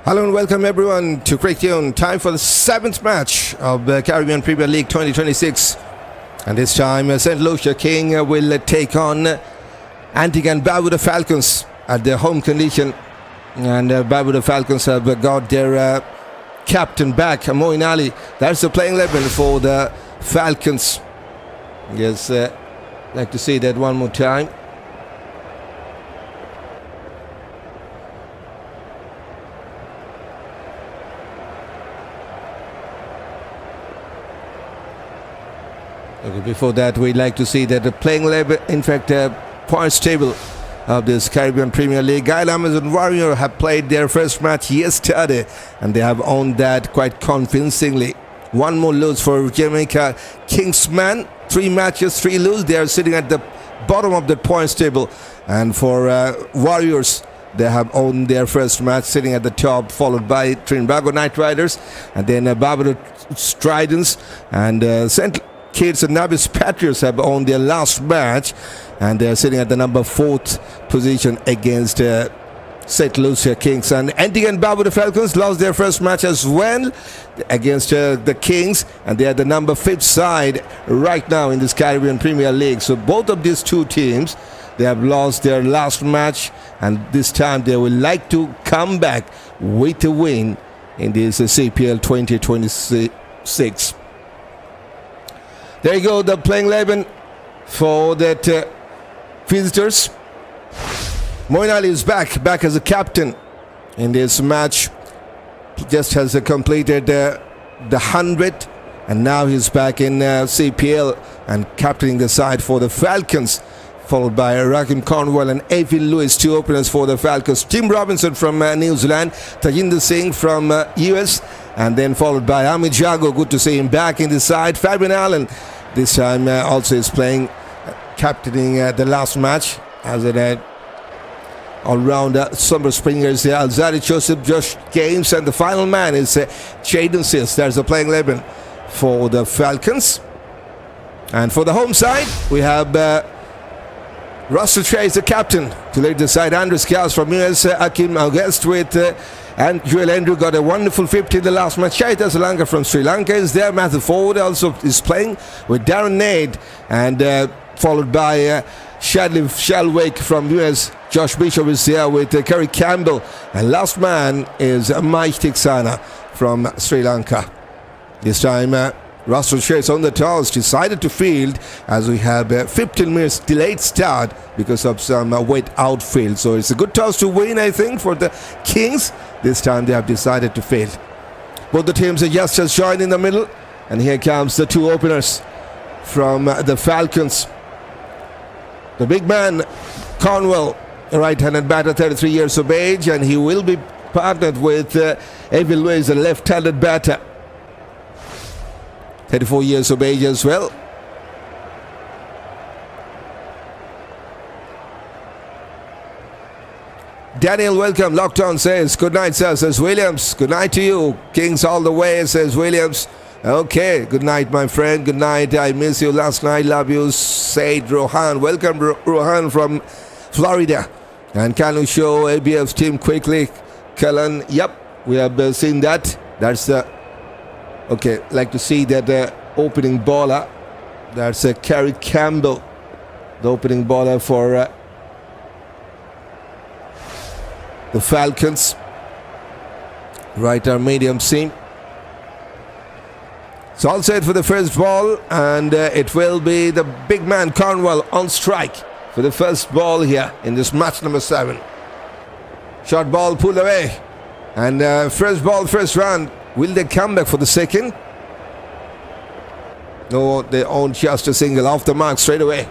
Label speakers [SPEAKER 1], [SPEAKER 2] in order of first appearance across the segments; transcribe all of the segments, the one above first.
[SPEAKER 1] Hello and welcome everyone to Keon. Time for the 7th match of the Caribbean Premier League 2026. And this time St. Lucia King will take on Antigua Barbuda Falcons at their home condition. And Barbuda Falcons have got their captain back, Moin Ali. That's the playing 11 for the Falcons. Yes, like to see that one more time. Okay, before that, we'd like to see that the playing level, in fact, points table of this Caribbean Premier League. Guile Amazon Warrior have played their first match yesterday, and they have owned that quite convincingly. One more lose for Jamaica Kingsman. 3 matches, 3 lose. They are sitting at the bottom of the points table. And for Warriors, they have owned their first match, sitting at the top, followed by Trinbago Knight Riders, and then Barbuda Stridents, and St. Kitts and Nevis Patriots have owned their last match, and they're sitting at the number 4th position against St. Lucia Kings. And Antigua Barbuda Falcons lost their first match as well against the Kings, and they are the number 5th side right now in this Caribbean Premier League. So both of these two teams, they have lost their last match, and this time they will like to come back with a win in this CPL 2026. There you go, the playing 11 for that visitors. Moin Ali is back as a captain in this match. He just has completed the 100, and now he's back in CPL and captaining the side for the Falcons, followed by Joachim Cornwall and Avil Lewis, 2 openers for the Falcons. Tim Robinson from New Zealand, Tajinder Singh from US, and then followed by Amit Jago. Good to see him back in the side. Fabian Allen this time also is playing, captaining the last match as an all-rounder. Summer Springers, Alzari Joseph, Josh Games, and the final man is Jaden Sis. There's a playing 11 for the Falcons. And for the home side, we have Roston Chase, the captain, to lead the side. Andries Gous from US, Ackeem, Auguste with and Joel Andrew got a wonderful 50 in the last match. Charith Asalanka from Sri Lanka is there. Matthew Forde also is playing with Darron Nedd, and followed by Shadley Schalkwyk from US. Josh Bishop is there with Kerry Campbell, and last man is Maheesh Theekshana from Sri Lanka. This time Roston Chase on the toss decided to field, as we have 15 minutes delayed start because of some wet outfield. So it's a good toss to win, I think, for the Kings. This time they have decided to field. Both the teams are just joined in the middle, and here comes the 2 openers from the Falcons. The big man, Cornwall, a right-handed batter, 33 years of age, and he will be partnered with Avil Lewis, a left-handed batter, 34 years of age as well. Daniel, welcome. Locked on says, good night, sir, says Williams. Good night to you. Kings all the way, says Williams. Okay, good night, my friend. Good night. I miss you last night. Love you, said Johann. Welcome, Johann from Florida. And can you show ABF's team quickly? Cullen, yep, we have seen that. That's the... Okay, like to see that opening baller. That's Kerry Campbell, the opening baller for the Falcons. Right arm medium seam. It's all set for the first ball, and it will be the big man Cornwall on strike for the first ball here in this match number 7. Short ball pulled away, and first ball, first run. Will they come back for the second? No, they own just a single, off the mark straight away.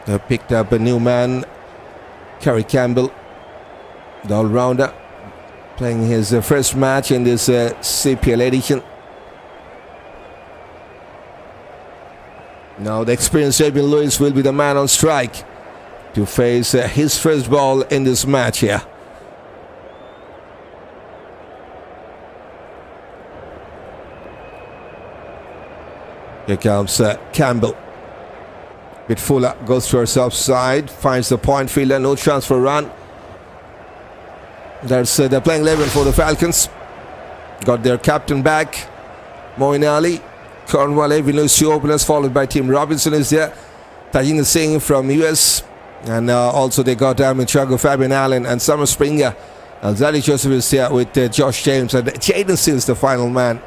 [SPEAKER 1] They picked up a new man, Kerry Campbell, the all-rounder, playing his first match in this CPL edition. Now the experienced Avil Lewis will be the man on strike to face his first ball in this match here. Here comes Campbell. Bit Fuller goes to her side, finds the point fielder, no chance for a run. That's the playing 11 for the Falcons. Got their captain back, Moin Ali. Cornwall, Evin Lewis, two openers, followed by Tim Robinson is there. Tajin Singh from US. And also they got Chago, Fabian Allen and Summer Springer. Zali Joseph is there with Josh James. And Jaden Seals, the final man.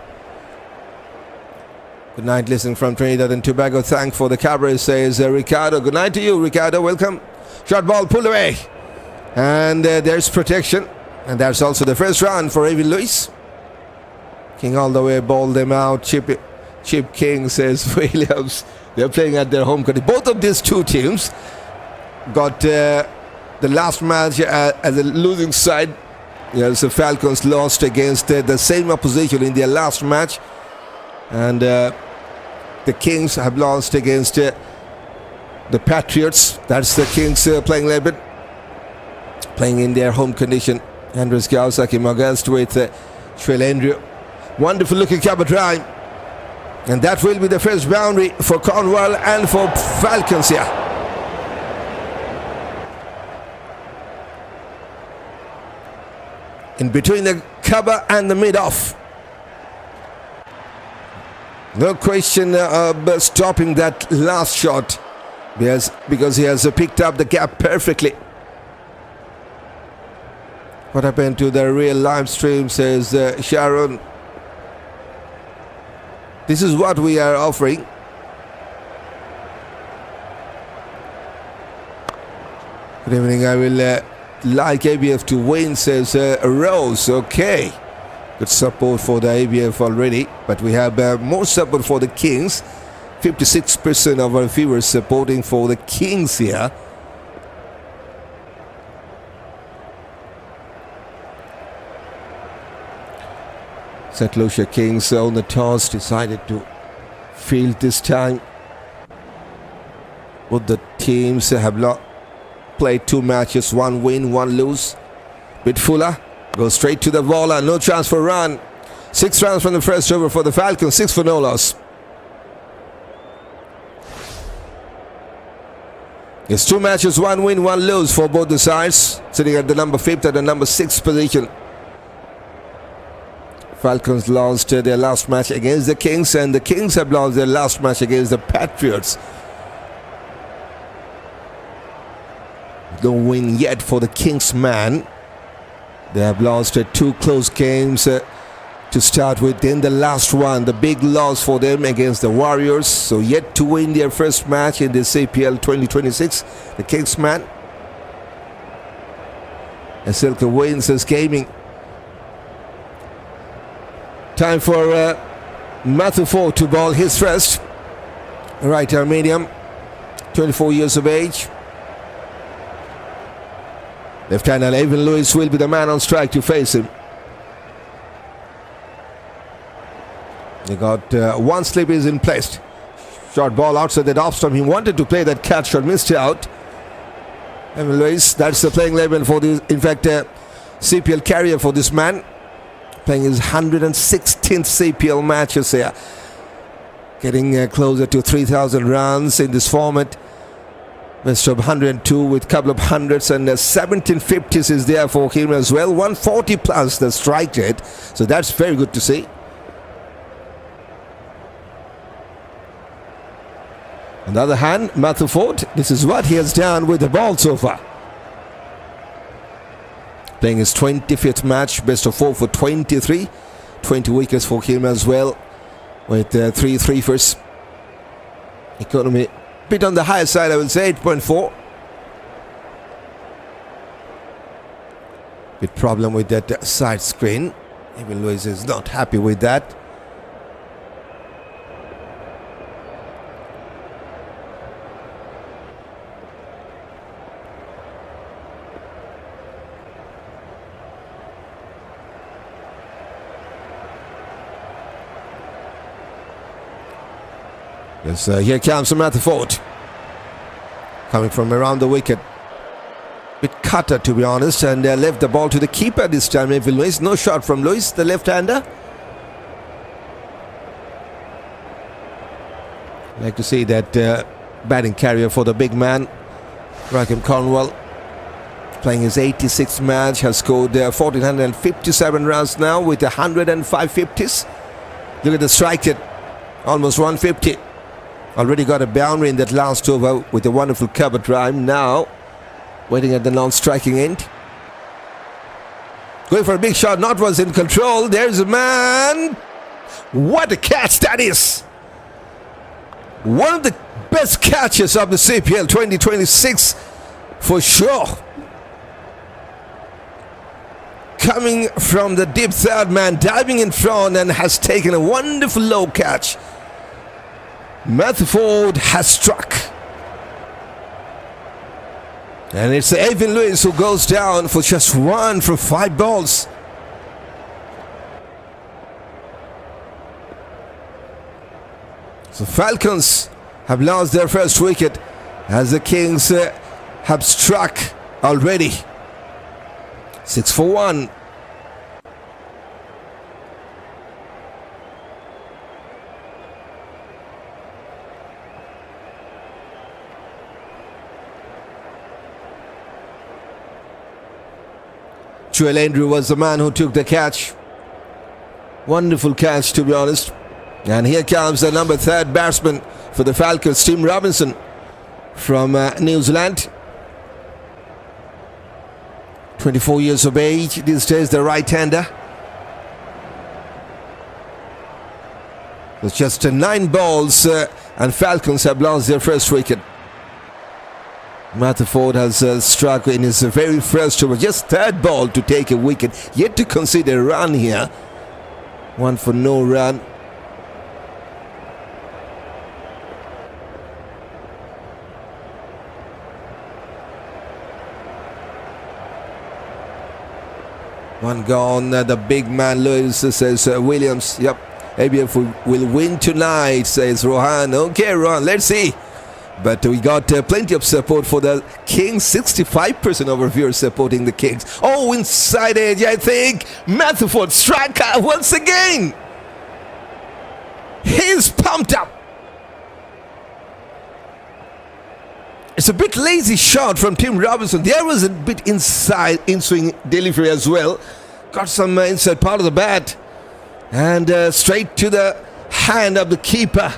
[SPEAKER 1] Good night, listening from Trinidad and Tobago. Thank for the cabaret, says Ricardo. Good night to you, Ricardo. Welcome. Shot ball pulled away. And there's protection. And that's also the first run for Evin Lewis. King all the way, balled them out. Chip King, says Williams. They're playing at their home country. Both of these two teams got the last match as a losing side. Yes, the Falcons lost against the same opposition in their last match. And the Kings have lost against the Patriots. That's the Kings playing 11. Playing in their home condition. Andries, Gous, Ackeem, Auguste with Andrew. Wonderful looking cover try. And that will be the first boundary for Cornwall and for Falcons here. In between the cover and the mid-off. No question stopping that last shot. Because he has picked up the gap perfectly. What happened to the real live stream, says Sharon. This is what we are offering. Good evening. I will like ABF to win, says Rose. Okay. Good support for the ABF already. But we have more support for the Kings. 56% of our viewers supporting for the Kings here. St. Lucia Kings on the toss decided to field this time. Both the teams have played two matches, one win, one lose. Bit Fuller goes straight to the ball and no chance for a run. 6 runs from the first over for the Falcons, 6 for no loss. It's 2 matches, 1 win, 1 lose for both the sides, sitting at the number 5th and the number 6th position. Falcons lost their last match against the Kings, and the Kings have lost their last match against the Patriots. No win yet for the Kings man. They have lost 2 close games to start with. Then the last one, the big loss for them against the Warriors. So yet to win their first match in the CPL 2026. The Kings man. SLK wins this gaming. Time for Matthew Forde to ball his first. Right medium, 24 years of age. Left-hander Evin Lewis will be the man on strike to face him. They got one slip is in place. Short ball outside that off stump. He wanted to play that catch shot, missed out. Evin Lewis, that's the playing 11 for this, in fact, CPL carrier for this man. Playing his 116th CPL matches here. Getting closer to 3,000 runs in this format. Best of 102 with a couple of hundreds, and 1750s is there for him as well. 140 plus the strike rate. So that's very good to see. On the other hand, Matthew Forde, this is what he has done with the ball so far. Playing his 25th match, best of 4 for 23. 20 wickets for him as well, with 3 3-fers. Economy, bit on the higher side, I would say, 8.4. Bit problem with that side screen. Evin Lewis is not happy with that. Yes, here comes Matthew Forde. Coming from around the wicket. Bit cutter, to be honest, and left the ball to the keeper this time, Evin Lewis. No shot from Lewis, the left-hander. Like to see that batting carrier for the big man, Joachim Cornwall, playing his 86th match, has scored 1,457 runs now with 105 50s. Look at the strike rate, almost 150. Already got a boundary in that last over with a wonderful cover drive. Now waiting at the non-striking end. Going for a big shot, Nedd was in control. There's a man. What a catch that is! One of the best catches of the CPL 2026 for sure. Coming from the deep third man, diving in front, and has taken a wonderful low catch. Forde has struck. And it's Evan Lewis who goes down for just 1 from 5 balls. So Falcons have lost their first wicket as the Kings have struck already. 6 for 1. Andrews was the man who took the catch. Wonderful catch, to be honest. And here comes the number 3rd batsman for the Falcons, Tim Robinson from New Zealand. 24 years of age, these days the right-hander. It's just 9 balls and Falcons have lost their first wicket. Forde has struck in his very first over, just 3rd ball to take a wicket. Yet to consider a run here. 1 for no run. One gone. The big man Lewis says Williams. Yep, ABF will win tonight, says Johann. Okay, Ron, let's see. But we got plenty of support for the Kings. 65% of our viewers supporting the Kings. Oh, inside edge, I think. Forde striker once again. He's pumped up. It's a bit lazy shot from Tim Robinson. There was a bit inside in-swing delivery as well. Got some inside part of the bat. And straight to the hand of the keeper.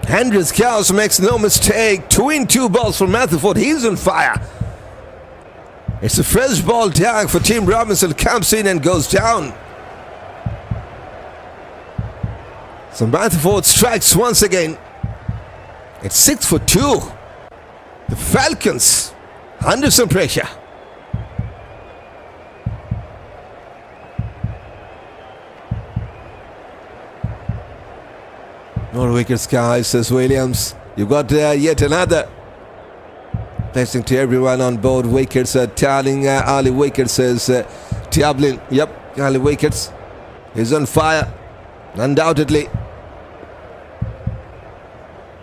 [SPEAKER 1] Andries Gous makes no mistake. 2 balls from Forde. He's on fire. It's a fresh ball down for Tim Robinson. Comes in and goes down. So Forde strikes once again. It's 6 for 2. The Falcons under some pressure. More wickets, guys, says Williams. You got yet another. Blessing to everyone on board. Wickets telling early wickets, says Dublin. Yep, early wickets. He's on fire, undoubtedly.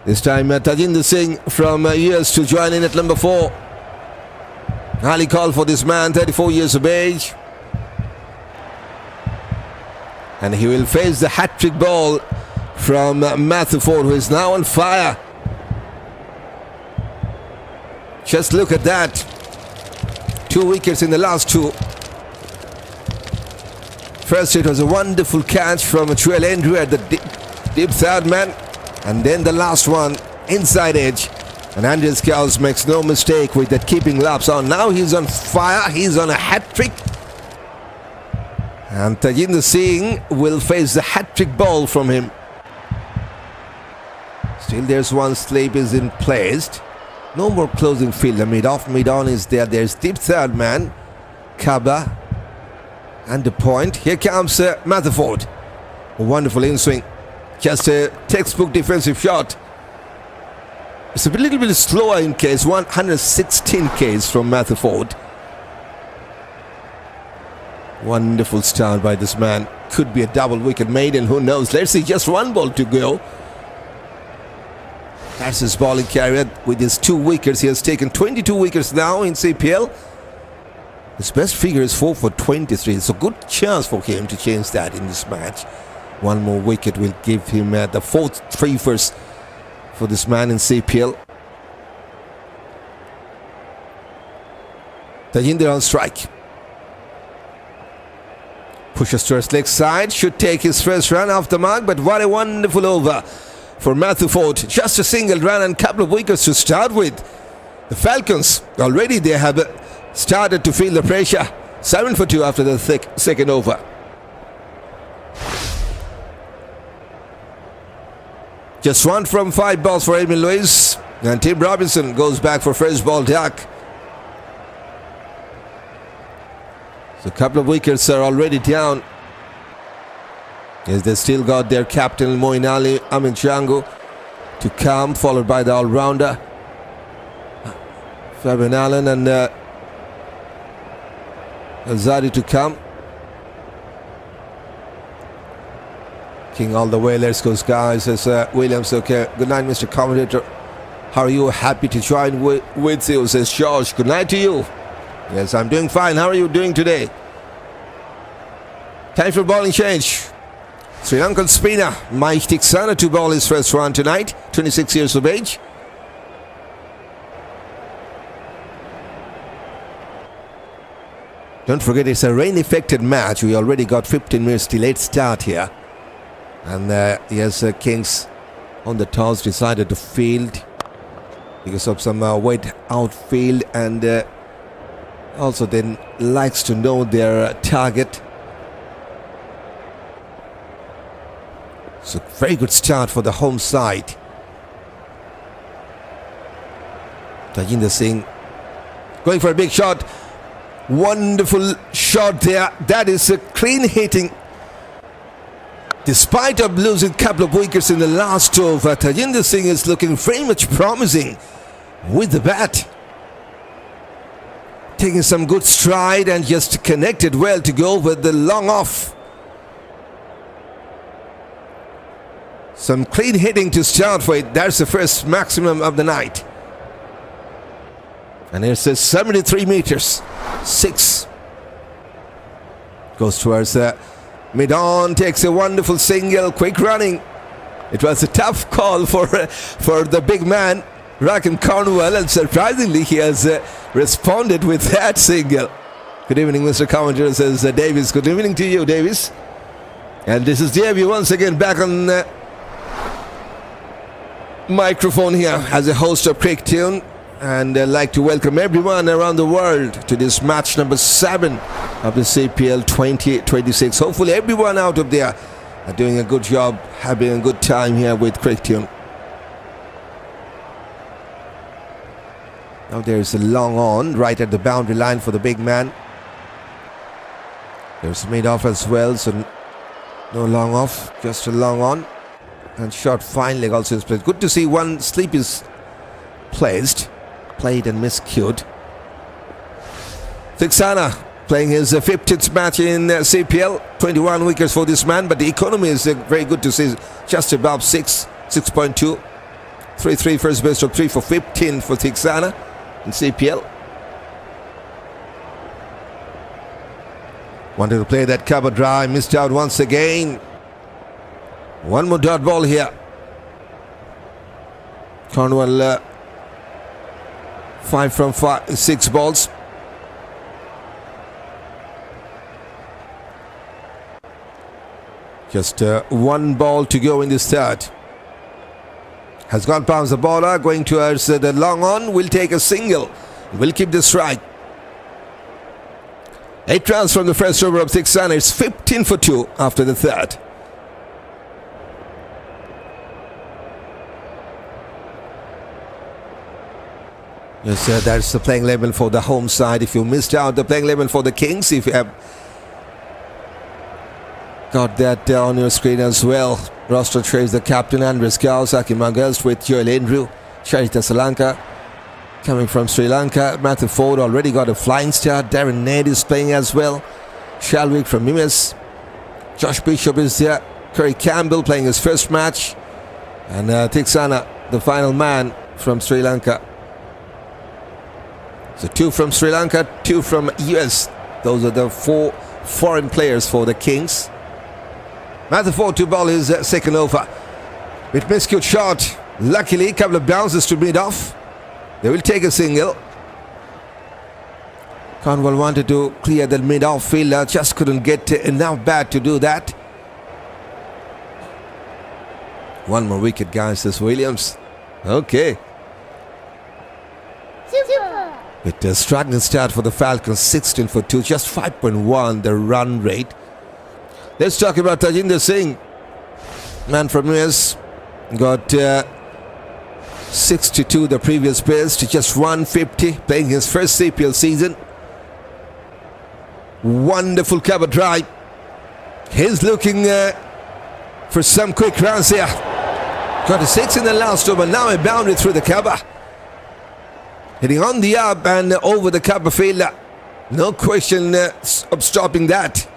[SPEAKER 1] This time Tajinder Singh from US to join in at number 4. Early call for this man, 34 years of age. And he will face the hat-trick ball from Forde, who is now on fire. Just look at that. 2 wickets in the last 2. First it was a wonderful catch from Andrews at the deep third man. And then the last one, inside edge. And Andries Gous makes no mistake with that keeping laps on. Now he's on fire. He's on a hat-trick. And Tajinder Singh will face the hat-trick ball from him. Still there's one slip is in place. No more closing fielder. Mid-off, mid-on is there. There's deep third man. Kaba. And the point. Here comes Forde. A wonderful in-swing. Just a textbook defensive shot. It's a little bit slower in case. 116 Ks from Forde. Wonderful start by this man. Could be a double wicket maiden. Who knows? Let's see. Just 1 ball to go. That's his bowling career with his 2 wickets. He has taken 22 wickets now in CPL. His best figure is 4 for 23. It's a good chance for him to change that in this match. 1 more wicket will give him the 4th 3 first for this man in CPL. Tajinder on strike. Pushes to his leg side. Should take his first run off the mark. But what a wonderful over for Matthew Forde. Just a single run and couple of wickets to start with. The Falcons, already they have started to feel the pressure. 7 for 2 after the second over. Just 1 from 5 balls for Emil Lewis. And Tim Robinson goes back for first ball duck. So a couple of wickets are already down. Yes, they still got their captain Moeen Ali, Amin Jango to come, followed by the all-rounder Fabian Allen and Azadi to come. King all the way. Let's go, guys. Says Williams. Okay. Good night, Mr. Commentator. How are you? Happy to join with you, says George. Good night to you. Yes, I'm doing fine. How are you doing today? Time for bowling change. Sri Lankan spinner Maheesh Theekshana to bowl his first run tonight. 26 years of age. Don't forget, it's a rain-affected match. We already got 15 minutes delayed start here. And yes, Kings on the toss decided to field because of some wet outfield, and also then likes to know their target. So very good start for the home side. Tajinder Singh going for a big shot. Wonderful shot there. That is a clean hitting. Despite of losing a couple of wickets in the last over, Tajinder Singh is looking very much promising with the bat. Taking some good stride and just connected well to go with the long off. Some clean hitting to start with. That's the first maximum of the night. And it says 73 meters. 6. Goes towards mid-on, takes a wonderful single, quick running. It was a tough call for the big man, Joachim Cornwell, and surprisingly he has responded with that single. Good evening, Mr. Commentator, says Davis. Good evening to you, Davis. And this is Davey once again back on microphone here as a host of Cricket Tune. And I'd like to welcome everyone around the world to this match number 7 of the CPL 2026. Hopefully everyone out of there are doing a good job, having a good time here with Cricket Tune. Now there's a long on right at the boundary line for the big man. There's mid off as well, so no long off, just a long on. And short fine leg also is played. Good to see one sleep is played and miscued. Theekshana playing his 50th match in CPL. 21 wickets for this man, but the economy is very good to see. Just above 6.2. 3-3 first base of 3 for 15 for Theekshana in CPL. Wanted to play that cover drive, missed out once again. One more dot ball here. Cornwell 5 from 6 balls. Just 1 ball to go in this third. Has gone past the bowler, going towards the long on. Will take a single. Will keep the strike. 8 runs from the first over of Theekshana. It's 15 for 2 after the third. Yes, that's the playing level for the home side. If you missed out the playing level for the Kings, if you have got that on your screen as well. Roston trades the captain Andries, Gous, Ackeem, Auguste with Joel Andrew, Charith, Asalanka. Coming from Sri Lanka, Matthew Forde already got a flying start. Darron Nedd is playing as well. Schalkwyk from Mimes. Josh Bishop is there. Curry Campbell playing his first match. And Theekshana, the final man from Sri Lanka. So 2 from Sri Lanka, 2 from US. Those are the 4 foreign players for the Kings. Matthew Forde to bowl his second over. With miscue shot. Luckily, a couple of bounces to mid off. They will take a single. Cornwall wanted to clear that mid off fielder, just couldn't get enough bat to do that. One more wicket, guys, this Williams. Okay. With a struggling start for the Falcons, 16 for 2, just 5.1 the run rate. Let's talk about Tajinder Singh. Man from US got 62 the previous best, just 150, playing his first CPL season. Wonderful cover drive. He's looking for some quick runs here. Got a 6 in the last over, now a boundary through the cover. Hitting on the up and over the cover fielder. No question of stopping that.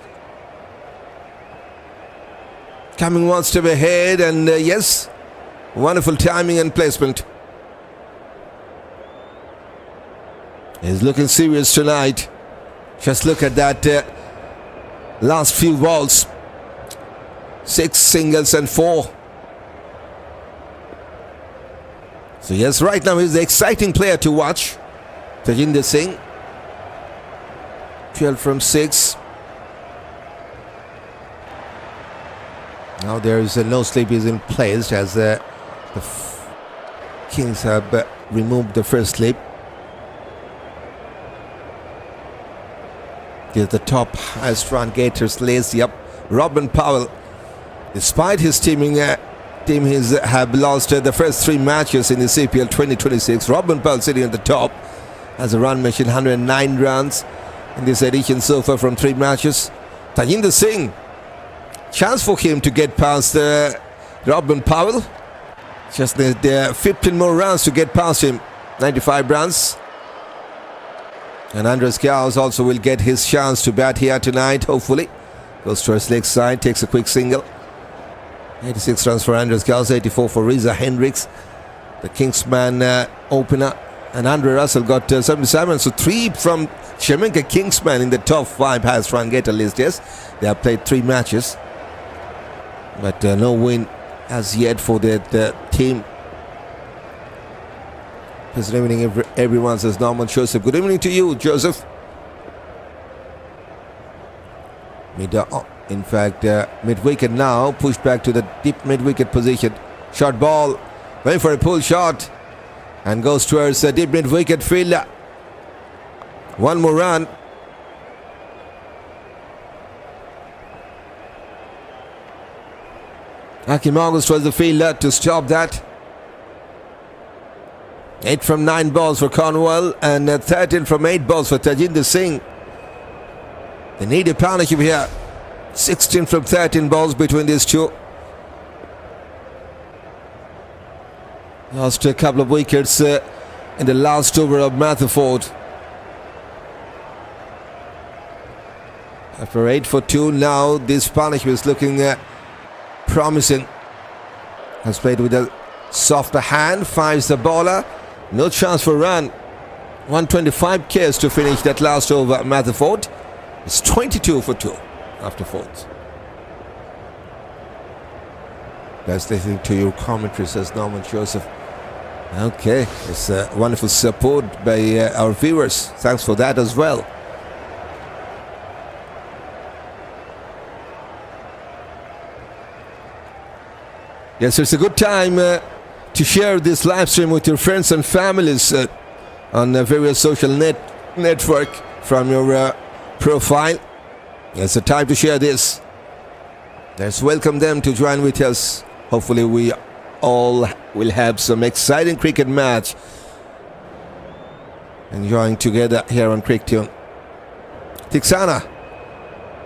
[SPEAKER 1] Coming one step ahead, and yes, wonderful timing and placement. He's looking serious tonight. Just look at that last few balls. 6 singles and 4. So yes, right now he's the exciting player to watch. Tajinder Singh. 12 from 6. Now there is no sleep is in place as the Kings have removed the first slip. Here's the top highest run gators lazy up. Robin Powell, despite his team have lost the first 3 matches in the CPL 2026. Robin Powell sitting at the top has a run machine, 109 runs in this edition so far from 3 matches. Tajinder Singh, chance for him to get past Robin Powell. Just need 15 more runs to get past him. 95 runs. And Andries Gous also will get his chance to bat here tonight, hopefully. Goes to his leg side, takes a quick single. 86 runs for Andries Gous, 84 for Reza Hendricks, the Kingsman opener. And Andre Russell got 77, so 3 from Jamaica Kingsman in the top 5 highest run getter list. Yes, they have played 3 matches, but no win as yet for the team. Good evening, everyone, says Norman Joseph. Good evening to you, Joseph. In fact, mid-wicket now, pushed back to the deep mid-wicket position. Short ball, going for a pull shot, and goes towards the deep mid-wicket fielder. One more run. Ackeem Auguste was the fielder to stop that. 8 from 9 balls for Cornwall and 13 from 8 balls for Tajinder Singh. They need a partnership here. 16 from 13 balls between these two. Lost a couple of wickets in the last over of Forde. After 8 for 2 now, this partnership is looking promising. Has played with a softer hand, finds the bowler. No chance for run. 125 Ks to finish that last over. Forde. It's 22 for 2 after 4th. That's listening to your commentary, says Norman Joseph. Okay, it's wonderful support by our viewers. Thanks for that as well. Yes, it's a good time to share this live stream with your friends and families on various social network from your profile. It's a time to share this. Let's welcome them to join with us. Hopefully we all will have some exciting cricket match enjoying together here on Cricketune. Theekshana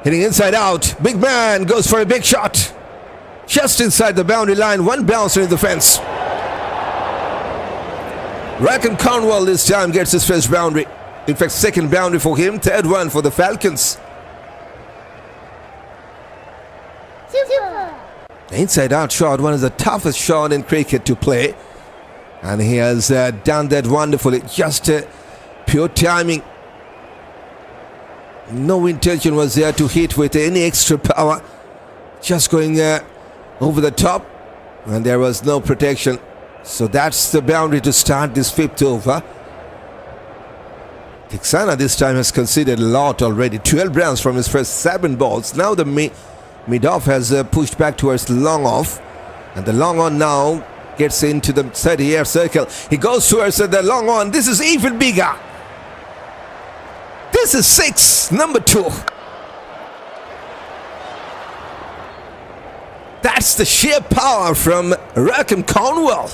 [SPEAKER 1] hitting inside out. Big man goes for a big shot. Just inside the boundary line. One bouncer in the fence. Reckon Cornwall this time gets his first boundary. In fact, second boundary for him. Third one for the Falcons. Inside out shot, one of the toughest shot in cricket to play. And he has done that wonderfully. Just pure timing. No intention was there to hit with any extra power. Just going over the top. And there was no protection. So that's the boundary to start this fifth over. Theekshana this time has conceded a lot already. 12 runs from his first 7 balls. Now the mid-off has pushed back towards long off. And the long on now gets into the 30-yard circle. He goes towards the long on. This is even bigger. This is 6, number 2. That's the sheer power from Joachim Cornwall.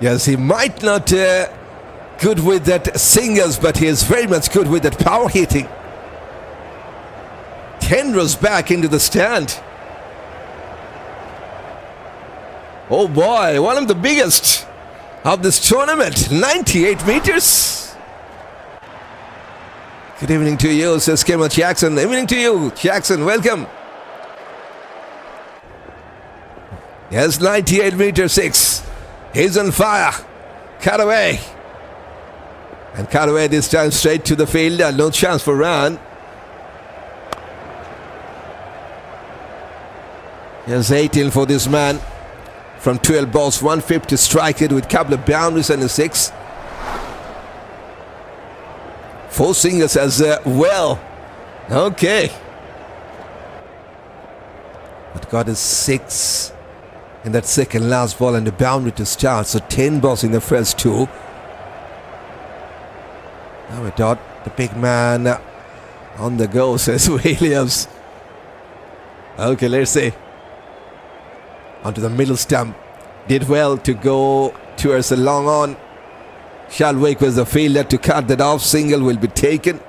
[SPEAKER 1] Yes, he might not good with that singles, but he is very much good with that power hitting. 10 rows back into the stand. Oh boy, one of the biggest of this tournament, 98 meters. Good evening to you, says Kamil Jackson. Evening to you, Jackson, welcome. Yes, 98 meter 6. He's on fire. Cut away. And cut away this time straight to the field. No chance for run. Here's 18 for this man. From 12 balls, 150 strike it with a couple of boundaries and a 6. 4 singles as well. Okay. But got a 6 in that second last ball and the boundary to start. So 10 balls in the first 2. Now we got the big man on the go, says Williams. Okay, let's see. Onto the middle stump. Did well to go towards the long on. Schalkwyk was the fielder to cut that off. Single will be taken.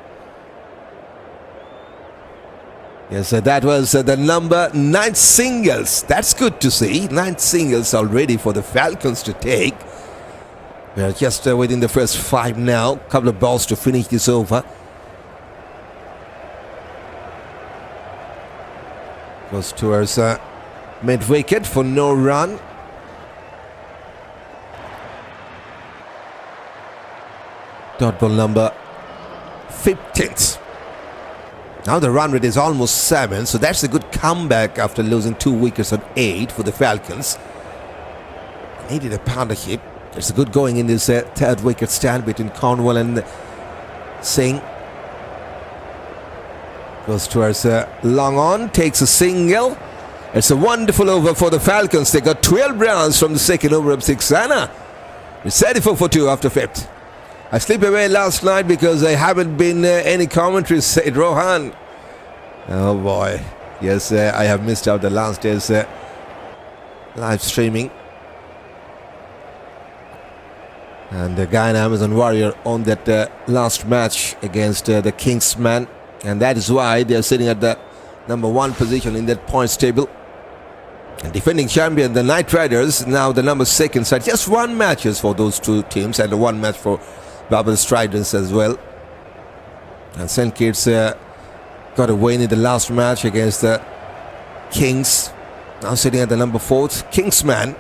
[SPEAKER 1] Yes, so that was the number 9 singles. That's good to see. 9 singles already for the Falcons to take. We are just within the first 5 now. Couple of balls to finish this over. Goes towards mid-wicket for no run. Dot ball number 15th. Now the run rate is almost 7, so that's a good comeback after losing 2 wickets on 8 for the Falcons. Needed a partnership. It's a good going in this third wicket stand between Cornwall and Singh. Goes towards long on, takes a single. It's a wonderful over for the Falcons. They got 12 runs from the second over of Theekshana. It's 34 for 2 after 5th. I slipped away last night because I haven't been any commentaries, said Johann. Oh boy. Yes, I have missed out the last day's live streaming. And the guy in Amazon Warrior on that last match against the Kingsman. And that is why they are sitting at the number 1 position in that points table. And defending champion, the Knight Riders, now the number 2nd side. Just 1 matches for those 2 teams and 1 match for Barbuda Striders as well. And St. Kitts got a win in the last match against the Kings. Now sitting at the number 4th. Kingsman,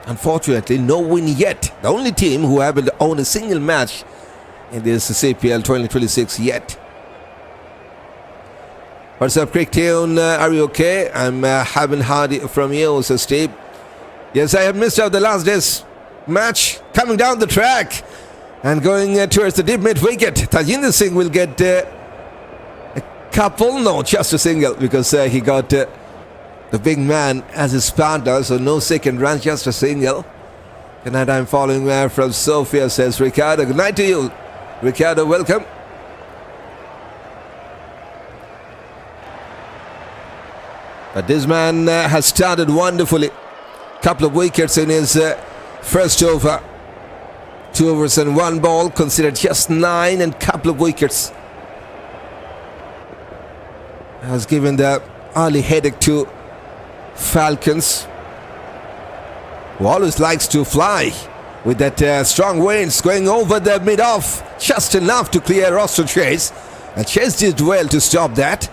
[SPEAKER 1] unfortunately, no win yet. The only team who haven't owned a single match in this CPL 2026 yet. What's up, Keon? Are you okay? I'm haven't heard it from you, says Steve. Yes, I have missed out the last day's match. Coming down the track and going towards the deep mid-wicket. Tajinder Singh will get a couple. No, just a single because he got the big man as his partner. So no second run, just a single. Good night, I'm following from Sofia, says Ricardo. Good night to you, Ricardo. Welcome. But this man has started wonderfully. Couple of wickets in his first over. 2 overs and 1 ball. Considered just 9 and couple of wickets. Has given the early headache to Falcons, who always likes to fly with that strong winds going over the mid-off. Just enough to clear Roston chase. And Chase did well to stop that.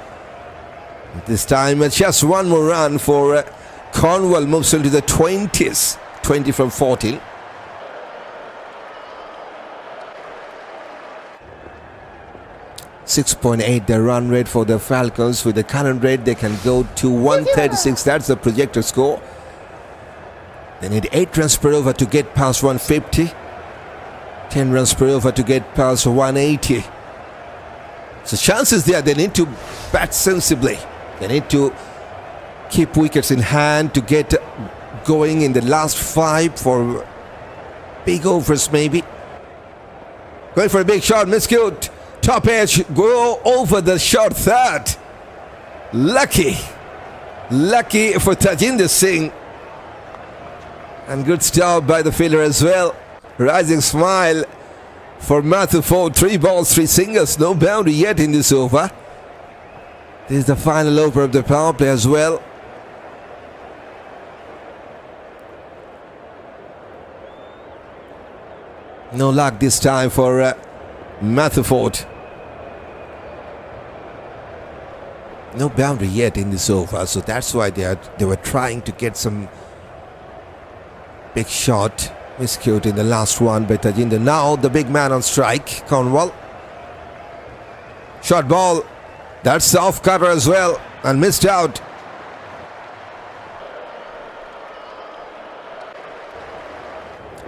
[SPEAKER 1] This time just 1 more run for Cornwall, moves into the 20s. 20 from 14. 6.8 the run rate for the Falcons. With the current rate, they can go to 136. That's the projected score. They need 8 runs per over to get past 150. 10 runs per over to get past 180. So chances there, they need to bat sensibly. They need to keep wickets in hand to get going in the last 5 for big overs maybe. Going for a big shot, miscute. Top edge, go over the short third. Lucky for Tajinder Singh. And good stop by the fielder as well. Rising smile for Matthew Forde. 3 balls, 3 singles. No boundary yet in this over. This is the final over of the power play as well. No luck this time for Matthew Forde. No boundary yet in this over, so that's why they were trying to get some big shot. Miscued in the last one by Tajinder. Now the big man on strike, Cornwall. Short ball. That's the off cutter as well, and missed out.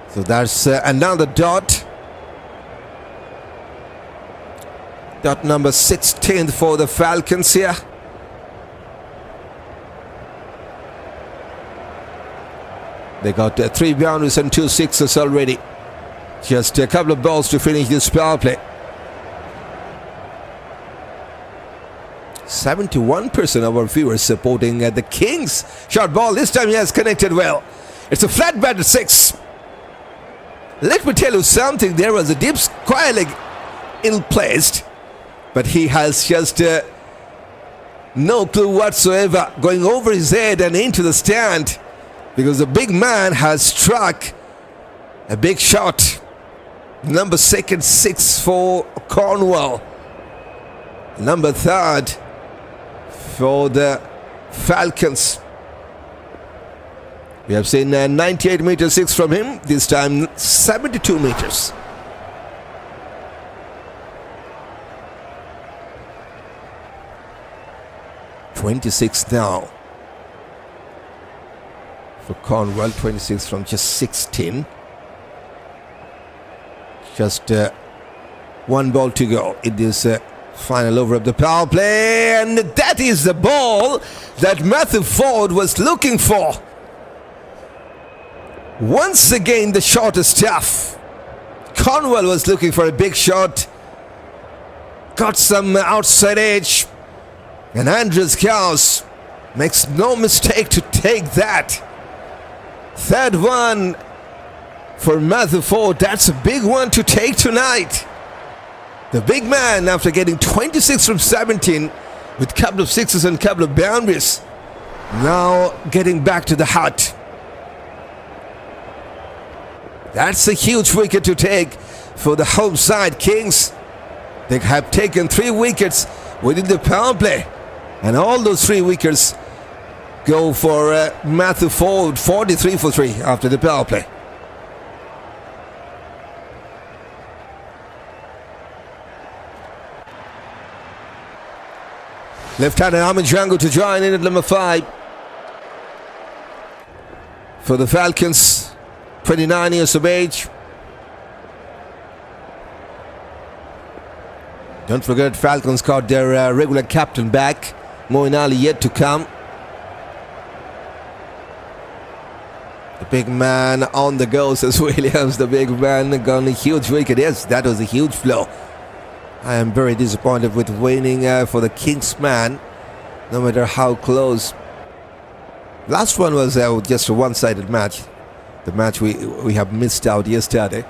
[SPEAKER 1] So that's another dot. Dot number 16 for the Falcons here. They got 3 boundaries and 2 sixes already. Just a couple of balls to finish this power play. 71% of our viewers supporting the Kings. Short ball. This time he has connected well. It's a flat bat at 6. Let me tell you something. There was a deep square leg ill-placed, but he has just no clue whatsoever, going over his head and into the stand, because the big man has struck a big shot. Number 6 for Cornwall. Number 3 for the Falcons. We have seen 98 meters 6 from him. This time 72 meters. .26 now for Cornwall. 26 from just 16. Just 1 ball to go in this final over of the power play, and that is the ball that Matthew Forde was looking for. Once again, the shot is tough. Cornwall was looking for a big shot. Got some outside edge. And Andries Gous makes no mistake to take that. 3rd one for Matthew Forde. That's a big one to take tonight. The big man, after getting 26 from 17 with a couple of sixes and a couple of boundaries, now getting back to the hut. That's a huge wicket to take for the home side Kings. They have taken 3 wickets within the power play, and all those 3 wickets go for Matthew Forde. 43 for 3 after the power play. Left-hander Ahmad to join in at number 5 for the Falcons. 29 years of age. Don't forget, Falcons got their regular captain back. Moeen Ali yet to come. The big man on the go, says Williams. The big man got a huge wicket. Yes, that was a huge blow. I am very disappointed with winning for the Kings man, no matter how close. Last one was just a one-sided match. The match we have missed out yesterday.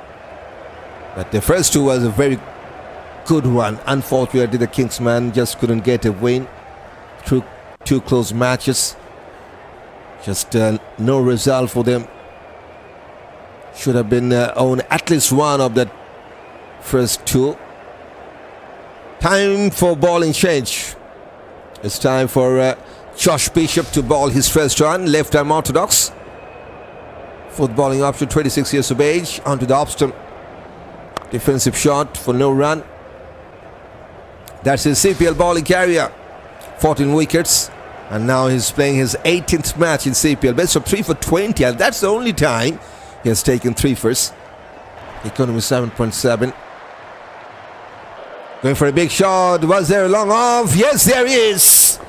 [SPEAKER 1] But the first 2 was a very good one. Unfortunately, the Kings man just couldn't get a win through 2 close matches. Just no result for them. Should have been on at least one of the first 2. Time for bowling change. It's time for Josh Bishop to bowl his first run. Left arm orthodox. 4th bowling option, 26 years of age. Onto the off stump. Defensive shot for no run. That's his CPL bowling carrier. 14 wickets. And now he's playing his 18th match in CPL. Best of 3 for 20. And that's the only time he has taken 3 first. Economy 7.7. Going for a big shot. Was there a long off? Yes, there is.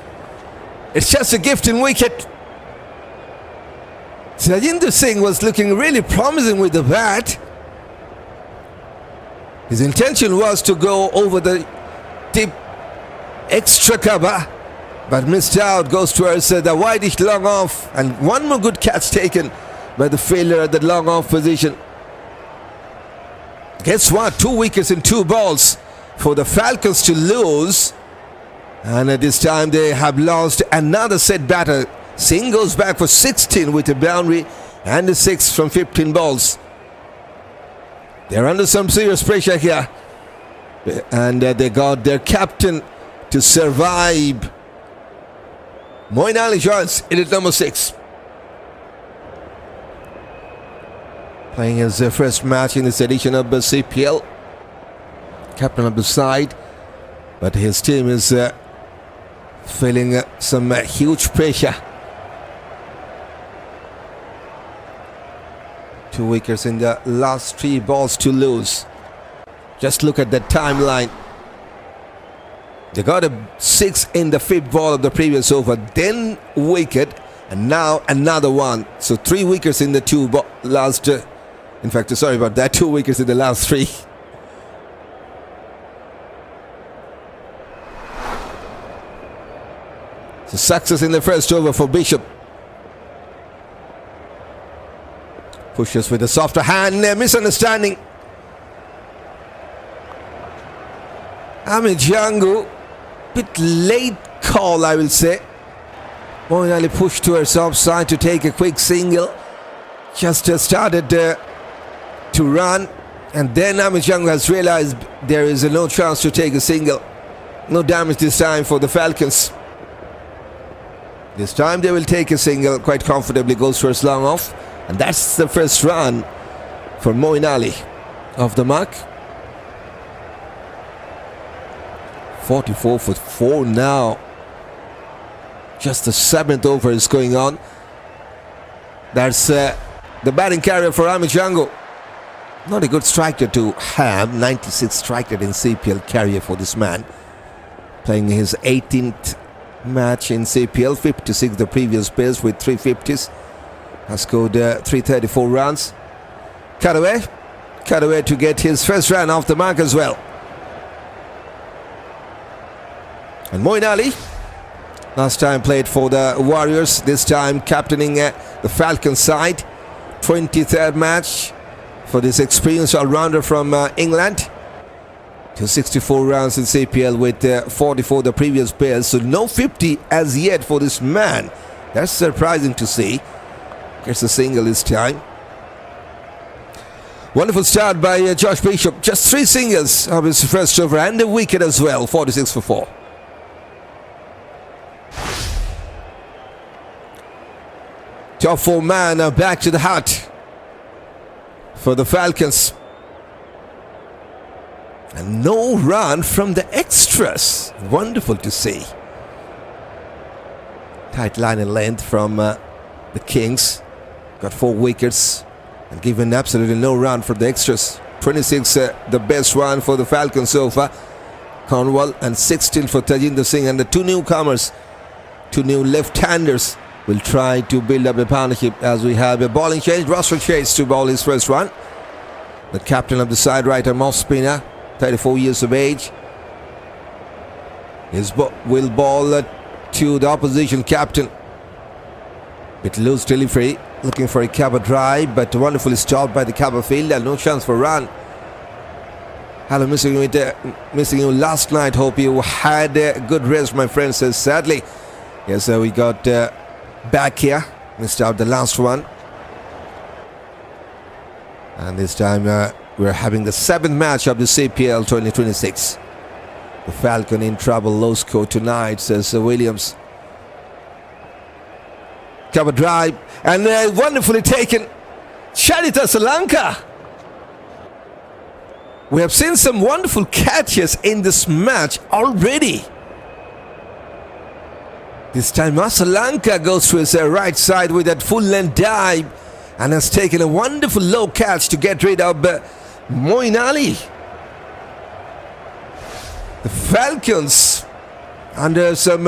[SPEAKER 1] It's just a gifting wicket. Tajinder Singh was looking really promising with the bat. His intention was to go over the deep extra cover, but missed out. Goes towards the wideish long off, and one more good catch taken by the fielder at the long off position. Guess what? 2 wickets in 2 balls for the Falcons to lose, and at this time they have lost another set batter. Singh goes back for 16 with a boundary and a 6 from 15 balls. They're under some serious pressure here, and they got their captain to survive. Moeen Ali joins in at number 6. Playing his first match in this edition of the CPL. Captain of the side, but his team is feeling some huge pressure. 2 wickets in the last 3 balls to lose. Just look at the timeline. They got a 6 in the 5th ball of the previous over, then wicket, and now another one. So 3 wickets in the 2 last. In fact, sorry about that. 2 wickets in the last 3. So success in the first over for Bishop. Pushes with a softer hand. Misunderstanding. Ahmed Jangu. Bit late call, I will say. Moeen Ali pushed towards offside to take a quick single. Just started to run. And then Ahmed Jangu has realized there is no chance to take a single. No damage this time for the Falcons. This time they will take a single quite comfortably. Goes towards long off. And that's the first run for Moeen Ali. Off the mark. 44 for 4 now. Just the 7th over is going on. That's the batting carrier for Ahmed Jangu. Not a good striker to have. 96 striker in CPL carrier for this man. Playing his 18th match in CPL. 56 the previous pace with 350s. Has scored 334 runs. Cut away to get his first run off the mark as well. And Moeen Ali, last time played for the Warriors, this time captaining the Falcons side. 23rd match for this experienced all-rounder from England. 264 runs in CPL with 44 the previous pairs. So no 50 as yet for this man. That's surprising to see. Gets a single this time. Wonderful start by Josh Bishop. Just 3 singles of his first over and a wicket as well. 46 for 4. Top 4 man back to the hut for the Falcons. And no run from the extras. Wonderful to see. Tight line and length from the Kings. Got 4 wickets and given absolutely no run for the extras. 26 the best run for the Falcons so far. Cornwall, and 16 for Tajinder Singh, and the 2 newcomers, 2 new left-handers will try to build up a partnership as we have a bowling change. Roston Chase to bowl his first run. The captain of the side, right-arm off spinner, 34 years of age. Will ball to the opposition captain. Bit loose delivery, looking for a cover drive, but wonderfully stopped by the cover fielder. No chance for run. Hello, missing you last night. Hope you had a good rest, my friend, says Sadly. Yes, we got back here. Missed out the last one. And this time we're having the 7th match of the CPL 2026. The Falcon in trouble, low score tonight, says Williams. Cover drive, and wonderfully taken. Charith Asalanka. We have seen some wonderful catches in this match already. This time Asalanka goes to his right side with that full length dive and has taken a wonderful low catch to get rid of Moeen Ali. The Falcons under some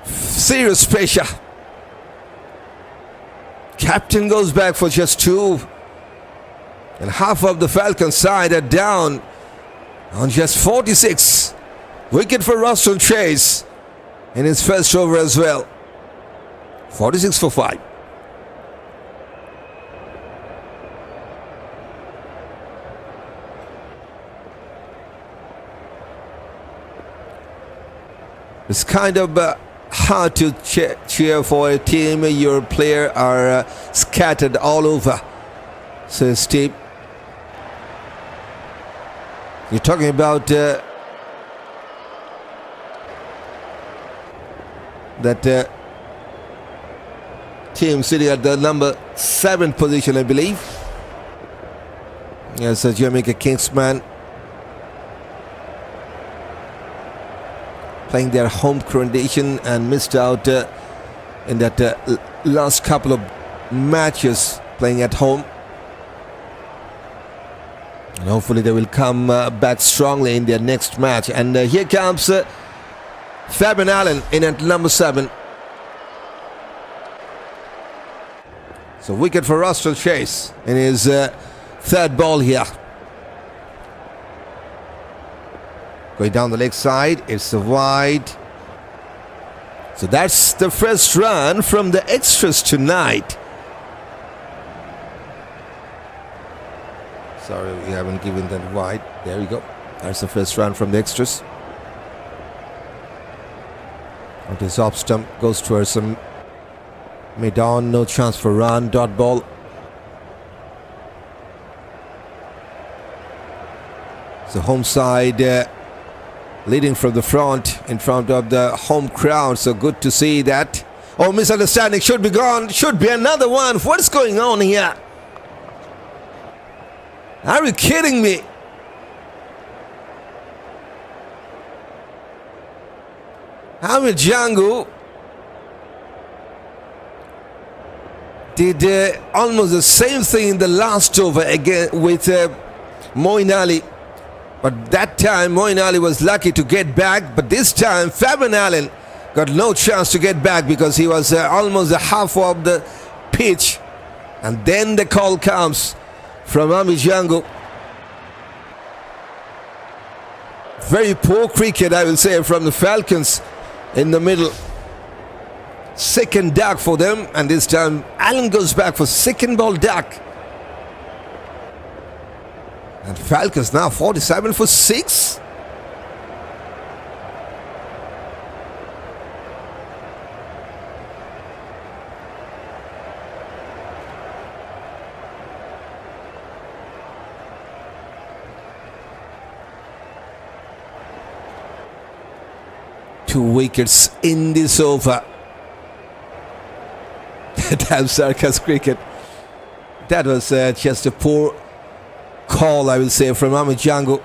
[SPEAKER 1] serious pressure. Captain goes back for just 2. And half of the Falcons side are down on just 46. Wicket for Roston Chase in his first over as well. 46 for 5. It's kind of hard to cheer for a team. Your players are scattered all over. So Steve, you're talking about that team sitting at the number 7 position, I believe. Yes, Jamaica Kingsman playing their home condition and missed out in that last couple of matches playing at home. And hopefully they will come back strongly in their next match. And here comes Fabian Allen in at number 7. So wicket for Roston Chase in his third ball here. Going down the leg side, it's a wide. So that's the first run from the extras tonight. Sorry, we haven't given that wide. There we go. That's the first run from the extras. And his off stump goes towards some mid-on. No chance for run. Dot ball. So home side leading from the front in front of the home crowd. So good to see that. Oh, misunderstanding should be gone. Should be another one. What's going on here? Are you kidding me? Ahmad Django did almost the same thing in the last over again with Moeen Ali. But that time Moeen Ali was lucky to get back. But this time Fabian Allen got no chance to get back because he was almost the half of the pitch. And then the call comes from Ahmad Django. Very poor cricket, I will say, from the Falcons in the middle. Second duck for them, and this time Allen goes back for second ball duck. And Falcons now 47 for 6. Two wickets in this over. Damn circus cricket. That was just a poor call, I will say, from Ahmad Django.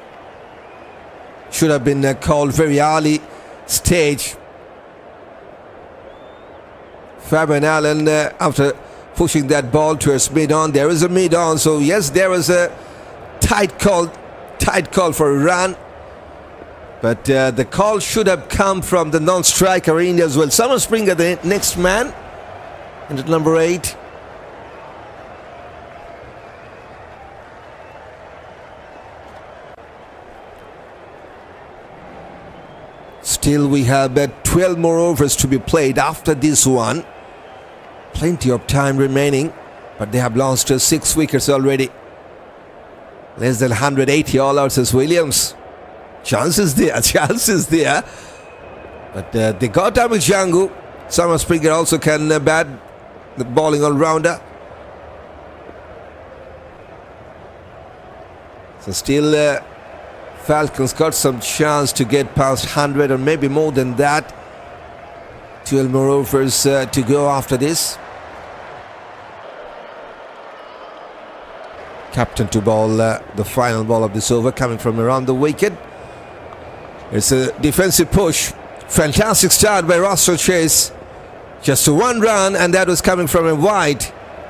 [SPEAKER 1] Should have been called very early stage. Fabian Allen, after pushing that ball towards mid-on, there is a mid-on. So yes, there was a tight call for a run. But the call should have come from the non-striker India as well. Summer Springer, the next man, and at number 8. Still, we have 12 more overs to be played after this one. Plenty of time remaining, but they have lost 6 wickets already. Less than 180 all-outs as Williams. Chances there. But they got Ahmad Django. Summer Springer also can bat the bowling all-rounder. So still Falcons got some chance to get past 100 or maybe more than that. 12 more overs to go after this. Captain to bowl the final ball of this over, coming from around the wicket. It's a defensive push. Fantastic start by Roston Chase. Just a 1 run, and that was coming from a wide.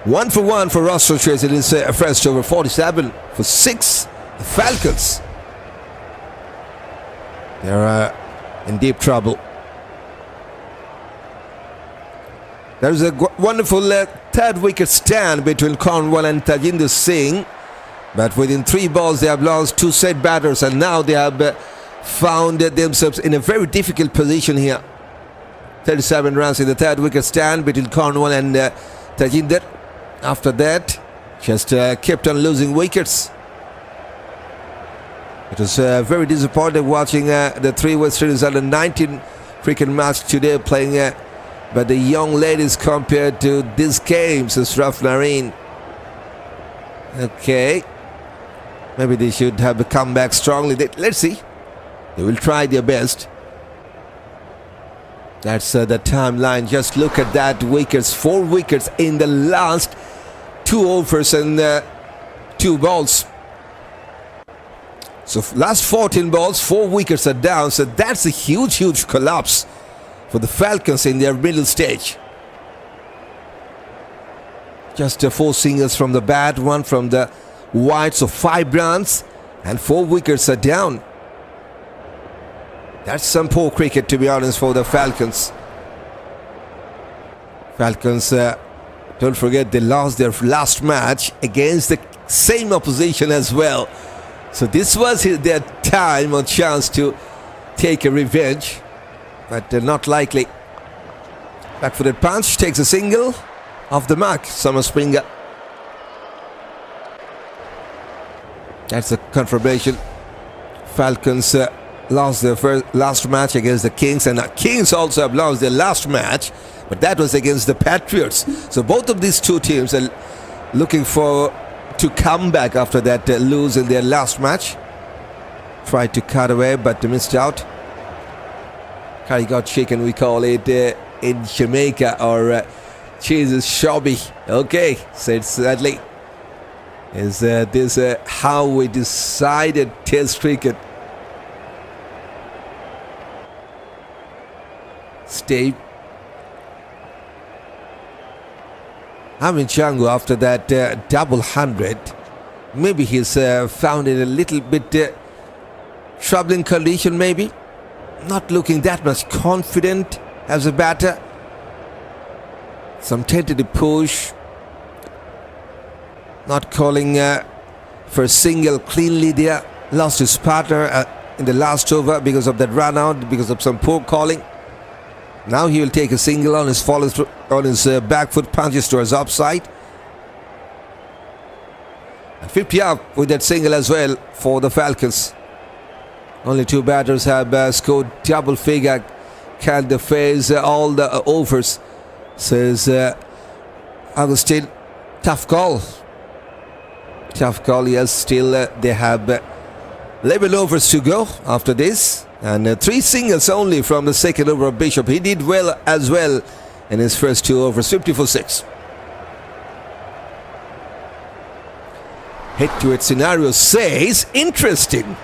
[SPEAKER 1] 1 for 1 for Roston Chase. It is a first over, 47 for 6. The Falcons, they're in deep trouble. There is a wonderful third wicket stand between Cornwall and Tajinder Singh, but within 3 balls they have lost 2 set batters, and now they have found themselves in a very difficult position here. 37 runs in the third wicket stand between Cornwall and Tajinder. After that, just kept on losing wickets. It was very disappointing watching the 3 West Indies under 19 cricket match today playing. But the young ladies compared to these games is rough narine. Okay. Maybe they should have come back strongly. Let's see. They will try their best. That's the timeline. Just look at that. Wickets. 4 wickets in the last 2 overs and 2 balls. So last 14 balls, 4 wickets are down. So that's a huge collapse for the Falcons in their middle stage. Just 4 singles from the bat, 1 from the wide, so 5 runs and 4 wickets are down. That's some poor cricket, to be honest, for the Falcons. Falcons, don't forget, they lost their last match against the same opposition as well. So this was their time or chance to take a revenge. But not likely. Back-footed punch, takes a single off the mark. Summer Springer. That's a confirmation. Falcons lost their last match against the Kings, and the Kings also have lost their last match, but that was against the Patriots. So both of these 2 teams are looking to come back after that lose in their last match. Tried to cut away, but missed out. Curry got chicken, we call it in Jamaica, or cheese is shabby. Okay, said Shadley. Is this how we decided Test cricket? Steve. Amin Changu, after that double 100, maybe he's found it a little bit troubling condition, maybe. Not looking that much confident as a batter. Some tentative push. Not calling for a single cleanly there. Lost his partner in the last over because of that run out, because of some poor calling. Now he will take a single on his follow through, on his back foot punches towards offside. And 50 up with that single as well for the Falcons. Only 2 batters have scored double figure. Can they face all the overs? Says Auguste. Tough call. Tough call, yes. Still they have 11 overs to go after this. And 3 singles only from the second over of Bishop. He did well as well in his first 2 overs. 50 for 6. Head-to-head scenario says, interesting.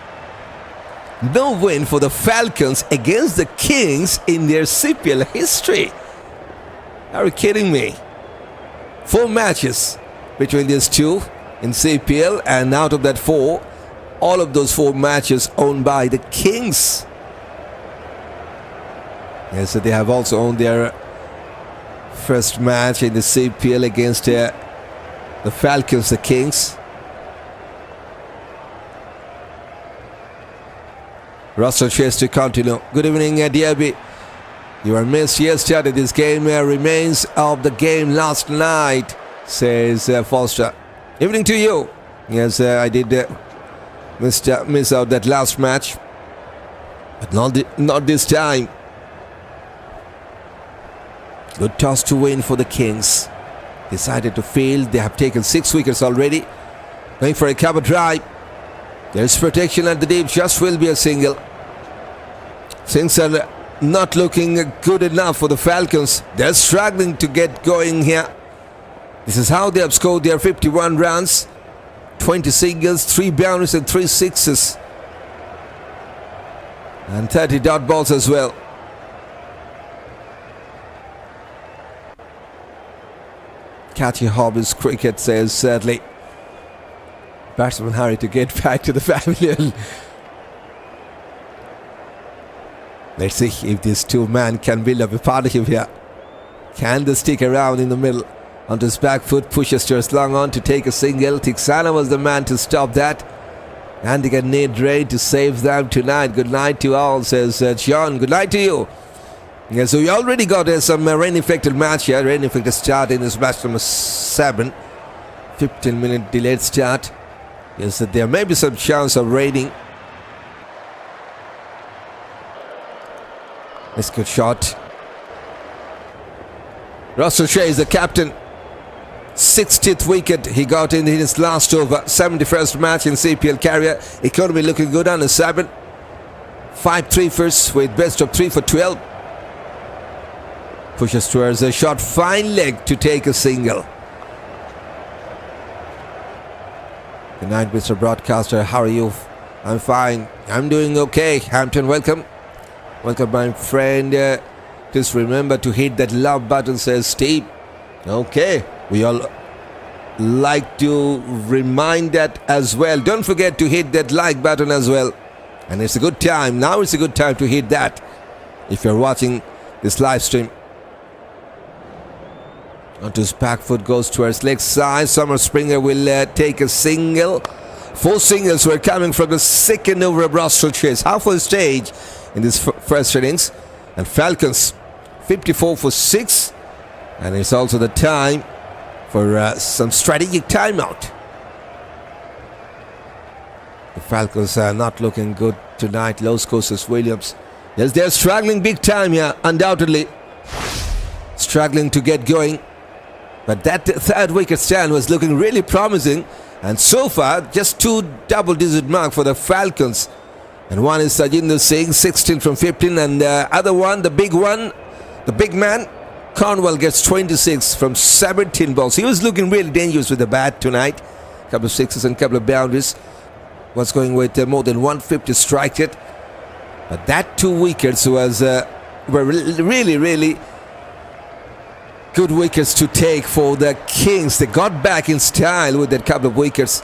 [SPEAKER 1] No win for the Falcons against the Kings in their CPL history. Are you kidding me? 4 matches between these 2 in CPL, and out of that 4, all of those 4 matches owned by the Kings. Yes, so they have also owned their first match in the CPL against the Falcons, the Kings. Roston Chase to continue. Good evening, Diaby. You were missed yesterday. This game remains of the game last night, says Foster. Evening to you. Yes, I did miss out that last match, but not this time. Good toss to win for the Kings. Decided to field. They have taken 6 wickets already. Going for a cover drive. There's protection at the deep. Just will be a single. Things are not looking good enough for the Falcons. They're struggling to get going here. This is how they have scored their 51 runs. 20 singles, 3 boundaries and 3 sixes. And 30 dot balls as well. Catchy hobbies cricket, says Shadley. Batsman hurry to get back to the pavilion. Let's see if these two men can build up a partnership here. Can they stick around in the middle? Onto his back foot, pushes to slung on to take a single. Theekshana was the man to stop that. And they get Nedd ready to save them tonight. Good night to all, says Johann. Good night to you. Yeah, so we already got some rain-affected match here. Rain-affected start in this match number 7. 15-minute delayed start. Yes, there may be some chance of raining. That's a good shot. Roston is the captain. 60th wicket he got in his last over. 71st match in CPL career. Economy looking good on the 7. 5-3 first with best of 3 for 12. Pushes towards a shot. Fine leg to take a single. Good night, Mr. Broadcaster. How are you? I'm fine. I'm doing okay. Hampton, welcome. Welcome, my friend. Just remember to hit that love button, says Steve. Okay. We all like to remind that as well. Don't forget to hit that like button as well. And it's a good time. Now it's a good time to hit that if you're watching this live stream. Onto his back foot, goes towards leg side. Summer Springer will take a single. 4 singles were coming from the second over of Roston chase. Half of the stage in this first innings. And Falcons 54 for 6. And it's also the time for some strategic timeout. The Falcons are not looking good tonight. Low scores as Williams. Yes, they're struggling big time here, undoubtedly. Struggling to get going. But that third wicket stand was looking really promising. And so far, just 2 double-digit mark for the Falcons. And one is Tajinder Singh, 16 from 15. And the other one, the big man, Cornwall gets 26 from 17 balls. He was looking really dangerous with the bat tonight. A couple of sixes and a couple of boundaries. Was going with more than 150 strike rate. But that 2 wickets were really good wickets to take for the Kings. They got back in style with that couple of wickets.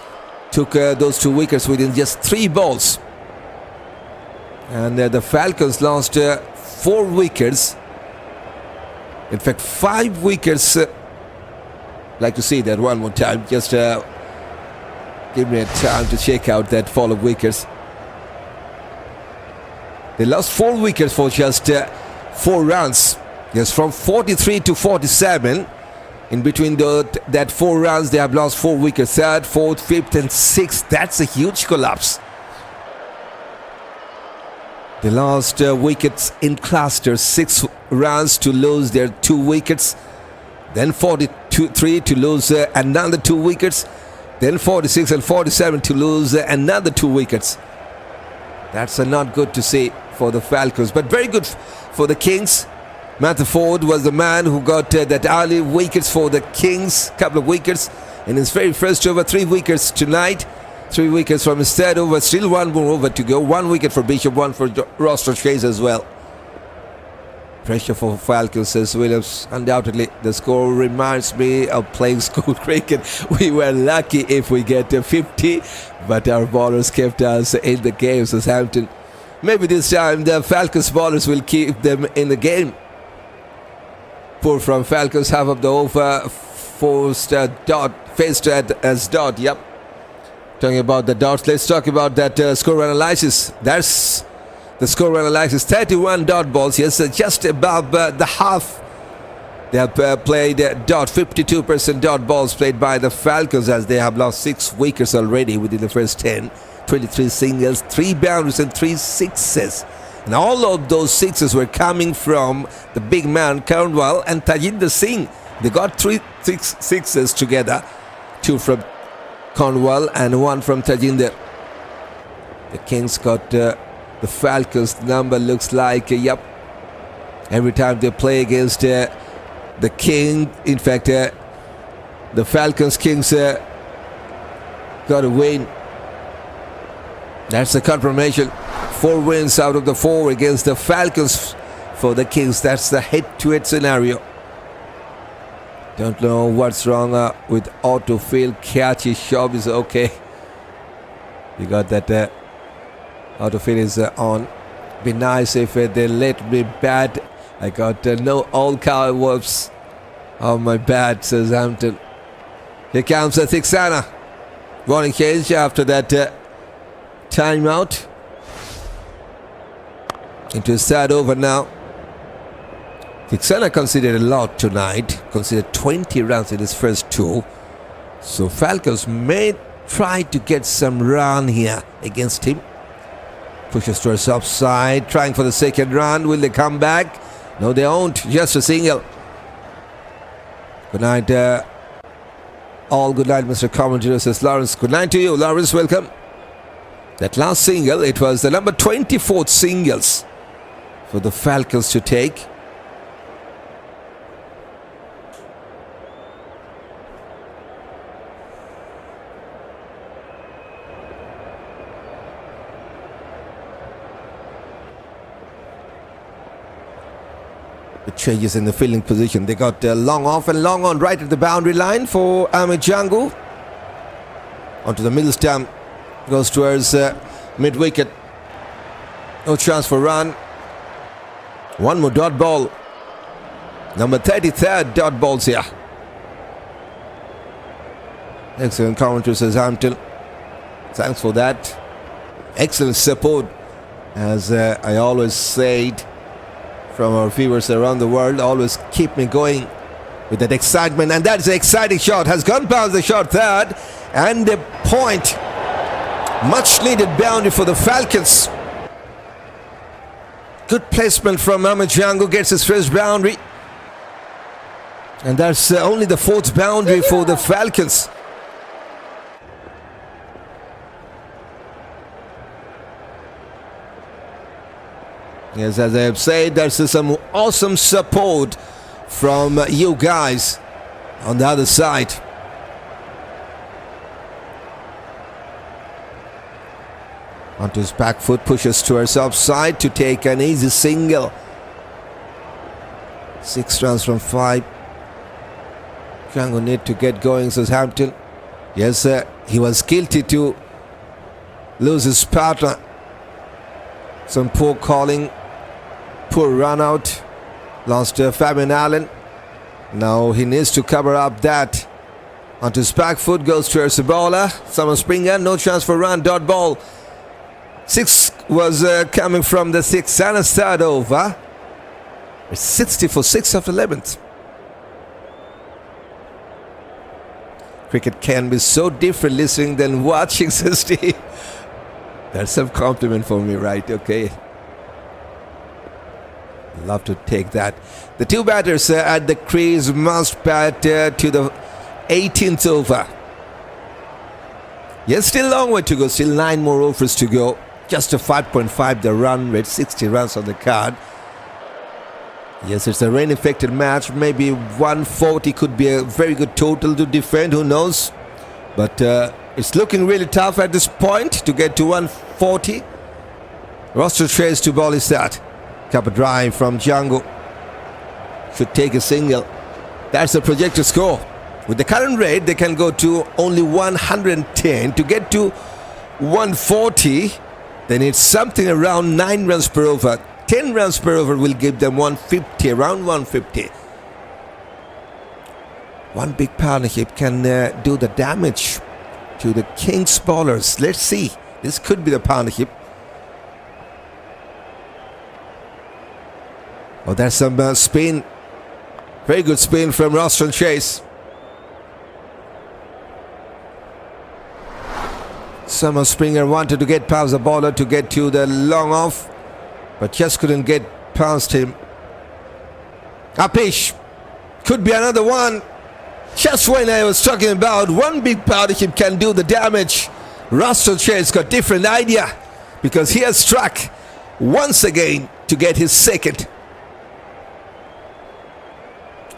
[SPEAKER 1] Took those 2 wickets within just 3 balls. And the Falcons lost 4 wickets. In fact, 5 wickets. Like to see that one more time. Just give me a time to check out that fall of wickets. They lost 4 wickets for just 4 runs. Yes, from 43 to 47. In between that 4 runs, they have lost 4 wickets. 3rd, 4th, 5th and 6th. That's a huge collapse. They lost wickets in clusters. 6 runs to lose their 2 wickets. Then 43 to lose another 2 wickets. Then 46 and 47 to lose another 2 wickets. That's not good to see for the Falcons, but very good for the Kings. Matthew Forde was the man who got that early wickets for the Kings. Couple of wickets in his very first over. 3 wickets tonight. 3 wickets from his 3rd over. Still 1 more over to go. 1 wicket for Bishop, 1 for Roston Chase as well. Pressure for Falcons, says Williams. Undoubtedly, the score reminds me of playing school cricket. We were lucky if we get 50, but our bowlers kept us in the game, says Hampton. Maybe this time the Falcons bowlers will keep them in the game. Poor from Falcons, half of the over, forced dot, faced as dot, yep. Talking about the dots, let's talk about that score analysis. That's the score analysis. 31 dot balls, yes, just above the half. They have played dot, 52% dot balls played by the Falcons, as they have lost 6 wickets already within the first 10. 23 singles, 3 boundaries and 3 sixes. And all of those 6s were coming from the big man Cornwall and Tajinder Singh. They got 3 6s together. 2 from Cornwall and 1 from Tajinder. The Kings got the Falcons number, looks like, yep. Every time they play against the King, in fact, the Falcons Kings got a win. That's the confirmation. 4 wins out of the 4 against the Falcons for the Kings. That's the head-to-head scenario. Don't know what's wrong with autofill. Catchy shop is okay. We got that autofill is on. Be nice if they let me bat. I got no all cow wolves on my bat, says Hampton. Here comes Theekshana. Warning cage after that timeout. Into his third over now. Theekshana considered a lot tonight. Considered 20 runs in his first 2. So Falcons may try to get some run here against him. Pushes towards upside, trying for the second run. Will they come back? No, they won't. Just a single. Good night, all. Good night, Mr. Commentator, says Lawrence. Good night to you, Lawrence. Welcome. That last single, it was the number 24th singles for the Falcons to take. The changes in the fielding position. They got long off and long on right at the boundary line for Ahmad Django. Onto the middle stump. Goes towards mid-wicket. No chance for run. One more dot ball. Number 33rd dot balls here. Excellent commentary, says Hampton. Thanks for that. Excellent support. As I always said, from our viewers around the world, always keep me going with that excitement. And that's an exciting shot. Has gone past the short third. And the point. Much needed boundary for the Falcons. Good placement from Ahmad Django. Gets his first boundary. And that's only the 4th boundary for the Falcons. Yes, as I have said, there's some awesome support from you guys on the other side. Onto his back foot, pushes towards upside to take an easy single. 6 runs from 5. Django need to get going, says Hampton. Yes, he was guilty to lose his partner. Some poor calling. Poor run out. Lost Fabian Allen. Now he needs to cover up that. Onto his back foot, goes towards the bowler. Summer Springer, no chance for run, dot ball. 6 was coming from the Theekshana's third over. It's 60 for 6 after 11th. Cricket can be so different listening than watching, says Steve. That's some compliment for me, right? Okay. Love to take that. The 2 batters at the crease must bat to the 18th over. Yes, still a long way to go. Still 9 more overs to go. Just a 5.5 the run rate. 60 runs on the card. Yes, it's a rain-affected match. Maybe 140 could be a very good total to defend. Who knows? But it's looking really tough at this point to get to 140. Roston trays to ball is that. Cover drive from Django. Should take a single. That's the projected score. With the current rate, they can go to only 110. To get to 140, they need something around 9 runs per over. 10 runs per over will give them 150, around 150. One big partnership can do the damage to the Kings bowlers. Let's see. This could be the partnership. Oh, that's some spin. Very good spin from Roston Chase. Summer Springer wanted to get past the bowler to get to the long off, but just couldn't get past him. Apish. Could be another one. Just when I was talking about one big partnership can do the damage, Roston Chase got different idea because he has struck once again to get his second.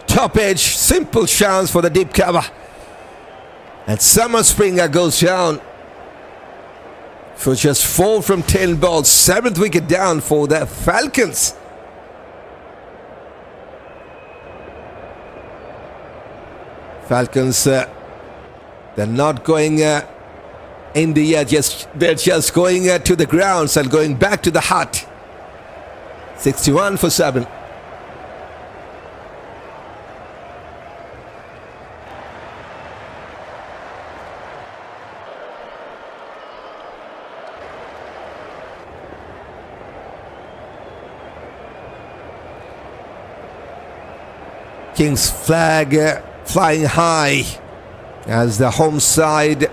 [SPEAKER 1] Top edge, simple chance for the deep cover. And Summer Springer goes down for just 4 from 10 balls. 7th wicket down for the Falcons. Falcons, they're not going in the air, they're just going to the grounds and going back to the hut. 61 for 7. King's flag flying high as the home side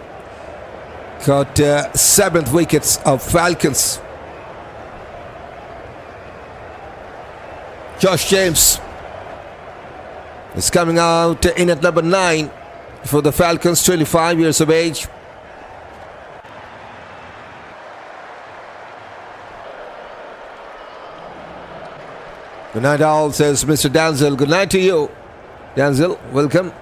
[SPEAKER 1] got 7th wickets of Falcons. Josh James is coming out in at number 9 for the Falcons, 25 years of age. Good night all, says Mr. Danzel. Good night to you. Danzel, welcome.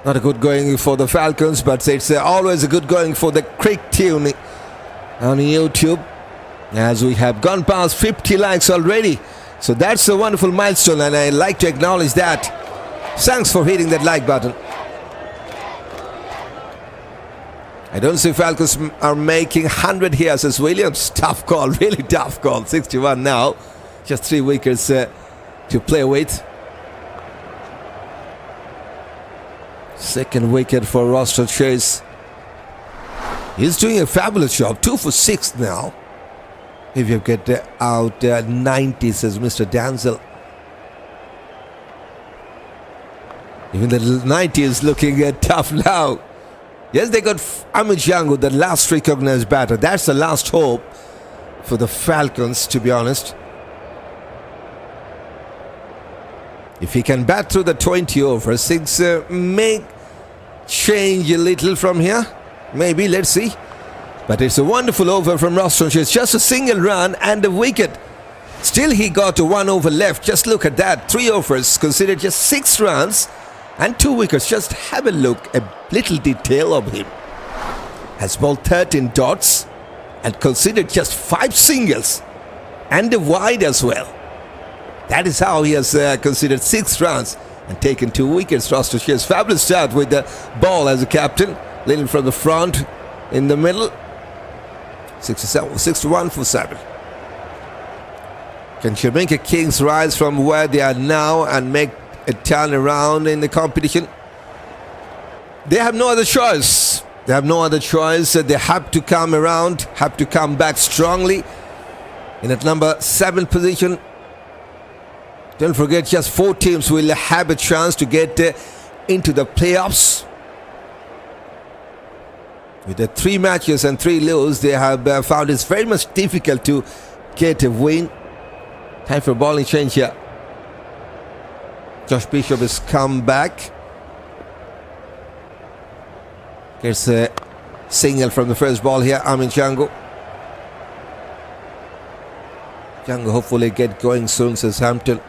[SPEAKER 1] Not a good going for the Falcons, but it's always a good going for the cricket tune on YouTube, as we have gone past 50 likes already. So that's a wonderful milestone, and I'd like to acknowledge that. Thanks for hitting that like button. I don't see Falcons are making 100 here, says Williams. Tough call, really tough call. 61 now. Just 3 wickets to play with. 2nd wicket for Roston Chase. He's doing a fabulous job. 2 for 6 now. If you get out 90, says Mr. Danzel. Even the 90 is looking tough now. Yes, they got Ahmad, the last recognized batter. That's the last hope for the Falcons, to be honest. If he can bat through the 20 overs, things may change a little from here. Maybe, let's see. But it's a wonderful over from Roston. It's just a single run and a wicket. Still, he got 1 over left. Just look at that. 3 overs, considered just 6 runs. And 2 wickets. Just have a look, a little detail of him. Has bowled 13 dots and considered just 5 singles and a wide as well. That is how he has considered 6 runs and taken 2 wickets. Roston has fabulous start with the ball as a captain. Little from the front, in the middle. 61 for 7. Can Jamaica Kings rise from where they are now and make a turnaround in the competition? They have no other choice. They have no other choice. They have to come around, have to come back strongly in at number 7 position. Don't forget, just 4 teams will have a chance to get into the playoffs. With the 3 matches and 3 lose, they have found it's very much difficult to get a win. Time for a bowling change here. Josh Bishop has come back. Gets a single from the first ball here. Amin Django. Django hopefully get going soon, says Hampton.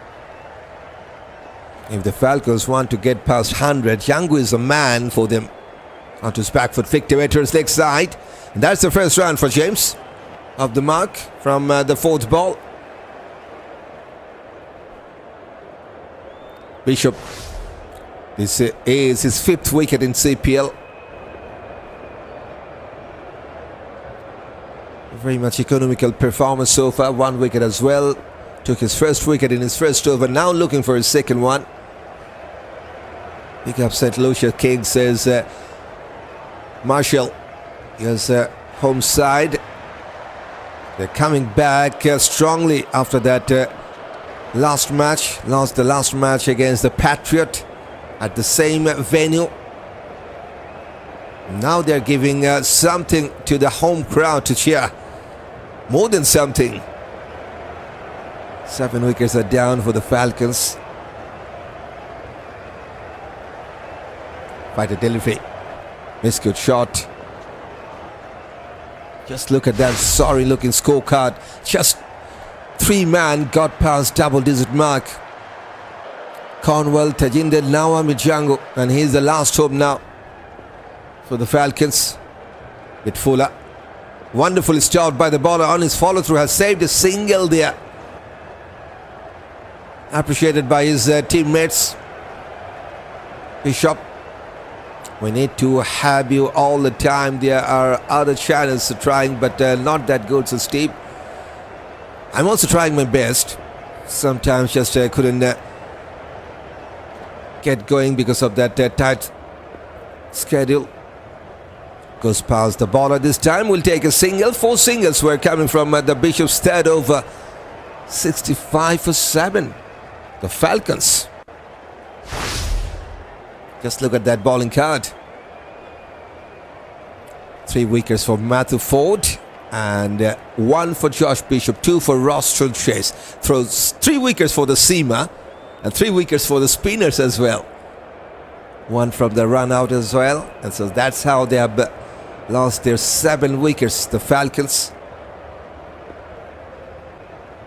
[SPEAKER 1] If the Falcons want to get past 100, Django is a man for them. Onto his back foot, flick to his leg side. And that's the first run for James. Of the mark from the 4th ball. Bishop. This is his 5th wicket in CPL. Very much economical performance so far. 1 wicket as well. Took his first wicket in his first over. Now looking for his second one. Big upset Lucia. King says Marshall is home side. They're coming back strongly after that last match. Lost the last match against the Patriot at the same venue. Now they're giving something to the home crowd to cheer. More than something. 7 wickets are down for the Falcons. Fighter delivery. Missed good shot. Just look at that sorry looking scorecard. Just 3 men got past double digit mark. Cornwall, Tajinder, Nawa Mijango, and he's the last hope now for the Falcons. With Fuller. Wonderful start by the bowler on his follow-through, has saved a single there. Appreciated by his teammates. Bishop, we need to have you all the time. There are other channels trying, but not that good, so Steve. I'm also trying my best. Sometimes just couldn't get going because of that tight schedule. Goes past the bowler this time. We'll take a single. 4 singles were coming from the Bishop's third over. 65 for 7. The Falcons. Just look at that bowling card. 3 wickets for Matthew Forde and 1 for Josh Bishop, 2 for Roston Chase. Throws 3 wickets for the seamer and 3 wickets for the spinners as well. 1 from the run out as well. And so that's how they have lost their 7 wickets, the Falcons.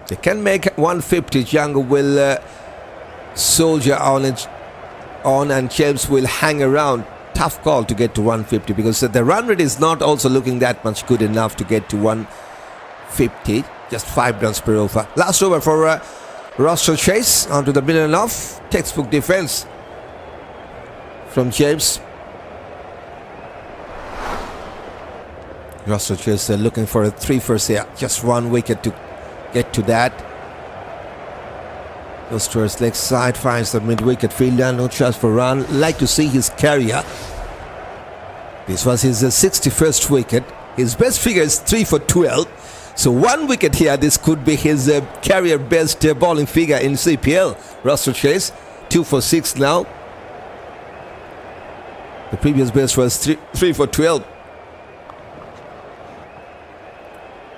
[SPEAKER 1] They can make 150. Django will soldier on it, and James will hang around. Tough call to get to 150 because the run rate is not also looking that much good enough to get to 150. Just 5 runs per over. Last over for Roston Chase onto the middle and off. Textbook defense from James. Roston Chase looking for a 3 first here. Just 1 wicket to get to that. Goes towards leg side, finds the mid-wicket fielder, no chance for run. Like to see his career. This was his 61st wicket. His best figure is 3 for 12. So 1 wicket here, this could be his career best bowling figure in CPL. Roston Chase, 2 for 6 now. The previous best was 3 for 12.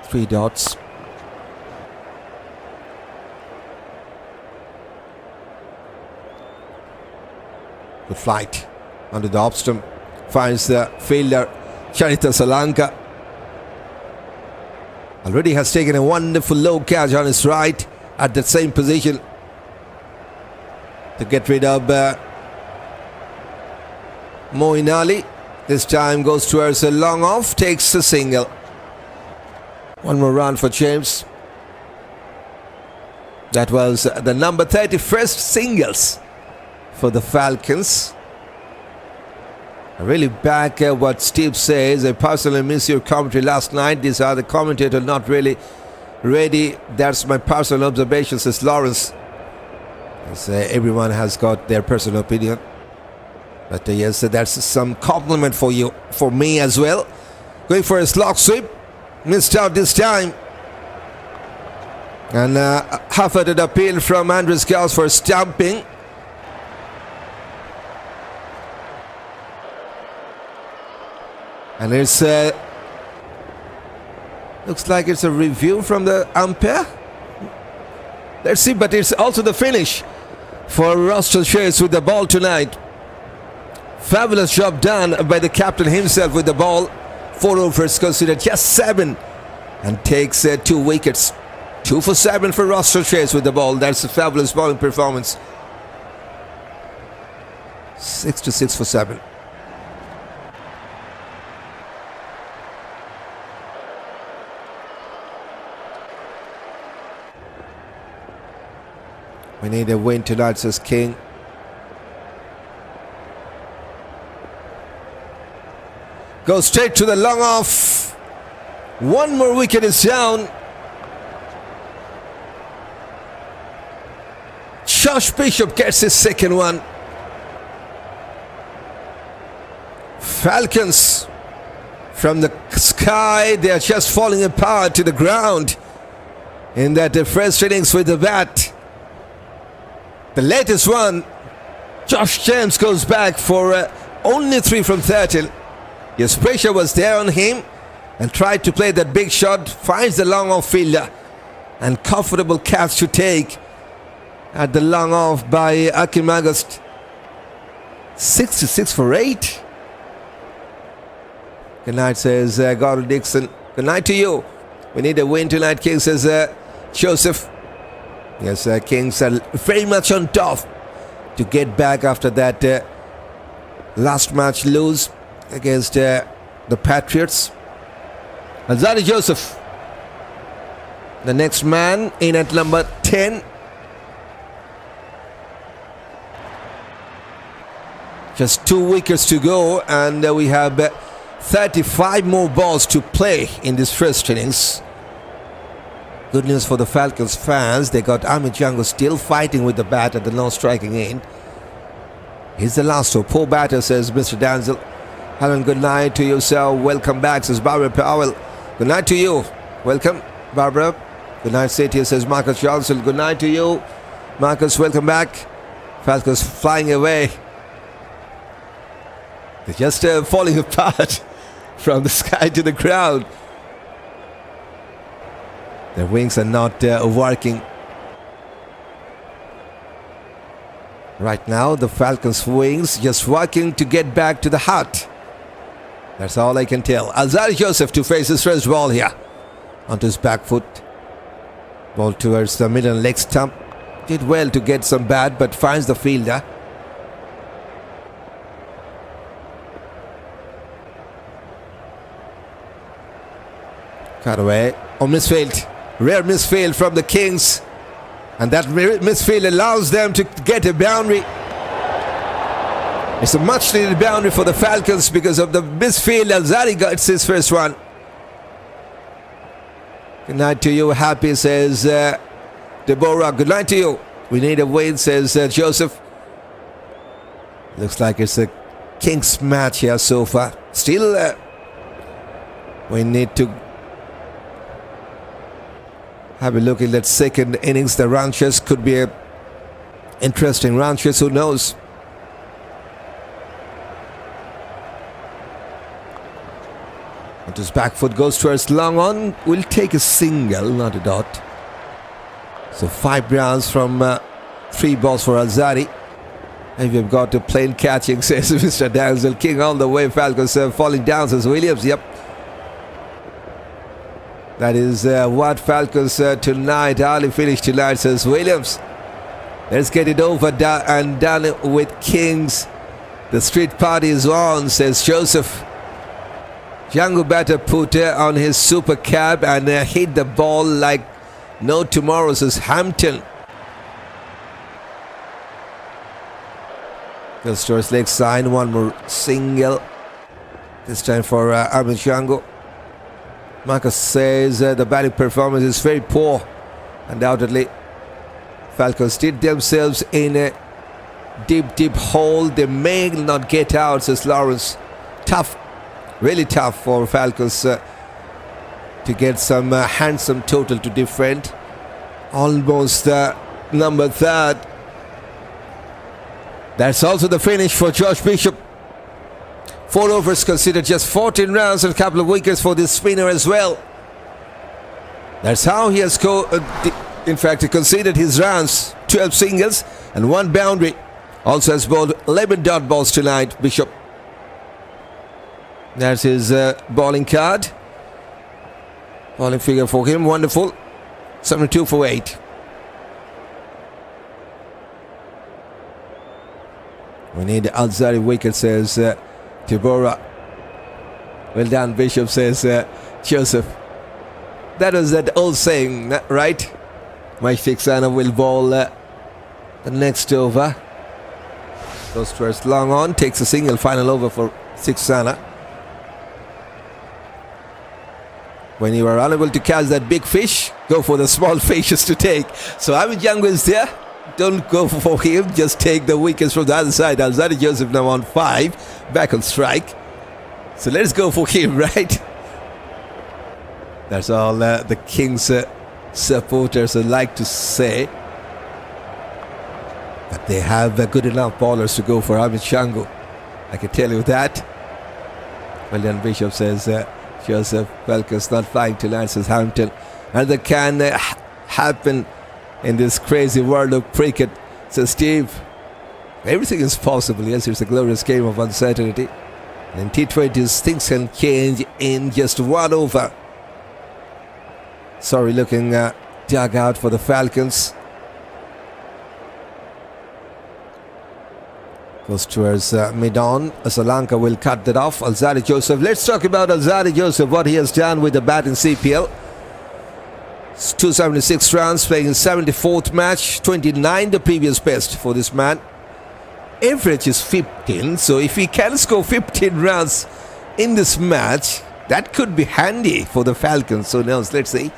[SPEAKER 1] 3 dots. Good flight under the off stump. Finds the fielder Charith Asalanka. Already has taken a wonderful low catch on his right at that same position to get rid of Moeen Ali. This time goes towards a long off, takes a single. 1 more run for James. That was the number 31st singles for the Falcons. I really back what Steve says. I personally missed your commentary last night. These are the commentators not really ready. That's my personal observation, says Lawrence. As, everyone has got their personal opinion. But yes, that's some compliment for you, for me as well. Going for a slog sweep. Missed out this time. And half-hearted appeal from Andries Gous for stumping. And it's looks like it's a review from the umpire. Let's see, but it's also the finish for Roston Chase with the ball tonight. Fabulous job done by the captain himself with the ball. 4 overs considered, just 7, and takes 2 wickets. 2 for 7 for Roston Chase with the ball. That's a fabulous bowling performance. 6 for 7. We need a win tonight, says King. Goes straight to the long off. 1 more wicket is down. Josh Bishop gets his 2nd one. Falcons from the sky, they are just falling apart to the ground in that first innings with the bat. The latest one, Josh James goes back for only 3 from 13. Yes, pressure was there on him and tried to play that big shot. Finds the long off fielder and comfortable catch to take at the long off by Ackeem Auguste. 66 for 8. Good night, says Gordon Dixon. Good night to you. We need a win tonight, King, says Joseph. Yes, Kings are very much on top. to get back after that last match lose against the Patriots. Azari Joseph, the next man in at number 10. Just 2 wickets to go, and we have 35 more balls to play in this first innings. Good news for the Falcons fans. They got Ahmad still fighting with the bat at the non-striking end. He's the last hope. Poor batter, says Mr. Danzel. Hello and good night to you, sir. Welcome back, says Barbara Powell. Good night to you. Welcome, Barbara. Good night, Setia, says Marcus Johnson. Good night to you, Marcus. Welcome back. Falcons flying away. They're just falling apart from the sky to the ground. Their wings are not working. Right now, the Falcons' wings just working to get back to the hut. That's all I can tell. Azari Joseph to face his first ball here. Onto his back foot. Ball towards the middle leg stump. Did well to get some bat, but finds the fielder. Cut away. Oh, misfield. Rare misfield from the Kings. And that misfield allows them to get a boundary. It's a much needed boundary for the Falcons because of the misfield. Alzari gets his first one. Good night to you. Happy, says Deborah. Good night to you. We need a win, says Joseph. Looks like it's a Kings match here so far. Still, we need to have a look at that second innings. The run chase could be a interesting run chase. Who knows? And his back foot goes towards long on. Will take a single, not a dot. So 5 rounds from 3 balls for Alzari. And we've got a plain catching, says Mr. Danzel. King all the way. Falcons falling down, says Williams. Yep. That is what Falcons tonight, early finish tonight, says Williams. Let's get it over and done with Kings. The street party is on, says Joseph. Django batter put on his super cab and hit the ball like no tomorrow, says Hampton. Goes towards leg side, one more single. This time for Ahmad Django. Marcus says the batting performance is very poor. Undoubtedly, Falcons did themselves in a deep hole. They may not get out, says Lawrence. Tough, really tough for Falcons to get some handsome total to defend. Almost number 3rd. That's also the finish for Josh Bishop. 4 overs considered, just 14 runs and a couple of wickets for this spinner as well. That's how he has in fact, he conceded his runs. 12 singles and 1 boundary. Also has bowled 11 dot balls tonight, Bishop. That's his bowling card. Bowling figure for him, wonderful. 72 for 8. We need Alzari wicket, says Deborah. Well done, Bishop, says Joseph. That was that old saying, right? My Theekshana will bowl the next over. Goes first long on, takes a single, final over for Theekshana. When you are unable to catch that big fish, go for the small fishes to take. So Ahmad Django is there. Don't go for him, just take the wickets from the other side. Alzari Joseph now on 5, back on strike. So let's go for him, right? That's all the Kings supporters would like to say. But they have good enough bowlers to go for Ahmad Django. I can tell you that. Well done, Bishop, says Joseph. Falcons not flying tonight, says Hampton. And that can happen in this crazy world of cricket, says Steve. Everything is possible. Yes, it's a glorious game of uncertainty. And in T20s, things can change in just 1 over. Sorry looking dugout for the Falcons. Goes towards mid-on. Asalanka will cut that off. Alzadi Joseph. Let's talk about Alzadi Joseph, what he has done with the bat in CPL. It's 276 runs, playing his 74th match. 29 the previous best for this man. Average is 15, so if he can score 15 runs in this match, that could be handy for the Falcons. So now let's see.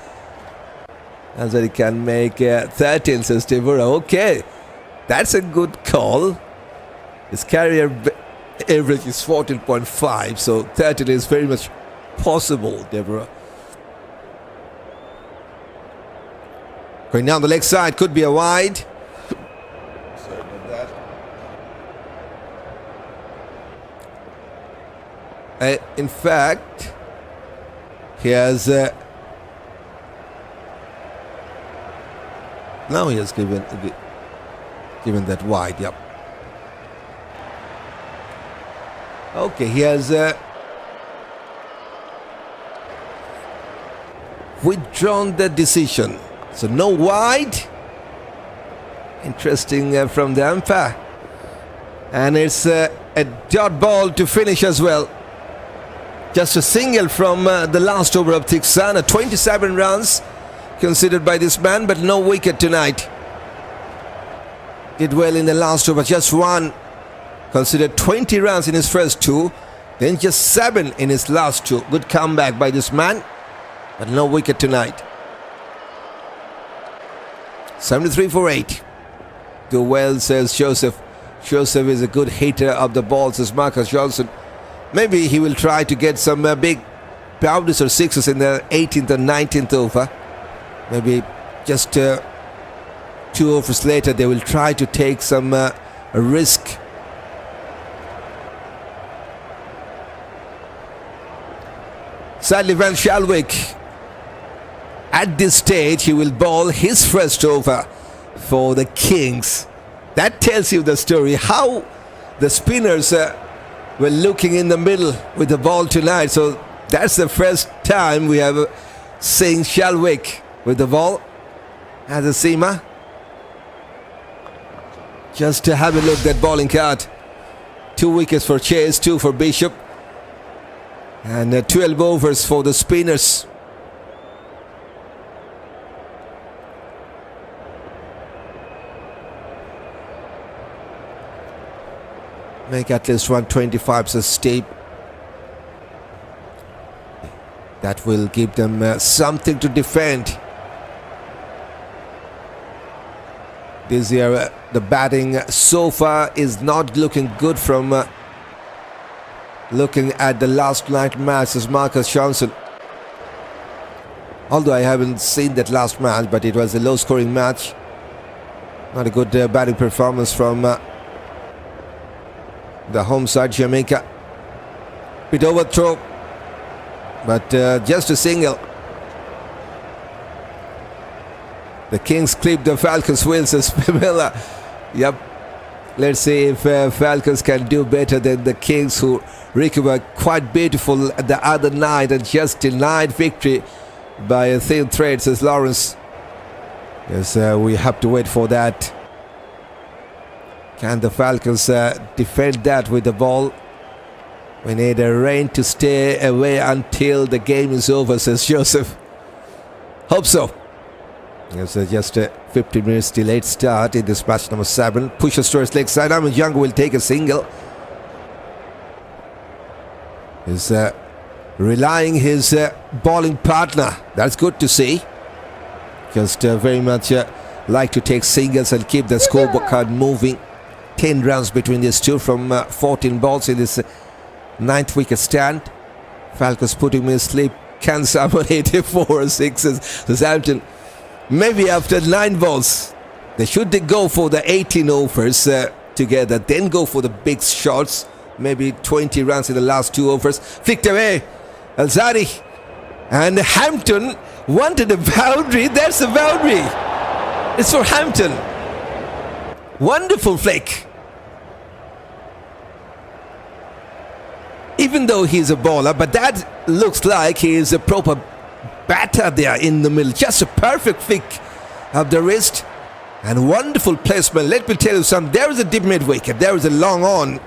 [SPEAKER 1] Alzadi can make 13, says Deborah. Okay, that's a good call. His career average is 14.5, so 13 is very much possible, Deborah. Going down the leg side, could be a wide. Sorry about that. In fact, he has... now he has given that wide, yep. Okay, he has withdrawn the decision. So no wide. Interesting from the umpire. And it's a dot ball to finish as well. Just a single from the last over of Theekshana. 27 runs considered by this man, but no wicket tonight. Did well in the last over, just one. Considered 20 runs in his first two, then just 7 in his last two. Good comeback by this man, but no wicket tonight. 73 for 8. Do well, says Joseph. Joseph is a good hitter of the ball, says Marcus Johnson. Maybe he will try to get some big boundaries or sixes in the 18th and 19th over. Maybe just 2 overs later they will try to take some risk. Sadly, Van Schalkwyk, at this stage, he will bowl his first over for the Kings. That tells you the story, how the spinners were looking in the middle with the ball tonight. So that's the first time we have seen Schalkwyk with the ball as a seamer. Just to have a look at that bowling card. 2 wickets for Chase, 2 for Bishop. And 12 overs for the spinners. Make at least 125, says Steve. That will give them something to defend. This year, the batting so far is not looking good from looking at the last night match, as Marcus Johnson. Although I haven't seen that last match, but it was a low scoring match. Not a good batting performance from the home side, Jamaica. Bit overthrow, but just a single. The Kings clip the Falcons' wheels, as Pamela. Yep. Let's see if Falcons can do better than the Kings, who recovered quite beautiful the other night and just denied victory by a thin thread, says Lawrence. Yes, we have to wait for that. Can the Falcons defend that with the ball? We need a rain to stay away until the game is over, says Joseph. Hope so. It's just a 15 minutes delayed start in this match number 7. Pushes towards leg side. Ahmad Young will take a single. He's relying his bowling partner. That's good to see. Just very much like to take singles and keep the scoreboard moving. 10 runs between these two from 14 balls in this 9th wicket stand. Falcons putting me to sleep. Can someone 84 sixes? Southampton, maybe after 9 balls, they should go for the 18 overs together, then go for the big shots. Maybe 20 runs in the last 2 overs. Flicked away. Alzadi and Hampton wanted a boundary. There's a boundary. It's for Hampton. Wonderful flick. Even though he's a bowler, but that looks like he is a proper batter there in the middle. Just a perfect flick of the wrist. And wonderful placement. Let me tell you something. There is a deep mid wicket. There is a long on.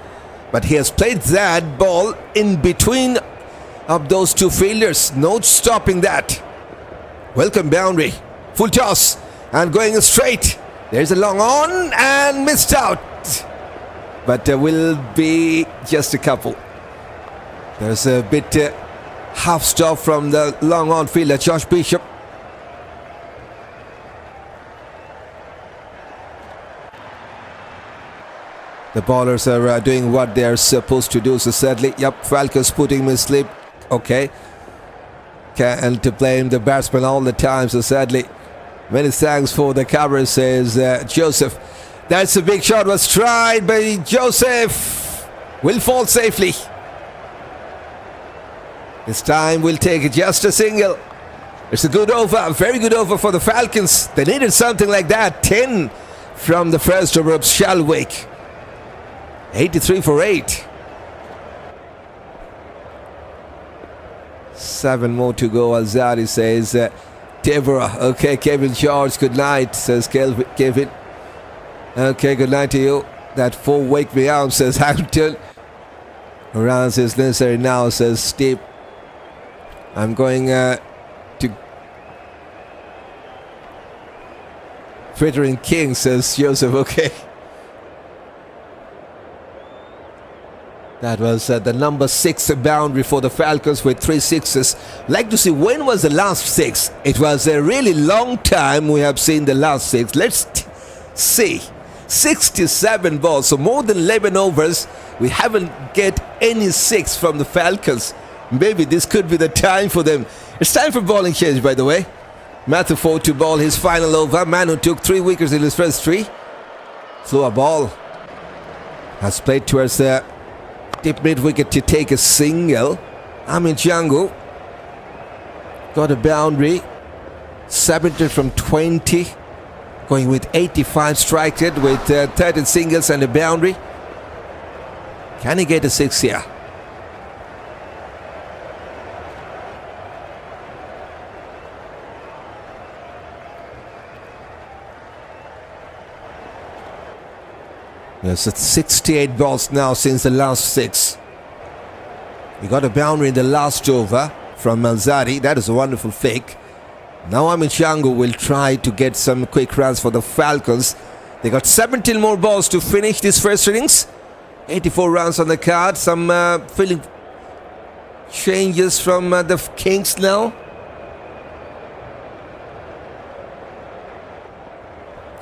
[SPEAKER 1] But he has played that ball in between of those two fielders. No stopping that. Welcome boundary. Full toss. And going straight. There's a long on and missed out. But there will be just a couple. There's a bit half stop from the long on fielder, Josh Bishop. The bowlers are doing what they're supposed to do. So sadly, yep, Falcons putting him in sleep. Okay. And to blame the batsman all the time. So sadly, many thanks for the cover, says Joseph. That's a big shot, was tried by Joseph. Will fall safely. This time we'll take just a single. It's a good over, very good over for the Falcons. They needed something like that. 10 from the first over of Schalkwyk. 83 for 8. 7 more to go. Alzari says Deborah. Okay, Kevin George, good night, says Kevin. Okay, good night to you. That 4 wake me up, says Hamilton. Around says necessary now, says Steve. I'm going to Frittering King, says Joseph. Okay. That was the number 6 boundary for the Falcons with 3 sixes. Like to see when was the last 6. It was a really long time we have seen the last 6. Let's see. 67 balls, so more than 11 overs. We haven't get any 6 from the Falcons. Maybe this could be the time for them. It's time for bowling change, by the way. Matthew Forde to bowl his final over. Man who took 3 wickets in his first 3. Flew a ball. Has played towards the deep mid wicket to take a single. Amin Django got a boundary. 70 from 20. Going with 85 strike rate with 13 singles and a boundary. Can he get a 6 here? Yes, it's 68 balls now since the last 6. He got a boundary in the last over from Alzari. That is a wonderful fake. Now Amin Django will try to get some quick runs for the Falcons. They got 17 more balls to finish this first innings. 84 runs on the card. Some filling changes from the Kings now.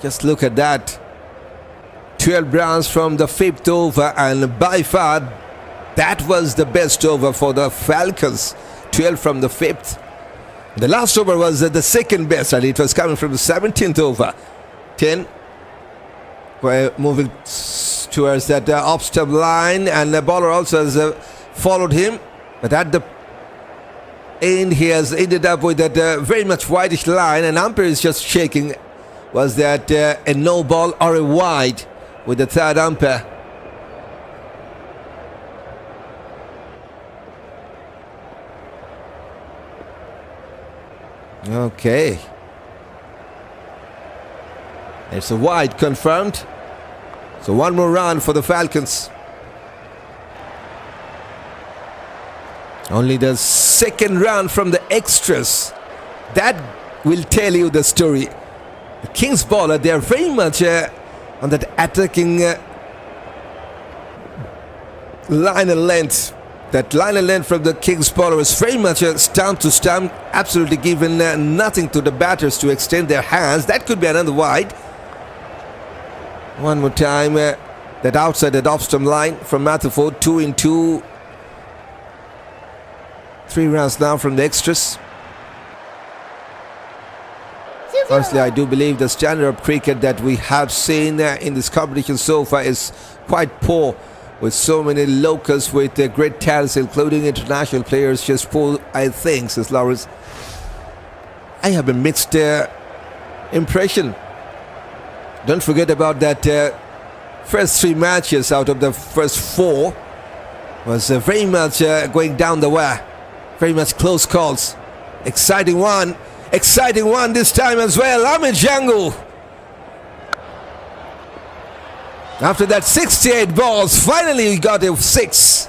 [SPEAKER 1] Just look at that. 12 runs from the 5th over, and by far that was the best over for the Falcons. 12 from the 5th. The last over was the second best, and it was coming from the 17th over. 10. We're moving towards that off-stump line, and the bowler also has followed him. But at the end, he has ended up with that very much whitish line, and umpire is just shaking. Was that a no ball or a wide with the third umpire? Okay. It's a wide confirmed. So 1 more run for the Falcons. Only the 2nd run from the extras. That will tell you the story. The Kings bowler, they are very much on that attacking line and length. That line and length from the Kings bowler is very much stump to stump, absolutely given nothing to the batters to extend their hands. That could be another wide. One more time, that outside that off-stump line from Matthew Forde. 2 in 2. 3 runs now from the extras. Honestly, I do believe the standard of cricket that we have seen in this competition so far is quite poor, with so many locals with great talents, including international players. Just poor, I think, says Lawrence. I have a mixed impression. Don't forget about that first 3 matches out of the first 4 was very much going down the wire. Very much close calls. Exciting one this time as well. Amin Django After that 68 balls, finally he got a 6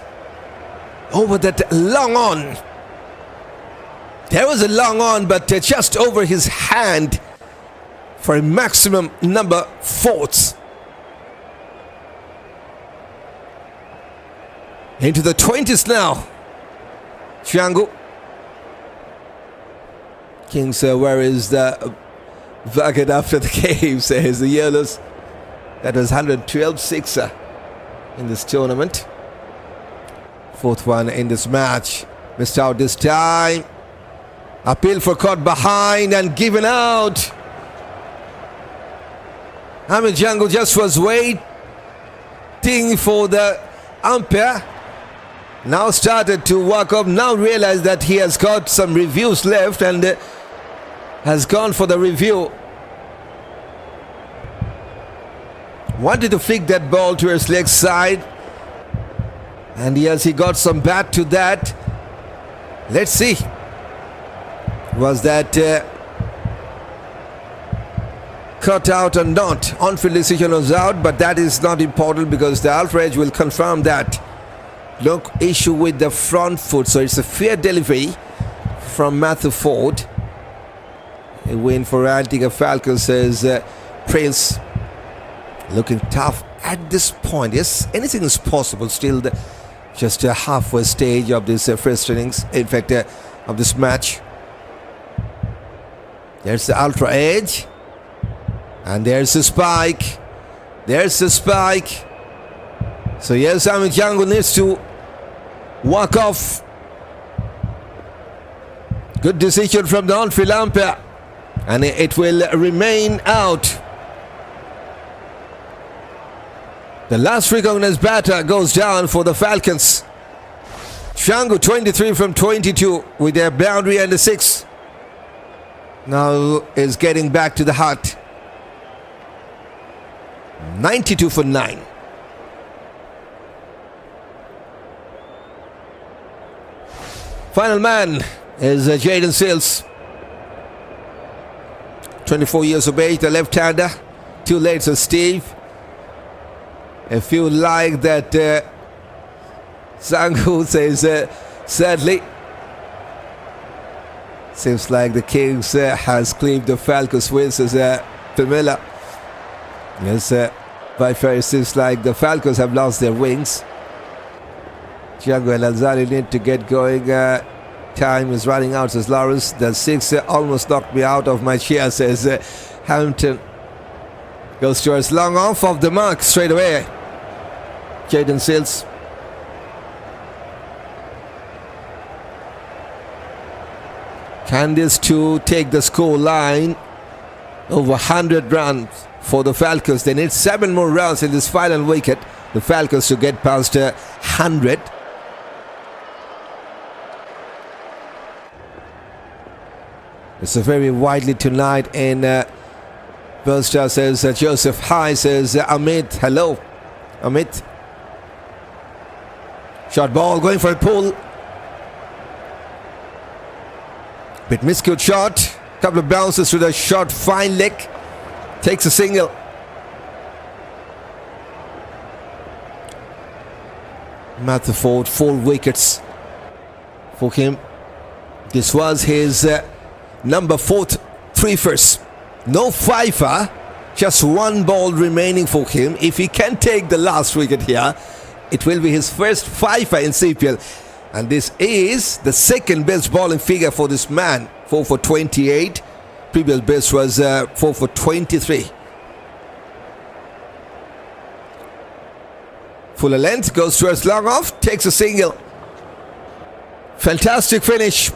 [SPEAKER 1] over that long on. There was a long on, but just over his hand for a maximum number 4s. Into the 20s now. Chiangu. Kings, where is the bucket after the game, says the Yellows. That was 112 sixer in this tournament. 4th one in this match. Missed out this time. Appeal for caught behind and given out. Hamid Jungle just was waiting for the umpire. Now started to walk up. Now realized that he has got some reviews left and has gone for the review. Wanted to flick that ball to his leg side. And yes, he got some bat to that. Let's see. Was that cut out or not? On-field decision was out, but that is not important because the Alpha Edge will confirm that. No issue with the front foot, so it's a fair delivery from Matthew Forde. A win for Antigua Falcons, says Prince. Looking tough at this point. Yes, anything is possible. Still, just a halfway stage of this first innings. In fact, of this match. There's the Ultra Edge. And there's the spike. There's the spike. So yes, Amit Jango needs to walk off. Good decision from the on-field umpire. And it will remain out. The last recognized batter goes down for the Falcons. Shangu 23 from 22 with their boundary and a 6. Now is getting back to the hut. 92 for 9. Final man is Jaden Sills. 24 years of age, the left-hander. Too late for Steve. If you like that, Sangu says, sadly, seems like the Kings has claimed the Falcons wins as Pamela. Yes, by fair, it seems like the Falcons have lost their wings. Thiago and Alzari need to get going. Time is running out, says Lawrence. The 6 almost knocked me out of my chair, says Hampton. Goes towards long off of the mark straight away. Jaden Sills. Can this to take the score line over 100 runs for the Falcons? They need 7 more rounds in this final wicket. The Falcons to get past 100. It's a very widely tonight in Burster, says Joseph. Hi, says Amit. Hello, Amit. Short ball going for a pull. Bit miscued shot. Couple of bounces to the short, fine leg. Takes a single. Matthew Forde, 4 wickets for him. This was his number 4th 3-first. No fifer, just 1 ball remaining for him. If he can take the last wicket here, it will be his first fifer in CPL. And this is the 2nd best bowling figure for this man. 4 for 28. Previous best was 4 for 23. Fuller length, goes towards long off, takes a single. Fantastic finish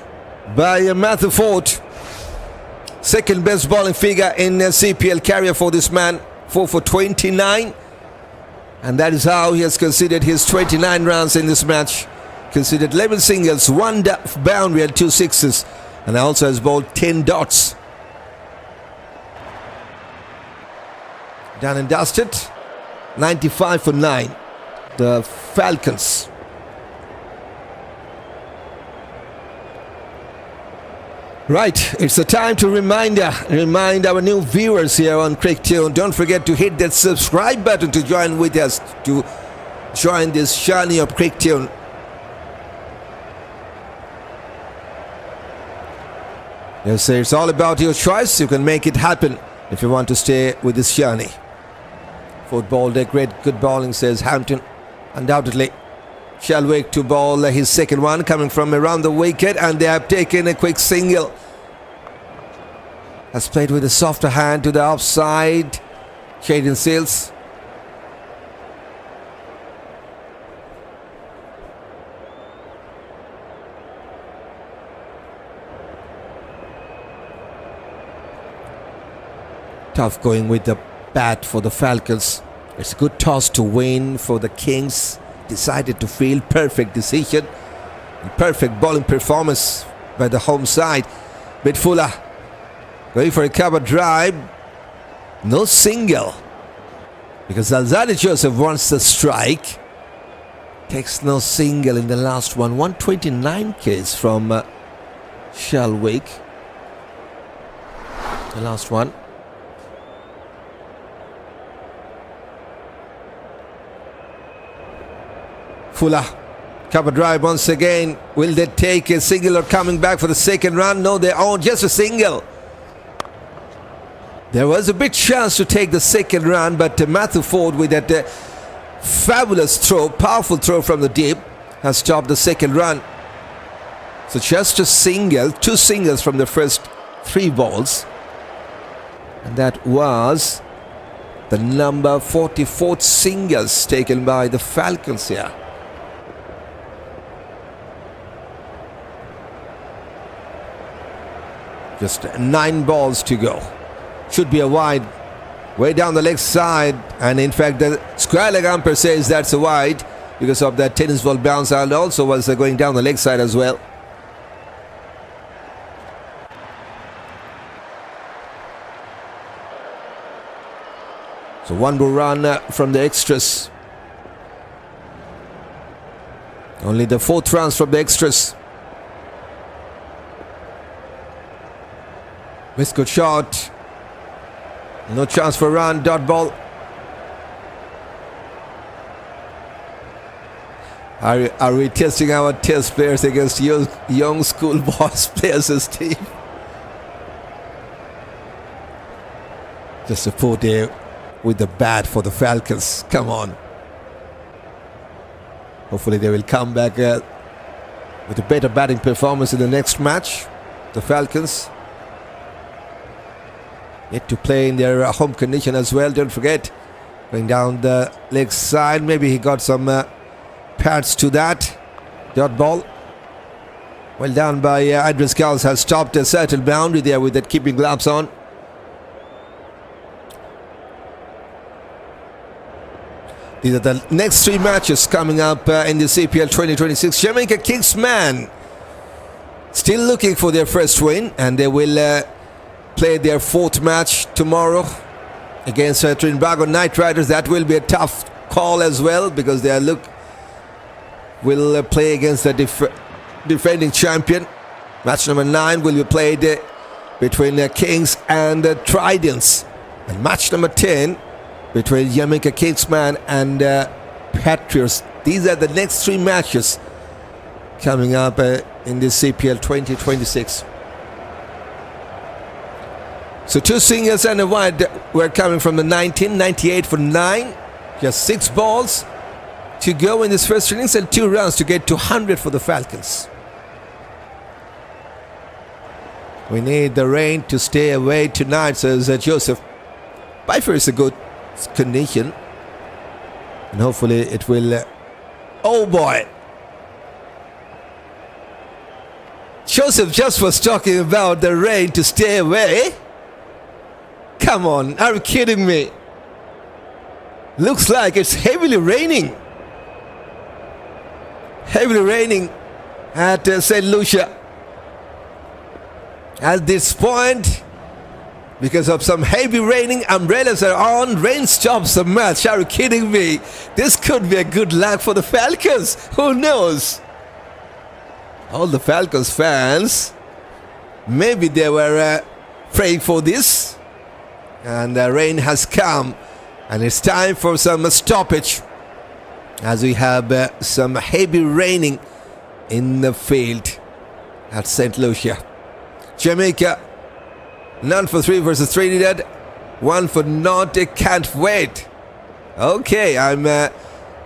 [SPEAKER 1] by Matthew Forde. 2nd best bowling figure in CPL career for this man. 4 for 29. And that is how he has conceded his 29 runs in this match. Conceded 11 singles, 1 boundary and 2 sixes. And also has bowled 10 dots. Done and dusted. 95 for 9. The Falcons. Right, it's a time to remind our new viewers here on Keon. Don't forget to hit that subscribe button to join with us, to join this journey of Keon. Yes, it's all about your choice. You can make it happen if you want to stay with this journey. Football, good bowling, says Hampton. Undoubtedly. Schalkwyk to bowl his second one, coming from around the wicket, and they have taken a quick single. Has played with a softer hand to the offside. Shading Seals. Tough going with the bat for the Falcons. It's a good toss to win for the Kings. Decided to field, perfect decision, perfect bowling performance by the home side. Bit Fuller going for a cover drive, no single, because Alzadi Joseph wants the strike. Takes no single in the last one. 129 Ks from Schalkwyk. The last one. Fuller, cover drive once again. Will they take a single or coming back for the second run? No, they own just a single. There was a big chance to take the second run, but Matthew Forde, with that fabulous throw, powerful throw from the deep, has stopped the second run. So just a single, two singles from the first three balls. And that was the number 44th singles taken by the Falcons here. Just 9 balls to go. Should be a wide, way down the leg side, and in fact the square leg umpire says that's a wide because of that tennis ball bounce, and also was going down the leg side as well. So one more run from the extras. Only the 4th runs from the extras. Missed good shot. No chance for a run. Dot ball. Are we testing our test players against young school boys players, Steve? Just a Forde with the bat for the Falcons. Come on. Hopefully they will come back with a better batting performance in the next match. The Falcons. Yet to play in their home condition as well. Don't forget, going down the leg side. Maybe he got some pads to that. Dot ball. Well done by Andries. Gous has stopped a certain boundary there with that keeping gloves on. These are the next 3 matches coming up in the CPL 2026. Jamaica Kingsman still looking for their first win, and they will play their 4th match tomorrow against Trinbago Knight Riders. That will be a tough call as well, because they will play against the defending champion. Match number 9 will be played between Kings and Tridents, and match number 10 between Jamaica Kingsman and Patriots. These are the next 3 matches coming up in the CPL 2026. So 2 singles and a wide were coming from the 1998 for 9. Just 6 balls to go in this first innings and 2 runs to get to 100 for the Falcons. We need the rain to stay away tonight, says Joseph. By far is a good condition, and hopefully it will. Oh boy! Joseph just was talking about the rain to stay away. Come on, are you kidding me? Looks like it's heavily raining. Heavily raining at St. Lucia. At this point, because of some heavy raining, umbrellas are on, rain stops the match. Are you kidding me? This could be a good luck for the Falcons. Who knows? All the Falcons fans maybe they were praying for this. And the rain has come. And it's time for some stoppage. As we have some heavy raining in the field at St. Lucia. Jamaica, none for 3 versus Trinidad. 1 for naught. They can't wait. Okay, I'm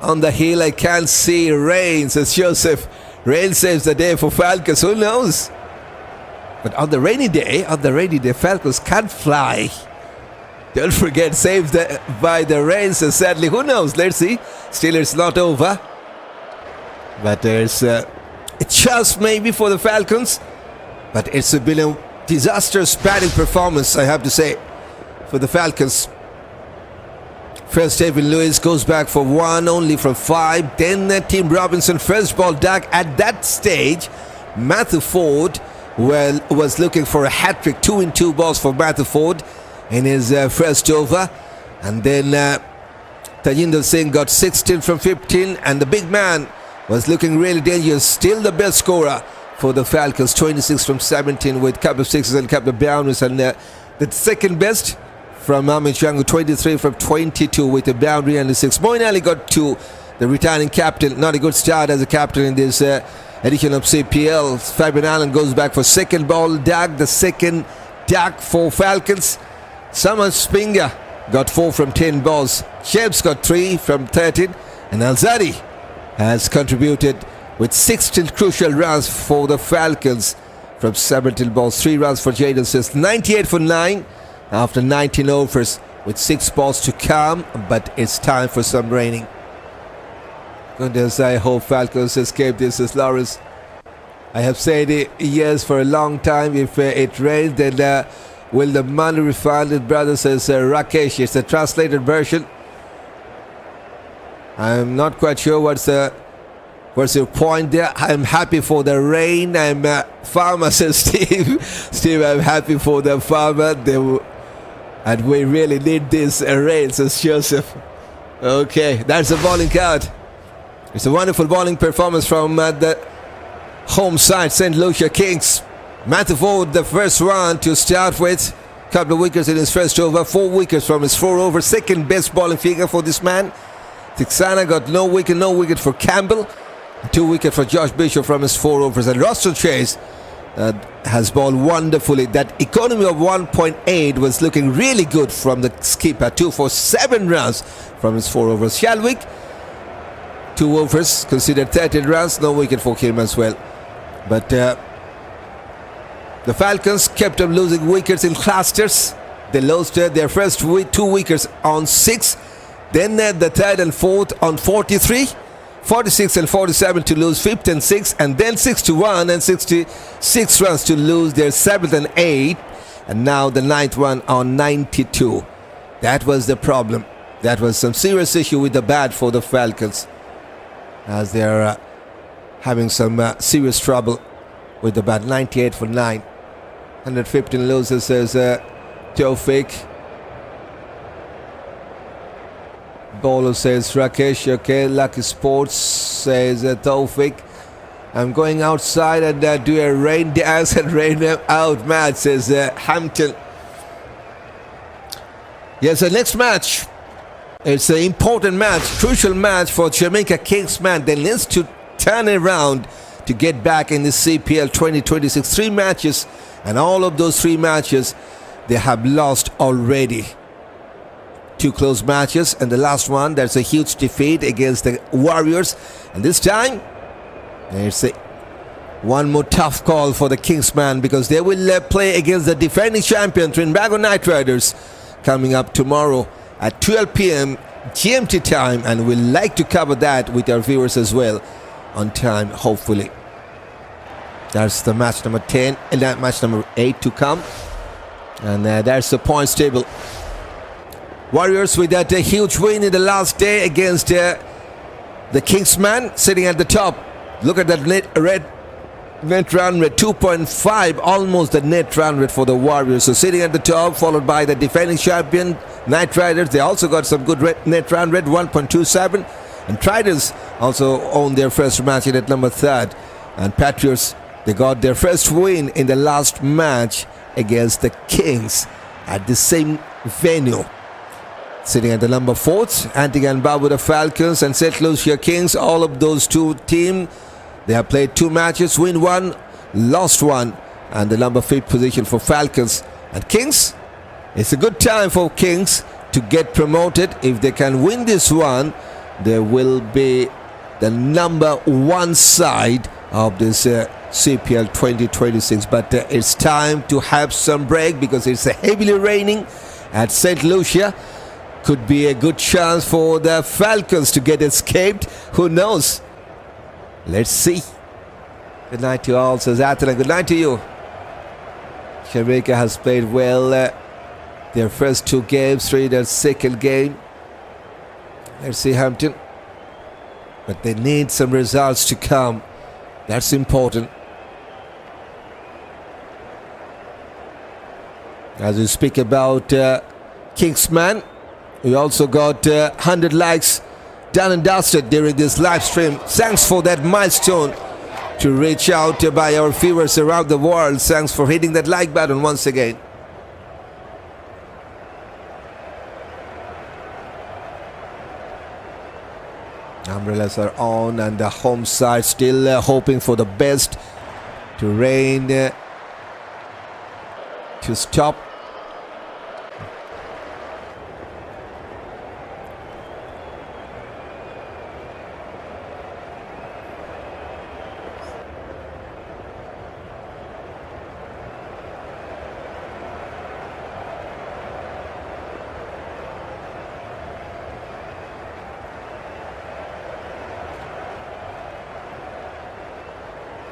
[SPEAKER 1] on the hill. I can't see rain, says Joseph. Rain saves the day for Falcons. Who knows? But on the rainy day, Falcons can't fly. Don't forget, saved by the rain, so sadly, who knows? Let's see. Still, it's not over. But there's a chance maybe for the Falcons. But it's been a disastrous batting performance, I have to say, for the Falcons. First, David Lewis goes back for 1 only from 5. Then Tim Robinson, first ball duck. At that stage, Matthew Forde was looking for a hat-trick. 2 in 2 balls for Matthew Forde in his first over. And then Tajinder Singh got 16 from 15. And the big man was looking really dangerous. Still the best scorer for the Falcons. 26 from 17 with a couple of sixes and a couple of boundaries. And the second best from Ahmed Jangu, 23 from 22 with a boundary and a 6. Moeen Ali got 2. The returning captain. Not a good start as a captain in this edition of CPL. Fabian Allen goes back for second ball duck. The second duck for Falcons. Saman Spinga got 4 from 10 balls. Shebs got 3 from 13. And Alzadi has contributed with 16 crucial runs for the Falcons from 17 balls. 3 runs for Jaden Sis. 98 for 9 after 19 overs with 6 balls to come. But it's time for some raining. Goodness, I hope Falcons escape this, as Lawrence. I have said it yes for a long time. If it rains, then will the money refunded? Brother says Rakesh. It's a translated version. I'm not quite sure what's your point there. I'm happy for the rain. I'm a farmer, says Steve. Steve, I'm happy for the farmer. And we really need this rain, says Joseph. Okay, that's a bowling card. It's a wonderful bowling performance from the home side, St. Lucia Kings. Matthew Forde, the first one to start with. Couple of wickets in his first over. 4 wickets from his 4 over. Second best bowling figure for this man. Theekshana got no wicket for Campbell. 2 wickets for Josh Bishop from his 4 overs. And Roston Chase has bowled wonderfully. That economy of 1.8 was looking really good from the skipper. 2 for 7 runs from his 4 overs. Schalkwyk, 2 overs, considered 13 runs, no wicket for him as well. But the Falcons kept on losing wickets in clusters. They lost their first 2 wickets on 6. Then the third and fourth on 43. 46 and 47 to lose 5th and 6th. And then 61 and 66 runs to lose their 7th and 8th. And now the 9th one on 92. That was the problem. That was some serious issue with the bat for the Falcons, as they are having some serious trouble with the bat. 98 for 9. 115 loses, says Taufik. Bowler says Rakesh. Okay, Lucky Sports says Taufik. I'm going outside and do a rain dance and rain them out match, says Hampton. Yes, the next match. It's an important match, crucial match for Jamaica Kings, man. They need to turn around to get back in the CPL 2026. 3 matches, and all of those 3 matches they have lost already. 2 close matches, and the last one, that's a huge defeat against the Warriors. And this time, there's one more tough call for the Kings, man, because they will play against the defending champion Trinbago Knight Riders coming up tomorrow at 12 p.m. GMT time, and we'd like to cover that with our viewers as well on time, hopefully. That's the match number 10 and that match number 8 to come. And that's the points table. Warriors with that huge win in the last day against the Kingsman, sitting at the top. Look at that net run rate, 2.5, almost the net run rate for the Warriors. So sitting at the top, followed by the defending champion Knight Riders. They also got some good net run rate, 1.27. And Tridents also own their first match in at number 3rd. And Patriots They got their first win in the last match against the Kings at the same venue. Sitting at the number 4th, Antigua Barbuda Falcons and St. Lucia Kings. All of those two teams, they have played 2 matches, win 1, lost 1, and the number 5th position for Falcons. And Kings, it's a good time for Kings to get promoted. If they can win this one, they will be the number 1 side of this CPL 2026. But it's time to have some break because it's heavily raining at St. Lucia. Could be a good chance for the Falcons to get escaped. Who knows? Let's see. Good night to all, says Asalanka. Good night to you. Charith has played well their first 2 games, 3 their second game. Let's see Hampton. But they need some results to come. That's important. As we speak about Kingsman, we also got 100 likes done and dusted during this live stream. Thanks for that milestone to reach out by our viewers around the world. Thanks for hitting that like button once again. Umbrellas are on and the home side still hoping for the best to rain to stop.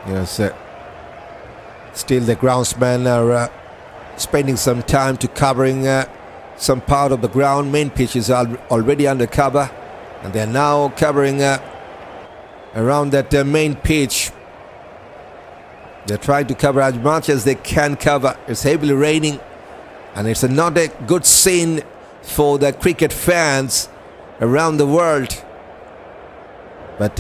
[SPEAKER 1] Yes, still the groundsmen are spending some time to covering some part of the ground. Main pitch is already under cover, and they're now covering around that main pitch. They're trying to cover as much as they can cover. It's heavily raining, and it's not a good scene for the cricket fans around the world. But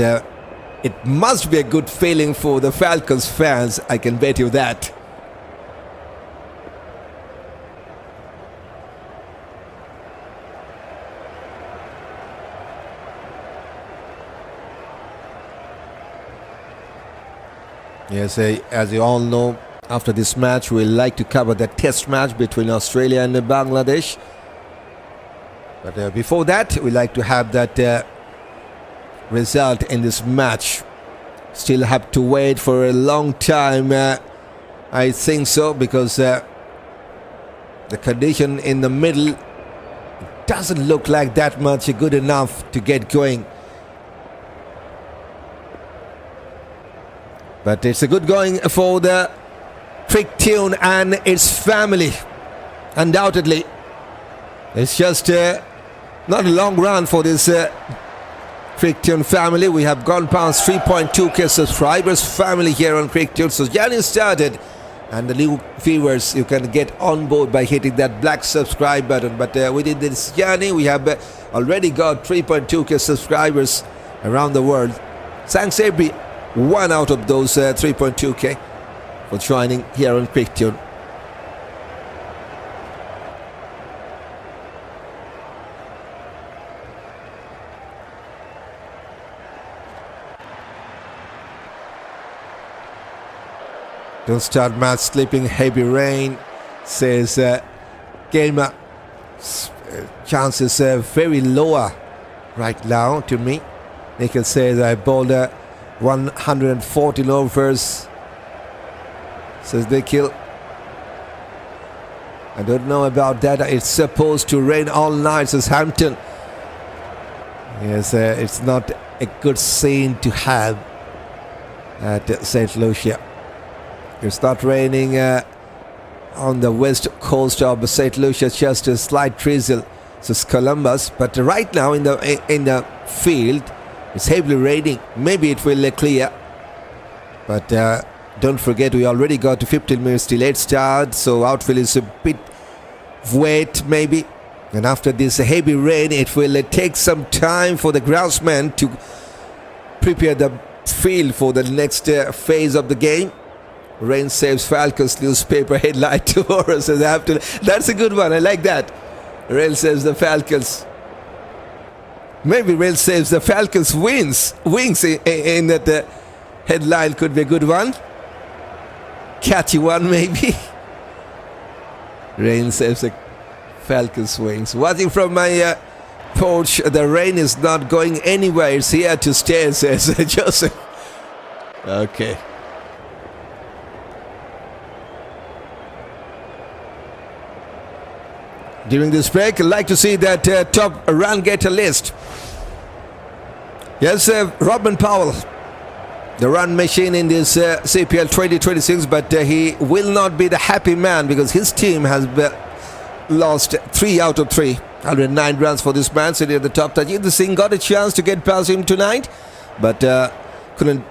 [SPEAKER 1] it must be a good feeling for the Falcons fans, I can bet you that. Yes, as you all know, after this match, we'll like to cover the test match between Australia and Bangladesh. But before that, we like to have that result in this match. Still have to wait for a long time, I think so, because the condition in the middle doesn't look like that much good enough to get going. But it's a good going for the Cricket and its family, undoubtedly. It's just not a long run for this Cricket family. We have gone past 3.2k subscribers family here on Cricket. So journey started, and the new viewers, you can get on board by hitting that black subscribe button. But within this journey, we have already got 3.2k subscribers around the world. Thanks every one out of those 3.2k for joining here on Cricket. Don't start match slipping, heavy rain, says game chances very lower right now to me. Nikhil says I bowled 114 overs, says Nikhil. I don't know about that. It's supposed to rain all night, says Hampton. Yes, it's not a good scene to have at St. Lucia. It's not raining on the west coast of St. Lucia, just a slight drizzle. It's Columbus, but right now in the field, it's heavily raining. Maybe it will clear, but don't forget we already got to 15 minutes till 8 start, so outfield is a bit wet maybe. And after this heavy rain, it will take some time for the groundsmen to prepare the field for the next phase of the game. Rain saves Falcons newspaper headline tomorrow, says after. That's a good one. I like that. Rain saves the Falcons. Maybe Rain saves the Falcons wings in that headline could be a good one. Catchy one maybe. Rain saves the Falcons wings. Watching from my porch, the rain is not going anywhere. It's here to stay, says Joseph. Okay. During this break, I'd like to see that top run getter list. Yes, Robin Powell, the run machine in this CPL 2026, but he will not be the happy man because his team has lost 3 out of 3. 109 runs for this man sitting at the top. Tajid Singh got a chance to get past him tonight, but couldn't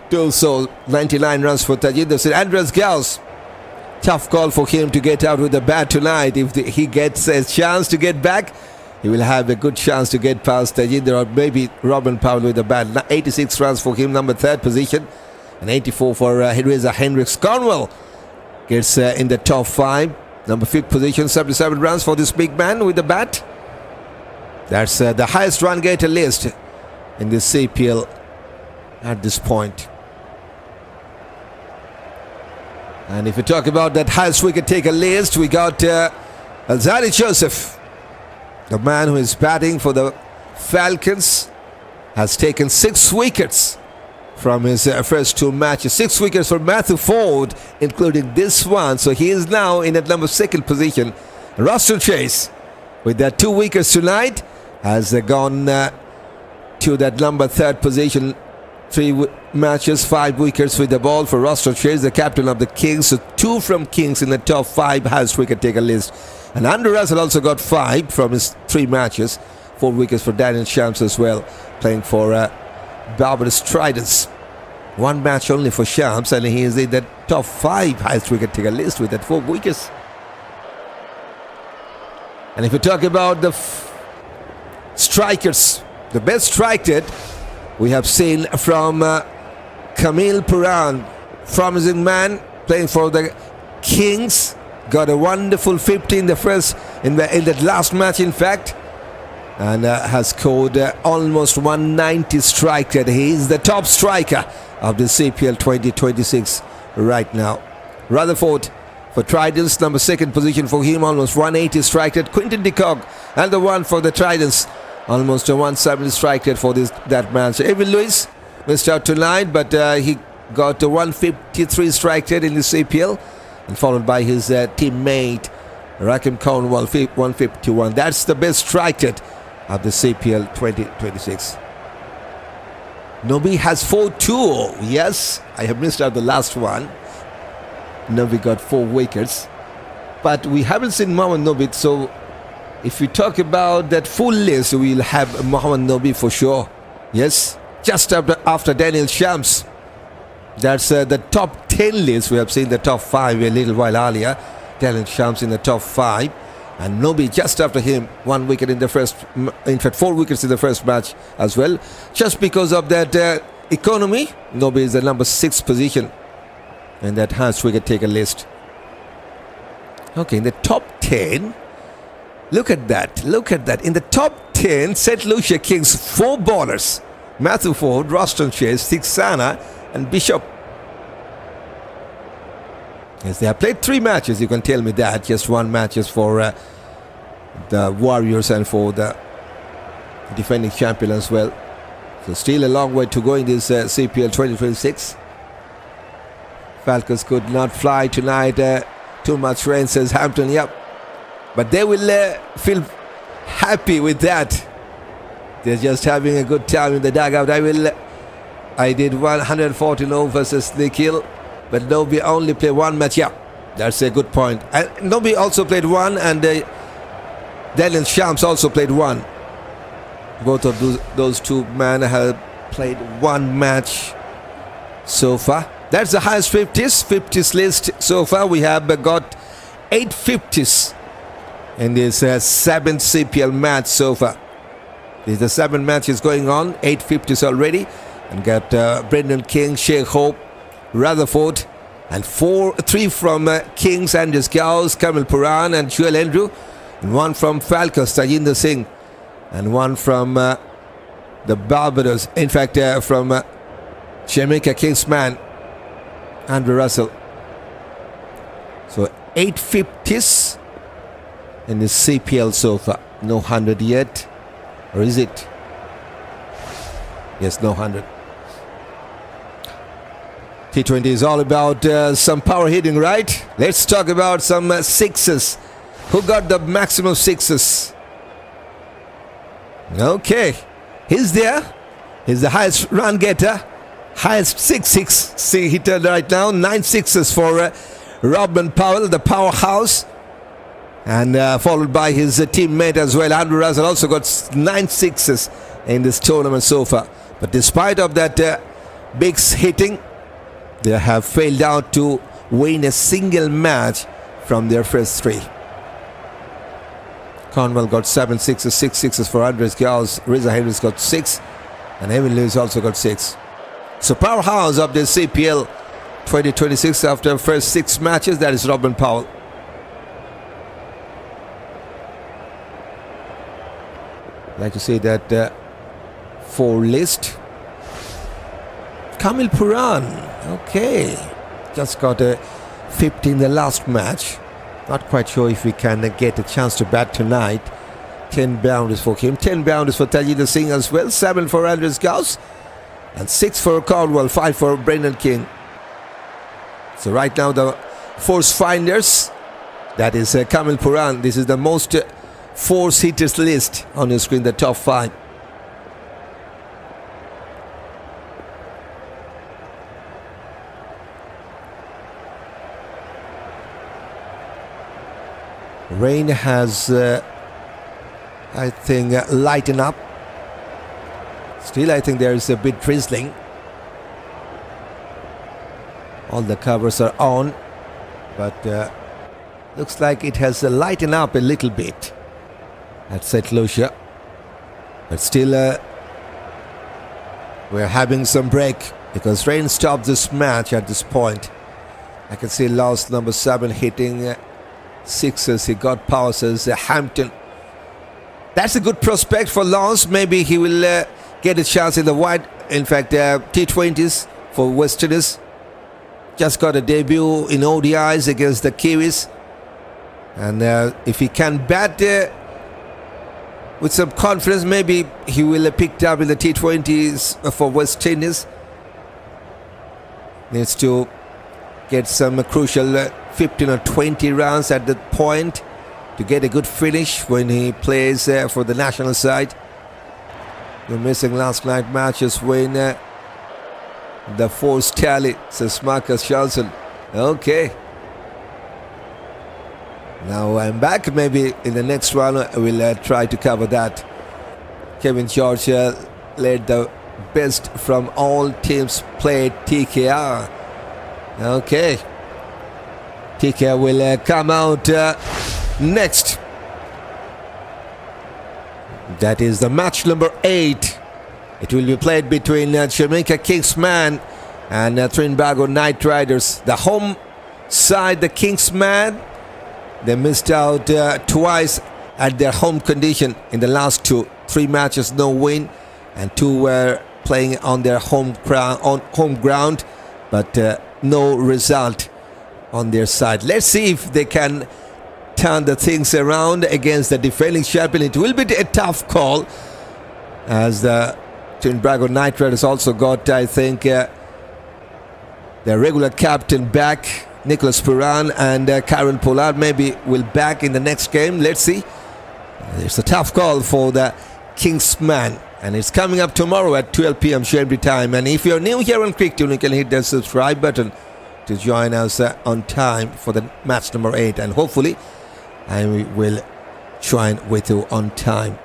[SPEAKER 1] do so. 99 runs for Tajid Singh. Andries Gous, tough call for him to get out with the bat tonight. If he gets a chance to get back, he will have a good chance to get past Tajid or maybe Robin Powell with the bat. 86 runs for him, number 3rd position, and 84 for Hendricks. Cornwall gets in the top 5, number 5th position, 77 runs for this big man with the bat. That's the highest run getter list in this CPL at this point. And if we talk about that highest wicket taker list, we got Alzani Joseph, the man who is batting for the Falcons, has taken 6 wickets from his first 2 matches. 6 wickets for Matthew Forde, including this one. So he is now in at number 2nd position. Roston Chase, with that 2 wickets tonight, has gone to that number 3rd position. 3 matches, 5 wickets with the ball for Roston Chase, the captain of the Kings. So 2 from Kings in the top 5 highest wicket taker list. And Andrew Russell also got 5 from his 3 matches. 4 wickets for Daniel Shams as well, playing for Barbados Tridents. 1 match only for Shams, and he is in the top 5 highest wicket taker list with that 4 wickets. And if you talk about the strikers, the best strike rate we have seen from Kamil Pooran, promising man, playing for the Kings. Got a wonderful 50 in the first, in that last match, in fact, and has scored almost 190 strike rate. He is the top striker of the CPL 2026 right now. Rutherford for Tridents, number 2nd position for him, almost 180 strike rate. Quinton de Kock, and the one for the Tridents, almost a 170 strike rate for that match. Evan Lewis missed out tonight, but he got a 153 strike rate in the CPL, and followed by his teammate Rakim Cornwall, 151. That's the best strike rate of the CPL 2026. Nobi has 4-2. Yes, I have missed out the last one. Nobi got 4 wickets, but we haven't seen Mohammad Nobi. So if we talk about that full list, we'll have Mohammad Nobi for sure. Yes, just after Daniel Shams. That's the top 10 list. We have seen the top 5 a little while earlier. Daniel Shams in the top 5, and Nobi just after him. 1 wicket in the first, in fact 4 wickets in the first match as well. Just because of that economy, Nobi is the number 6th position in that highest wicket taker list. Okay, in the top 10, look at that, look at that. In the top 10, St. Lucia Kings, 4 bowlers: Matthew Forde, Roston Chase, Theekshana and Bishop. Yes, they have played 3 matches, you can tell me that. Just 1 matches for the Warriors and for the defending champion as well. So still a long way to go in this CPL 2026. Falcons could not fly tonight. Too much rain, says Hampton. Yep. But they will feel happy with that. They're just having a good time in the dugout. I did 114 over versus Nikhil, but Nobi only played 1 match. Yeah, that's a good point. And Nobi also played 1, and Daniel Shams also played 1. Both of those 2 men have played 1 match so far. That's the highest 50s list so far. We have got 8 50s in this 7th CPL match so far. There's the 7 matches going on, 8 50s already. And got Brendan King, Sheikh Hope, Rutherford, And 3 from Kings, Andries, Gous, Kamil, Pooran and Joel Andrew. And 1 from Falcons, Tajinder Singh. And 1 from the Barbados. In fact, from Jamaica Kingsman, Andrew Russell. So 8 50s in the CPL so far. No 100 yet. Or is it? Yes, no 100. T20 is all about some power hitting, right? Let's talk about some sixes. Who got the maximum sixes? Okay. He's there. He's the highest run getter. Highest 6-6 hitter right now. 9 sixes for Robin Powell, the powerhouse. And followed by his teammate as well. Andrew Russell also got 9 sixes in this tournament so far. But despite of that big hitting, they have failed out to win a single match from their first 3. Cornwell got 7 sixes, 6 sixes for Andries, Gous. Reza Henry's got 6. And Evan Lewis also got 6. So powerhouse of the CPL 2026 after first 6 matches, that is Robin Powell. I'd like to say that 4 list. Kamil Pooran, okay, just got a 50 in the last match. Not quite sure if we can get a chance to bat tonight. 10 boundaries for him, 10 boundaries for Tajinder Singh as well, 7 for Andries, Gous, and 6 for Cornwell, 5 for Brendan King. So right now the force finders, that is Kamil Pooran. This is the most force hitters list on your screen, the top 5. Rain has, I think, lightened up. Still, I think there is a bit drizzling. All the covers are on, but looks like it has lightened up a little bit at St. Lucia. But still, we're having some break because rain stopped this match at this point. I can see Lost number 7 hitting sixes. He got power, says Hampton. That's a good prospect for Lance. Maybe he will get a chance in the wide, in fact, T20s for Westerners. Just got a debut in ODIs against the Kiwis. And if he can bat with some confidence, maybe he will pick up in the T20s for West Indies. Needs to get some crucial 15 or 20 runs at that point to get a good finish when he plays for the national side. The missing last night matches when the force tally, says Marcus Johnson. Okay. Now I'm back. Maybe in the next one we'll try to cover that. Kevin George led the best from all teams played TKR. Okay. TKR will come out next. That is the match number 8. It will be played between Jamaica Kingsman and Trinbago Knight Riders. The home side, the Kingsman, they missed out twice at their home condition in the last 2. 3 matches, no win, and 2 were playing on their home ground, but no result on their side. Let's see if they can turn the things around against the defending champion. It will be a tough call, as the Trinbago Knight Riders also got, I think, their regular captain back, Nicholas Pooran, and Karen Pollard maybe will back in the next game. Let's see. It's a tough call for the Kingsman, and it's coming up tomorrow at 12 p.m. Shadley time. And if you're new here on Cricket Tune, you can hit the subscribe button to join us on time for the match number 8, and hopefully I will join with you on time.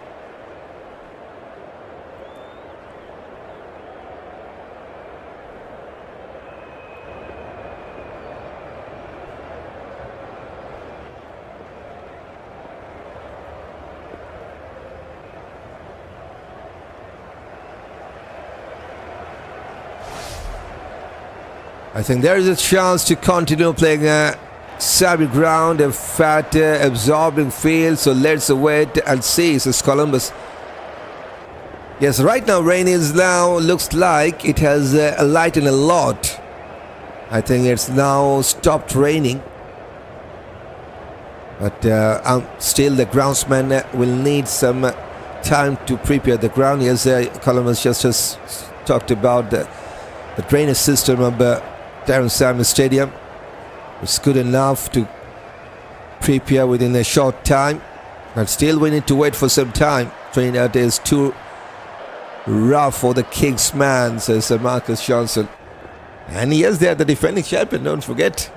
[SPEAKER 1] I think there is a chance to continue playing a savvy ground, a fat absorbing field. So let's wait and see. Says Columbus. Yes, right now rain is now looks like it has lightened a lot. I think it's now stopped raining. But still the groundsman will need some time to prepare the ground. Yes, Columbus just has talked about the drainage system of Darron Samuel Stadium. It's good enough to prepare within a short time. But still we need to wait for some time. Training is too rough for the Kingsman, says Marcus Johnson. And yes, they are the defending champion, don't forget.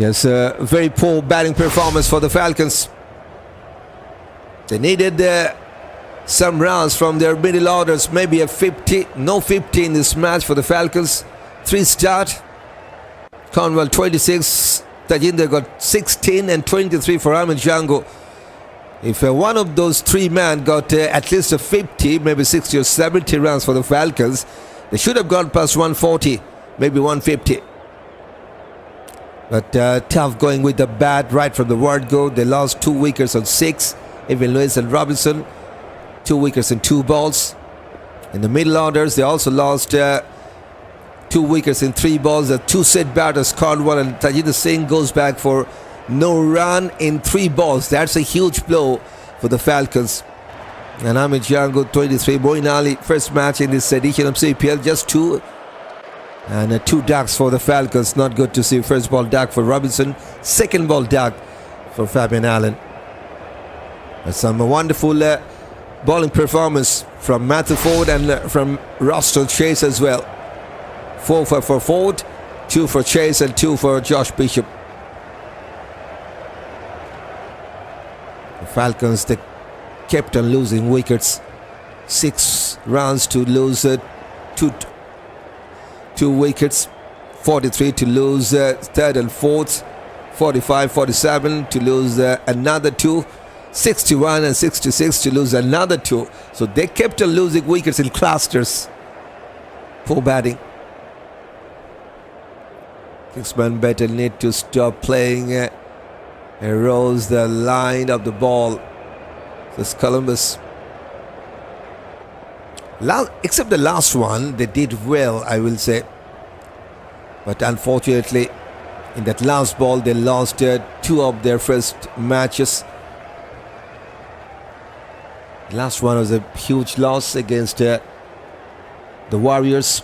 [SPEAKER 1] Yes, very poor batting performance for the Falcons. They needed some runs from their middle orders, maybe a 50, no 50 in this match for the Falcons. 3 start. Cornwall 26, Tajinder got 16 and 23 for Ahmed Django. If one of those 3 men got at least a 50, maybe 60 or 70 runs for the Falcons, they should have gone past 140, maybe 150. But tough going with the bat right from the word go. They lost 2 wickets on 6. Even Lewis and Robinson, 2 wickets and 2 balls. In the middle orders, they also lost 2 wickets in 3 balls. The 2 set batters, Cornwall and Tajinder Singh, goes back for no run in 3 balls. That's a huge blow for the Falcons. And Ahmed Django, 23. Moeen Ali, first match in this edition of CPL, just 2. And 2 ducks for the Falcons. Not good to see. First ball duck for Robinson. Second ball duck for Fabian Allen. Some wonderful bowling performance from Matthew Forde and from Roston Chase as well. 4 for Forde, 2 for Chase and 2 for Josh Bishop. The Falcons, they kept on losing wickets. 6 runs to lose 2 wickets, 43 to lose 3rd and 4th, 45, 47 to lose another 2, 61 and 66 to lose another 2. So they kept on losing wickets in clusters. Poor batting. Kingsman better need to stop playing. Arose the line of the ball. This Columbus. Except the last one, they did well, I will say. But unfortunately, in that last ball, they lost 2 of their first matches. The last one was a huge loss against the Warriors.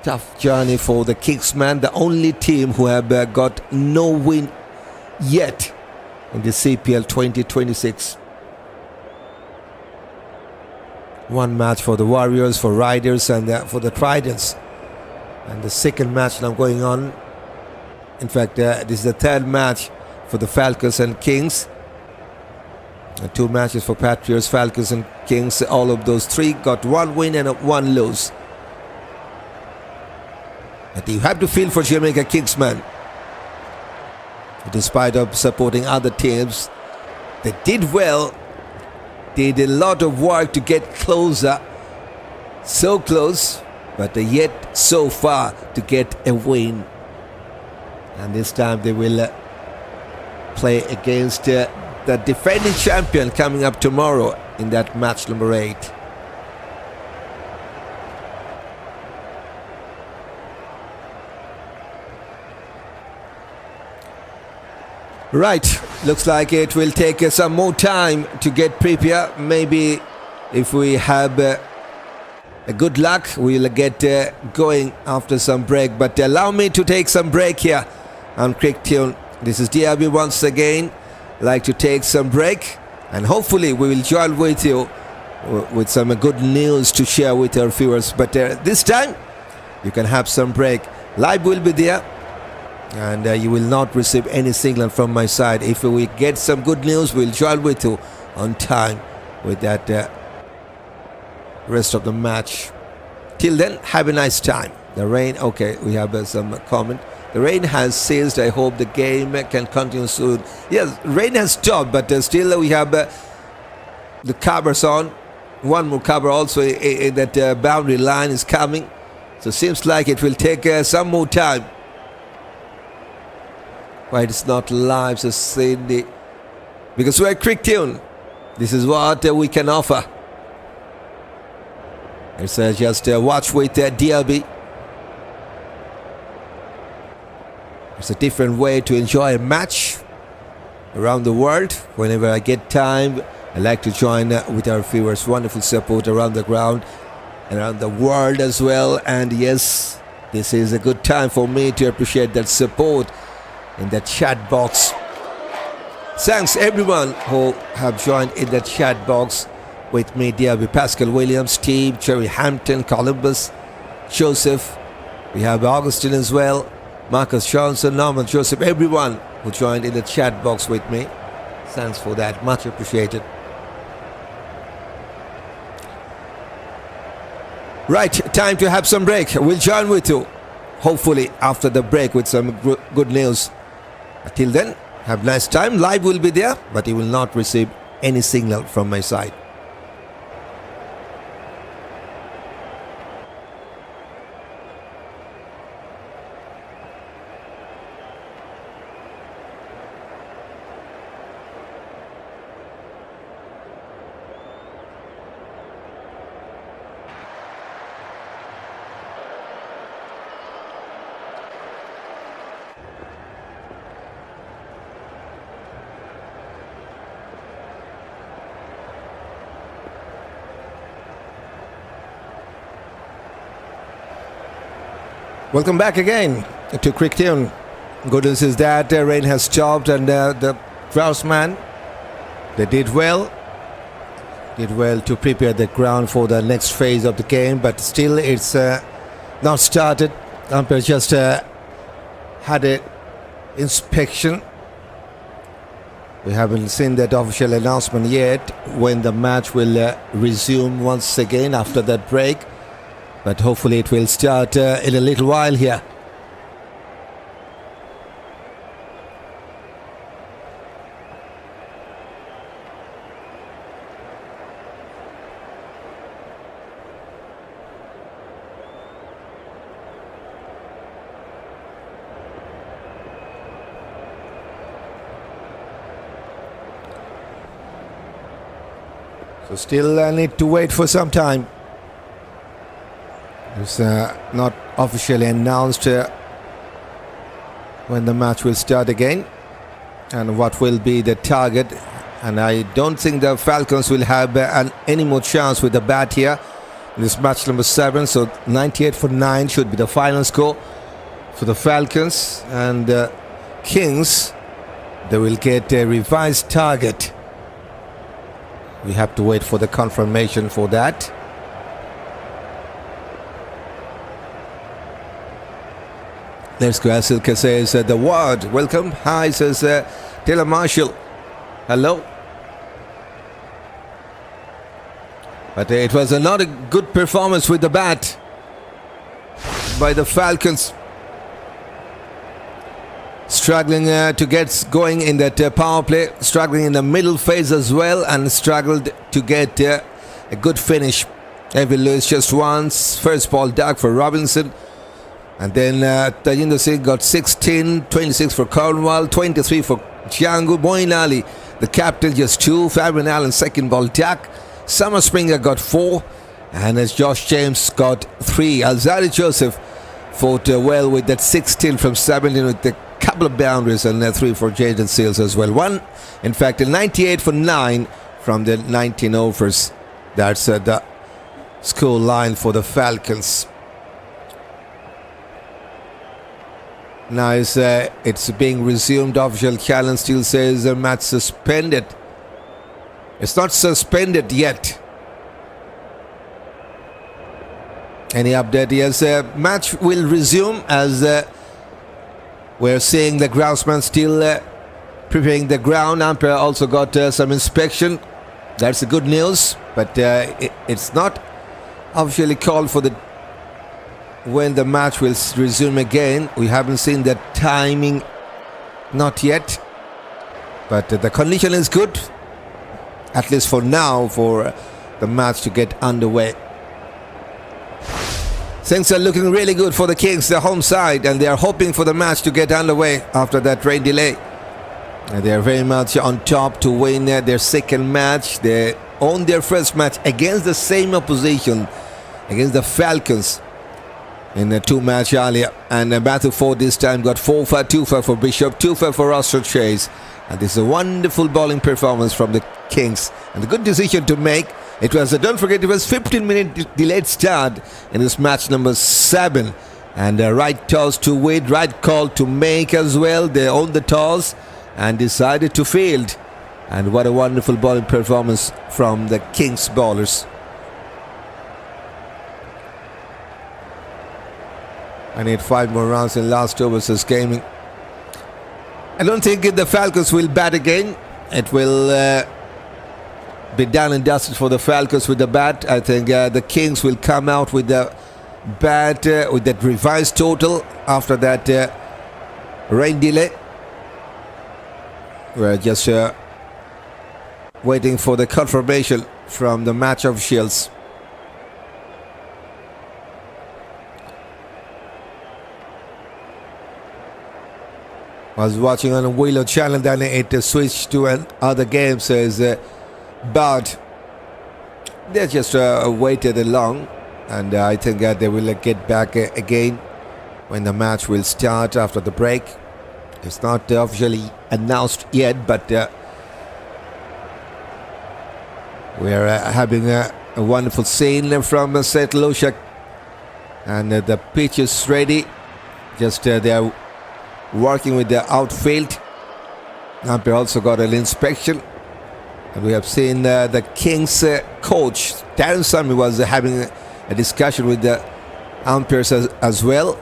[SPEAKER 1] Tough journey for the Kingsmen, the only team who have got no win yet in the CPL 2026. 1 match for the Warriors, for Riders and for the Tridents. And the second match now going on. In fact, this is the 3rd match for the Falcons and Kings. 2 matches for Patriots, Falcons and Kings. All of those 3 got 1 win and 1 lose. But you have to feel for Jamaica Kingsmen. Despite of supporting other teams, they did well. They did a lot of work to get closer, so close, but yet so far to get a win. And this time they will play against the defending champion coming up tomorrow in that match number 8. Right, looks like it will take some more time to get prepared. Maybe if we have a good luck, we'll get going after some break. But allow me to take some break here on Cricket Tune. This is DRB once again. Like to take some break, and hopefully we will join with you with some good news to share with our viewers. But this time, you can have some break. Live will be there. and you will not receive any signal from my side. If we get some good news, we'll join with you on time with that rest of the match. Till then, have a nice time. The rain, okay, we have some comment. The rain has ceased. I hope the game can continue soon. Yes, rain has stopped, but still we have the covers on. One more cover also in that boundary line is coming. So seems like it will take some more time. Why it's not live, so Cindy. Because we're quick tune. This is what we can offer. It's just watch with DLB. It's a different way to enjoy a match around the world. Whenever I get time, I like to join with our viewers. Wonderful support around the ground and around the world as well. And yes, this is a good time for me to appreciate that support in the chat box. Thanks everyone who have joined in the chat box with me. DLB, Pascal Williams, Steve, Cherry Hampton, Columbus, Joseph. We have Augustine as well. Marcus Johnson, Norman Joseph, everyone who joined in the chat box with me. Thanks for that, much appreciated. Right, time to have some break. We'll join with you, hopefully after the break, with some good news. Until then, have a nice time. Live will be there, but you will not receive any signal from my side. Welcome back again to Cricktown. Good news is that rain has stopped and the Grousman, they did well to prepare the ground for the next phase of the game, but still it's not started. Umpire just had an inspection. We haven't seen that official announcement yet when the match will resume once again after that break. But hopefully it will start in a little while here. So still need to wait for some time. It's not officially announced when the match will start again and what will be the target. And I don't think the Falcons will have any more chance with the bat here in this match number 7. So 98 for 9 should be the final score for the Falcons. And Kings, they will get a revised target. We have to wait for the confirmation for that. Let's go. SLK says the word. Welcome. Hi, says Taylor Marshall. Hello. But it was not a good performance with the bat by the Falcons. Struggling to get going in that power play. Struggling in the middle phase as well. And struggled to get a good finish. Evan Lewis just once. First ball dug for Robinson. And then Tajinder Singh got 16, 26 for Cornwall, 23 for Django. Moeen Ali, the captain, just 2. Fabian Allen, second ball duck. Summer Springer got 4. And as Josh James got 3. Alzari Joseph fought well with that 16 from 17 with a couple of boundaries and 3 for Jaden Seals as well. 1, in fact, a 98 for 9 from the 19 overs. That's the score line for the Falcons. Now it's being resumed. Official challenge still says the match suspended. It's not suspended yet. Any update? Yes, match will resume as We're seeing the groundsman still preparing the ground. Umpire also got some inspection. That's the good news, but it's not officially called for when the match will resume again. We haven't seen the timing, not yet, but the condition is good, at least for now, for the match to get underway. Things are looking really good for the Kings, the home side, and they are hoping for the match to get underway after that rain delay. And they are very much on top to win their second match. They own their first match against the same opposition, against the Falcons, in the 2 match earlier. And battle 4 this time got 4-2 for Bishop, 2 for Roston Chase. And this is a wonderful bowling performance from the Kings. And a good decision to make. It was, don't forget, it was 15-minute delayed start in this match number 7. And right toss to win, right call to make as well. They owned the toss and decided to field. And what a wonderful bowling performance from the Kings bowlers. I need 5 more rounds in last overs this gaming. I don't think the Falcons will bat again. It will be done and dusted for the Falcons with the bat. I think the Kings will come out with the bat with that revised total after that rain delay. We're just waiting for the confirmation from the match officials. I was watching on a Willow channel, then it switched to another game, says but they just waited along, and I think they will get back again when the match will start after the break. It's not officially announced yet, but we're having a wonderful scene from St. Lucia, and the pitch is ready. Just they're working with the outfield. Umpire also got an inspection, and we have seen the Kings coach Darron was having a discussion with the umpires as well.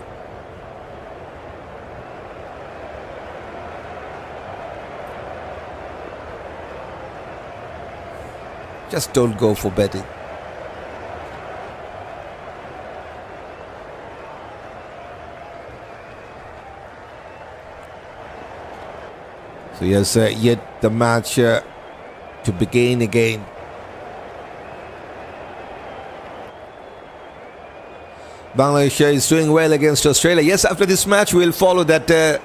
[SPEAKER 1] Just don't go for betting. So yes, yet the match to begin again. Bangladesh is doing well against Australia. Yes, after this match we'll follow that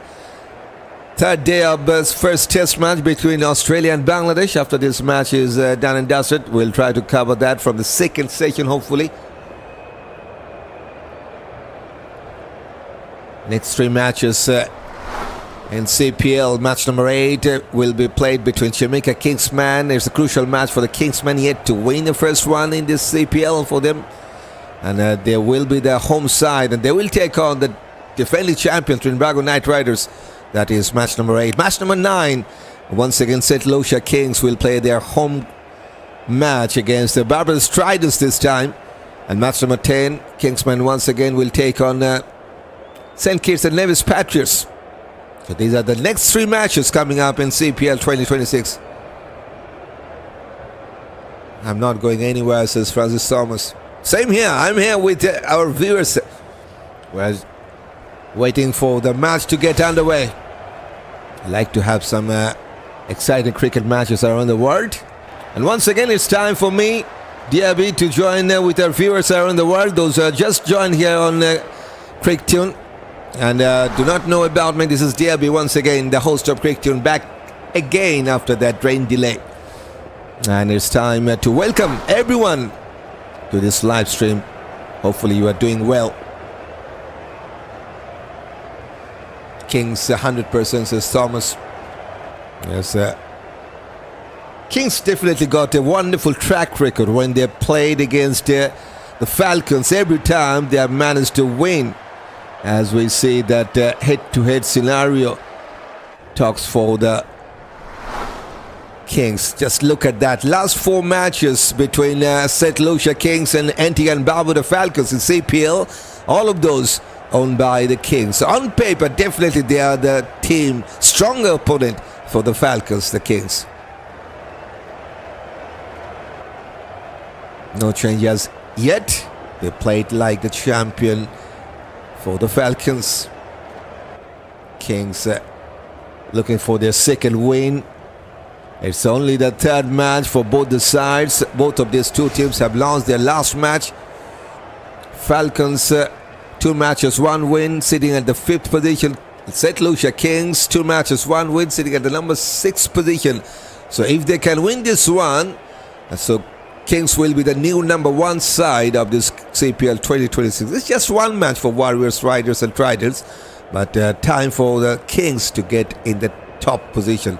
[SPEAKER 1] third day of first test match between Australia and Bangladesh. After this match is done and dusted, we'll try to cover that from the second session, hopefully. Next 3 matches in CPL. Match number 8 will be played between Jamaica Kingsmen. It's a crucial match for the Kingsmen yet to win the first one in this CPL for them. And they will be the home side, and they will take on the defending champion Trinbago Knight Riders. That is match number 8. Match number 9, once again St. Lucia Kings will play their home match against the Barbados Tridents this time. And match number 10, Kingsmen once again will take on St. Kitts and Nevis Patriots. So these are the next 3 matches coming up in CPL 2026. I'm not going anywhere, says Francis Thomas. Same here. I'm here with our viewers. We're waiting for the match to get underway. I like to have some exciting cricket matches around the world. And once again, it's time for me, DRB, to join with our viewers around the world. Those who just joined here on CrickTune and do not know about me, this is DRB once again, the host of CrickTune, back again after that rain delay. And it's time to welcome everyone to this live stream. Hopefully you are doing well. Kings 100%, says Thomas. Yes, Kings definitely got a wonderful track record when they played against the Falcons. Every time they have managed to win, as we see that head-to-head scenario talks for the Kings. Just look at that. Last 4 matches between St. Lucia Kings and Antigua Barbuda Falcons in CPL. All of those owned by the Kings. So on paper, definitely they are the team, stronger opponent for the Falcons, the Kings. No changes yet. They played like the champion for the Falcons. Kings looking for their second win. It's only the third match for both the sides. Both of these two teams have lost their last match. Falcons, 2 matches, 1 win, sitting at the 5th position. St. Lucia Kings, 2 matches, 1 win, sitting at the number 6th position. So if they can win this one, so Kings will be the new number 1 side of this CPL 2026. It's just 1 match for Warriors, Riders and Tridents, but time for the Kings to get in the top position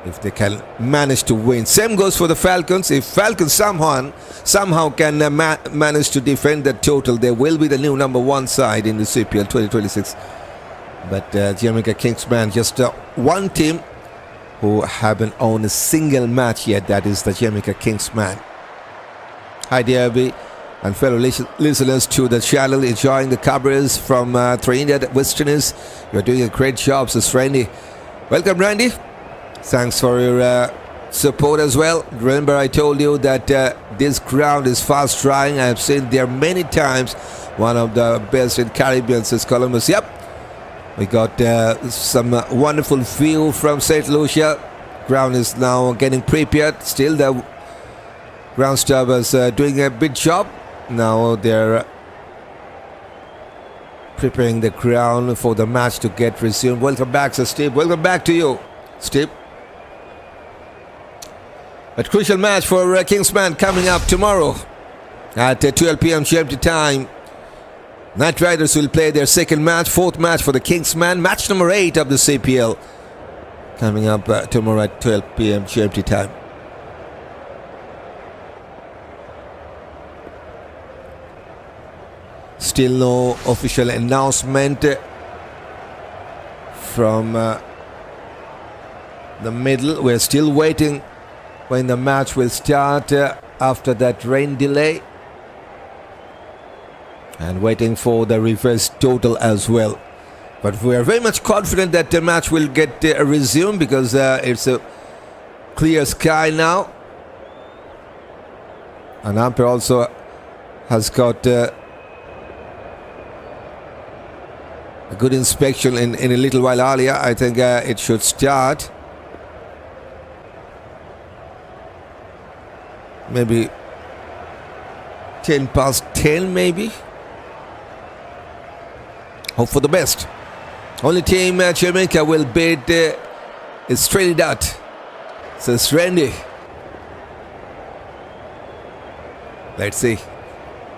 [SPEAKER 1] if they can manage to win. Same goes for the Falcons. If Falcons somehow can manage to defend the total, they will be the new number 1 side in the CPL 2026. But Jamaica Kings, man, just one team who haven't won a single match yet. That is the Jamaica Kings, man. Hi DRB and fellow listeners to the channel, enjoying the coverage from Trinidad Westerners. You're doing a great job, says Randy. Welcome, Randy. Thanks for your support as well. Remember, I told you that this ground is fast drying. I have seen there many times. One of the best in Caribbean, says Columbus. Yep. We got some wonderful view from St. Lucia. Ground is now getting prepared. Still the ground staff is doing a big job. Now they're preparing the ground for the match to get resumed. Welcome back, Sir Steve. Welcome back to you, Steve. A crucial match for Kingsman coming up tomorrow at 12 p.m. GMT time. Night Riders will play their second match, 4th match for the Kingsman. Match number 8 of the CPL coming up tomorrow at 12 p.m. GMT time. Still no official announcement from the middle. We're still waiting when the match will start after that rain delay. And waiting for the reverse total as well. But we are very much confident that the match will get resumed because it's a clear sky now. And umpire also has got a good inspection in a little while earlier. I think it should start. Maybe 10 past 10 maybe. Hope for the best. Only team Jamaica will beat is Trinidad, says Randy. Let's see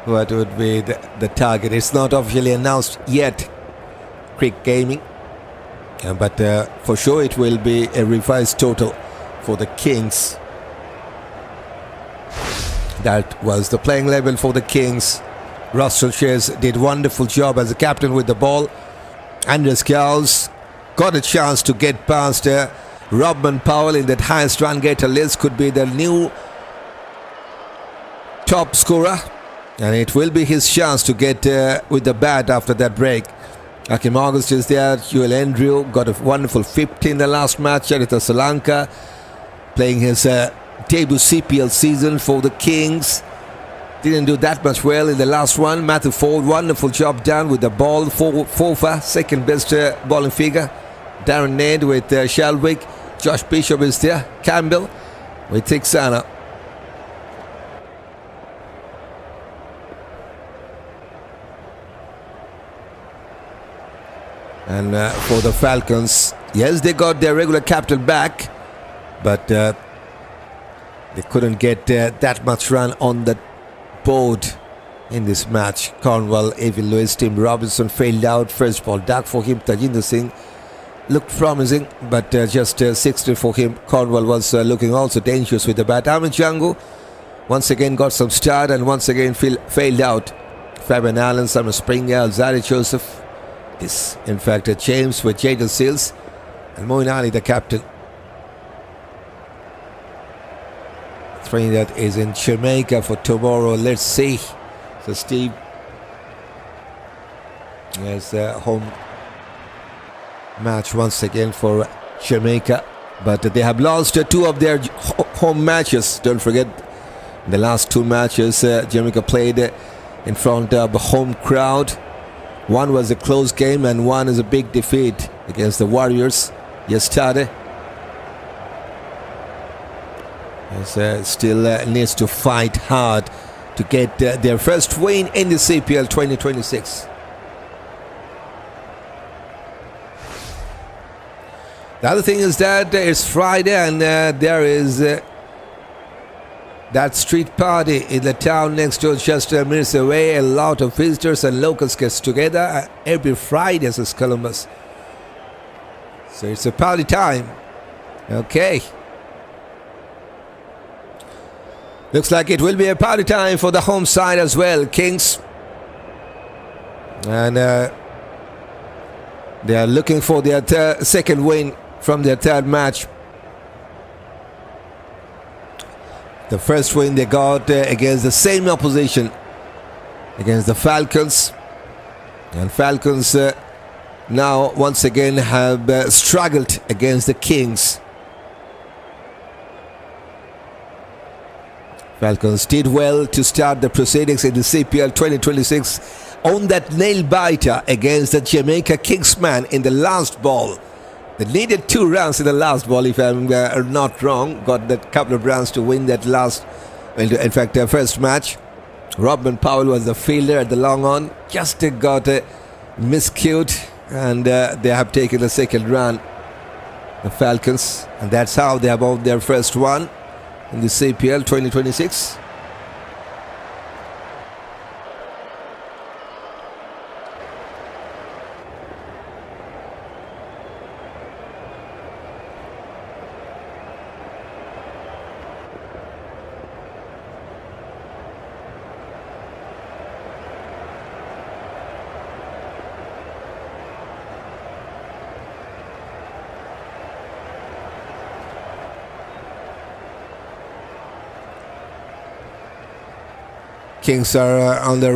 [SPEAKER 1] what would be the target. It's not officially announced yet, Creek Gaming, but for sure it will be a revised total for the Kings. That was the playing level for the Kings. Roston Shares did wonderful job as a captain with the ball. Andries Gous got a chance to get past Robman Powell in that highest run getter list. Could be the new top scorer, and it will be his chance to get with the bat after that break. Ackeem Auguste is there. Joel Andrew got a wonderful 50 in the last match. Charith Asalanka playing his debut CPL season for the Kings. Didn't do that much well in the last one. Matthew Forde, wonderful job done with the ball. Fofa, second best bowling figure. Darron Nedd with Schalkwyk. Josh Bishop is there. Kamil with Theekshana. And for the Falcons, yes, they got their regular captain back, but they couldn't get that much run on the board in this match. Cornwall, Evil Lewis, Tim Robinson failed out. First ball dark for him. Tajinder Singh looked promising, but just 60 for him. Cornwall was looking also dangerous with the bat. Ahmad Django once again got some start and once again failed out. Fabian Allen, Summer Springer, Zari Joseph. This, in fact, James with Jaden Seals and Moin Ali, the captain. Trinidad is in Jamaica for tomorrow. Let's see. So Steve It's a home match once again for Jamaica, but they have lost two of their home matches. Don't forget, the last two matches Jamaica played in front of a home crowd. One was a close game and one is a big defeat against the Warriors yesterday. Still needs to fight hard to get their first win in the CPL 2026. The other thing is that it's Friday and there is that street party in the town next door, just minutes away. A lot of visitors and locals get together every Friday, says Columbus. So it's a party time. Okay. Looks like it will be a party time for the home side as well, Kings. And they are looking for their second win from their third match. The first win they got against the same opposition, against the Falcons. And Falcons now once again have struggled against the Kings. Falcons did well to start the proceedings in the CPL 2026 on that nail biter against the Jamaica Kingsman in the last ball. They needed 2 runs in the last ball, if I'm not wrong. Got that couple of runs to win that last, in fact, their first match. Robin Powell was the fielder at the long on. Just got miscued, and they have taken the second run, the Falcons. And that's how they have won their first one in the CPL 2026. Kings are on the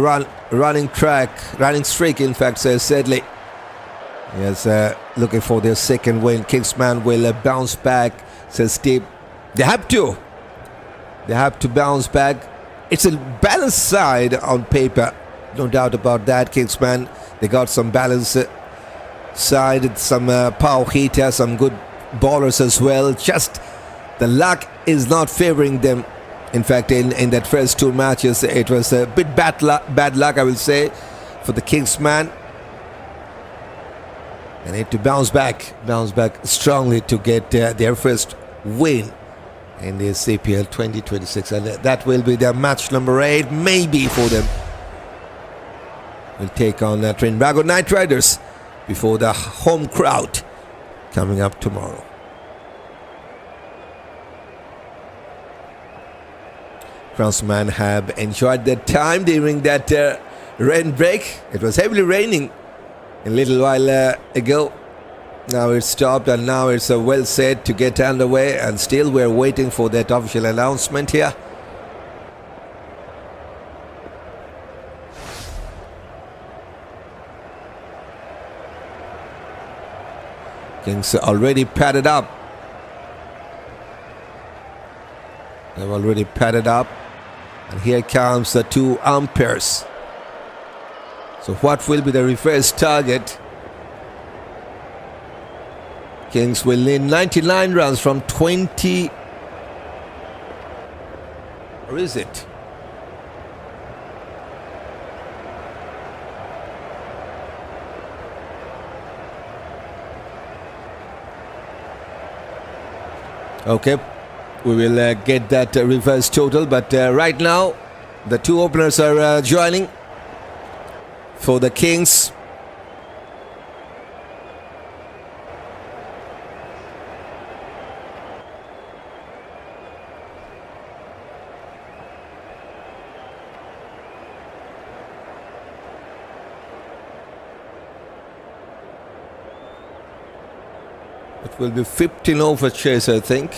[SPEAKER 1] running streak, in fact, says Shadley. Yes, looking for their second win. Kingsman will bounce back, says Steve. They have to bounce back. It's a balanced side on paper, no doubt about that. Kingsman, they got some balanced side, some power hitter, some good ballers as well. Just the luck is not favoring them. In fact, in that first 2 matches, it was a bit bad luck, I will say, for the Kingsman. They need to bounce back strongly to get their first win in the CPL 2026. And that will be their match number 8, maybe, for them. Will take on Trinbago Knight Riders before the home crowd coming up tomorrow. Crossman have enjoyed their time during that rain break. It was heavily raining a little while ago. Now it's stopped and now it's well set to get underway, and still we're waiting for that official announcement here. Kings already padded up. They've already padded up. And here comes the 2 umpires. So what will be the reverse target? Kings will need 99 runs from 20. Or is it? Okay. We will get that reverse total, but right now the 2 openers are joining for the Kings. It will be 15 over chase, I think.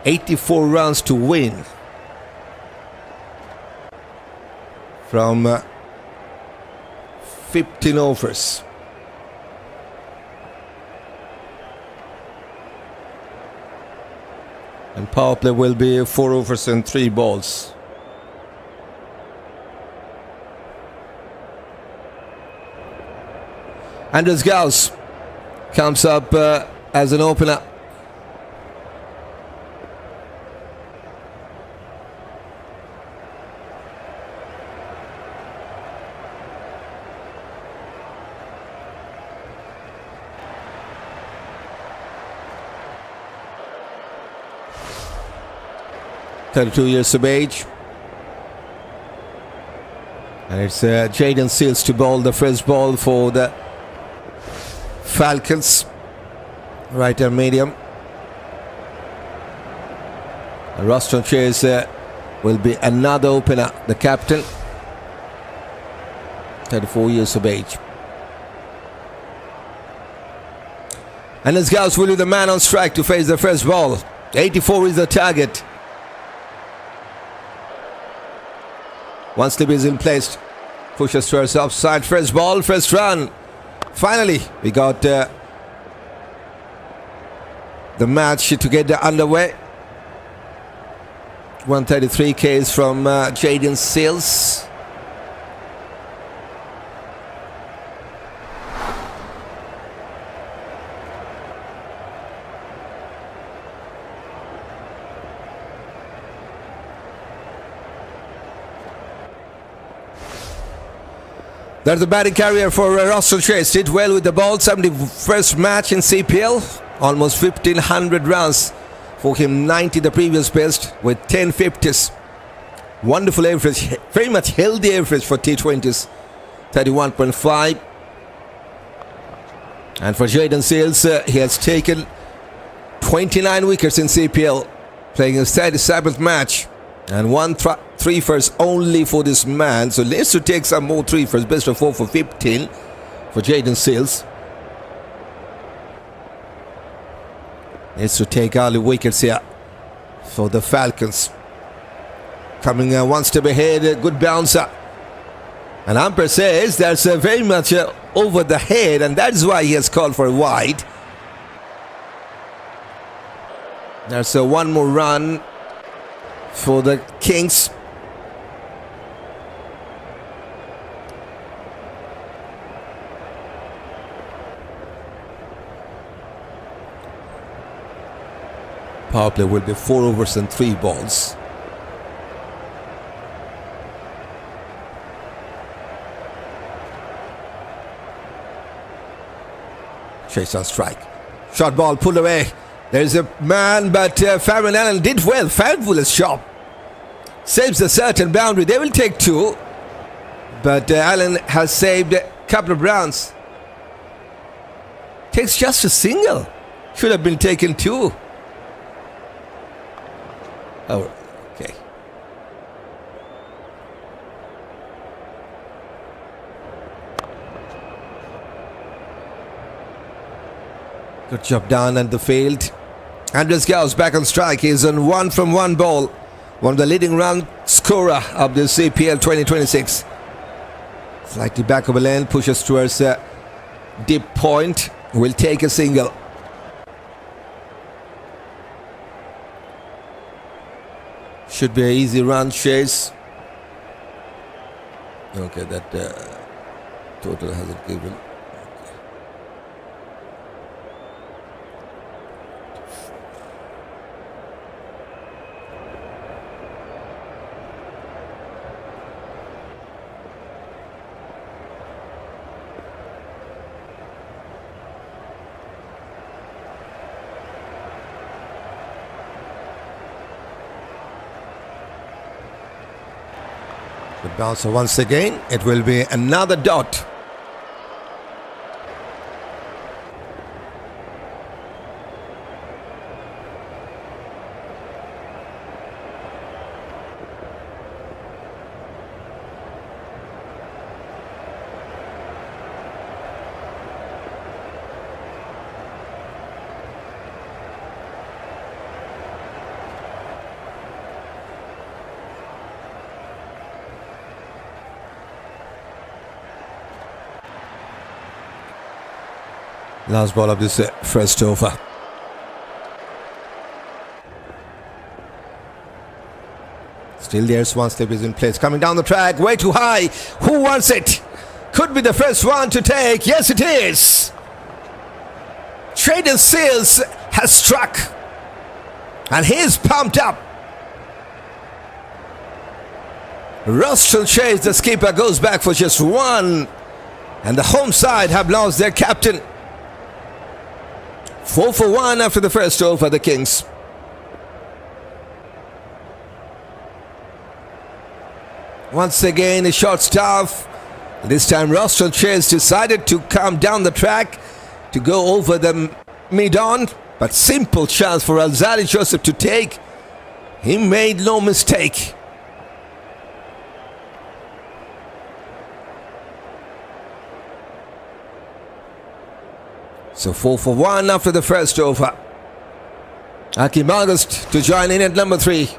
[SPEAKER 1] 84 runs to win from 15 overs. And power play will be 4 overs and 3 balls. Andries Gous comes up as an opener. .32 of age, and it's Jaden Seals to bowl the first ball for the Falcons, right and medium. And Roston chase will be another opener, the captain, 34 years of age. And as Gous will be the man on strike to face the first ball. 84 is the target. One slip is in place. Pushes towards offside. First ball, first run. Finally, we got the match to get underway. 133 Ks from Jaden Seals. There's the batting carrier for Roston Chase. Did well with the ball. 71st match in CPL. Almost 1,500 runs for him. 90 the previous best with 10 50s. Wonderful average. Very much healthy average for T20s. 31.5. And for Jaden Seals, he has taken 29 wickets in CPL. Playing his 37th match. And 1 3 first only for this man. So needs to take some more 3 first. Best of 4 for 15 for Jaden Seals. Needs to take early wickets here for the Falcons. Coming one step ahead. Good bouncer. And umpire says that's very much over the head. And that's why he has called for a wide. There's one more run for the Kings. Power play will be 4 overs and 3 balls. Chase on strike. Shot ball pulled away. There's a man, but Farron Allen did well. Fabulous shot. Saves a certain boundary. They will take 2. But Allen has saved a couple of runs. Takes just a single. Should have been taken 2. Oh, okay. Good job done at the field. Andries Gous back on strike. He's on 1 from 1 ball. One of the leading run scorer of the CPL 2026. Slightly back of the lane. Pushes towards deep point. Will take a single. Should be an easy run chase. Okay, that total hasn't given. The bouncer once again. It will be another dot. Last ball of this first over. Still there's one step is in place. Coming down the track, way too high. Who wants it? Could be the first one to take. Yes, it is. Trader Seals has struck. And he's pumped up. Roston chase, the skipper goes back for just one. And the home side have lost their captain. 4 for 1 after the first over, the Kings. Once again, a short staff. This time, Roston chase decided to come down the track to go over the mid-on. But simple chance for Alzali Joseph to take. He made no mistake. So 4 for 1 after the first over. Ackeem Auguste to join in at number 3.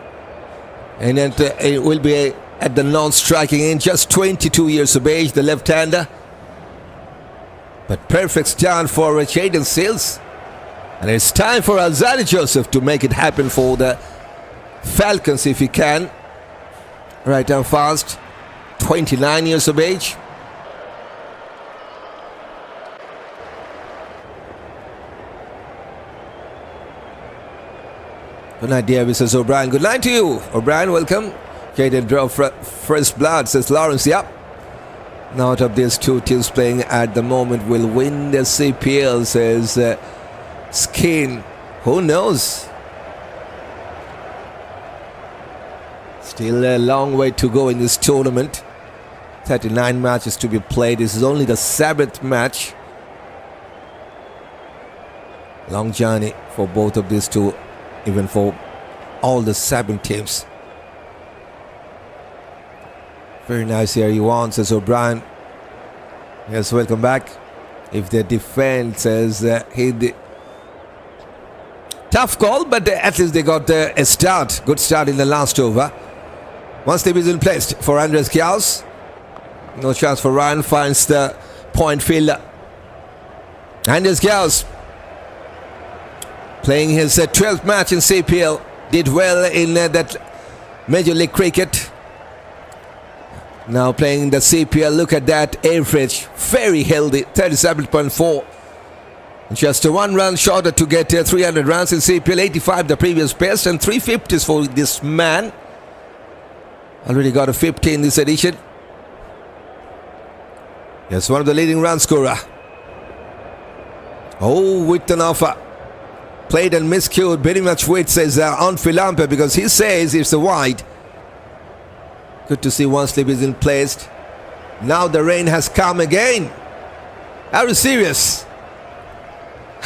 [SPEAKER 1] And it will be at the non-striking end, just 22 years of age, the left-hander. But perfect start for Jaden Seals. And it's time for Alzali Joseph to make it happen for the Falcons if he can. Right down fast. 29 years of age. Good night, dear Mrs. O'Brien. Good night to you. O'Brien, welcome. Jaden draw first blood, says Lawrence. Yep. Now out of these two teams playing at the moment will win the CPL, says Skin. Who knows? Still a long way to go in this tournament. 39 matches to be played. This is only the 7th match. Long journey for both of these two, even for all the 7 teams. Very nice here, Johann, says O'Brien. Yes, welcome back. If the defense says tough call, but at least they got a start. Good start in the last over. One step is in place for Andries Gous. No chance for Ryan, finds the point fielder. Andries Gous playing his 12th match in CPL. Did well in that Major League Cricket. Now playing in the CPL, look at that average, very healthy, 37.4. Just a 1 run shorter to get 300 runs in CPL, 85 the previous best, and 350s for this man. Already got a 50 in this edition. Yes, one of the leading run scorer. Oh, with an offer. Played and miscued, very much with, says on-field umpire, because he says it's a wide. Good to see one slip is in place. Now the rain has come again. Are you serious?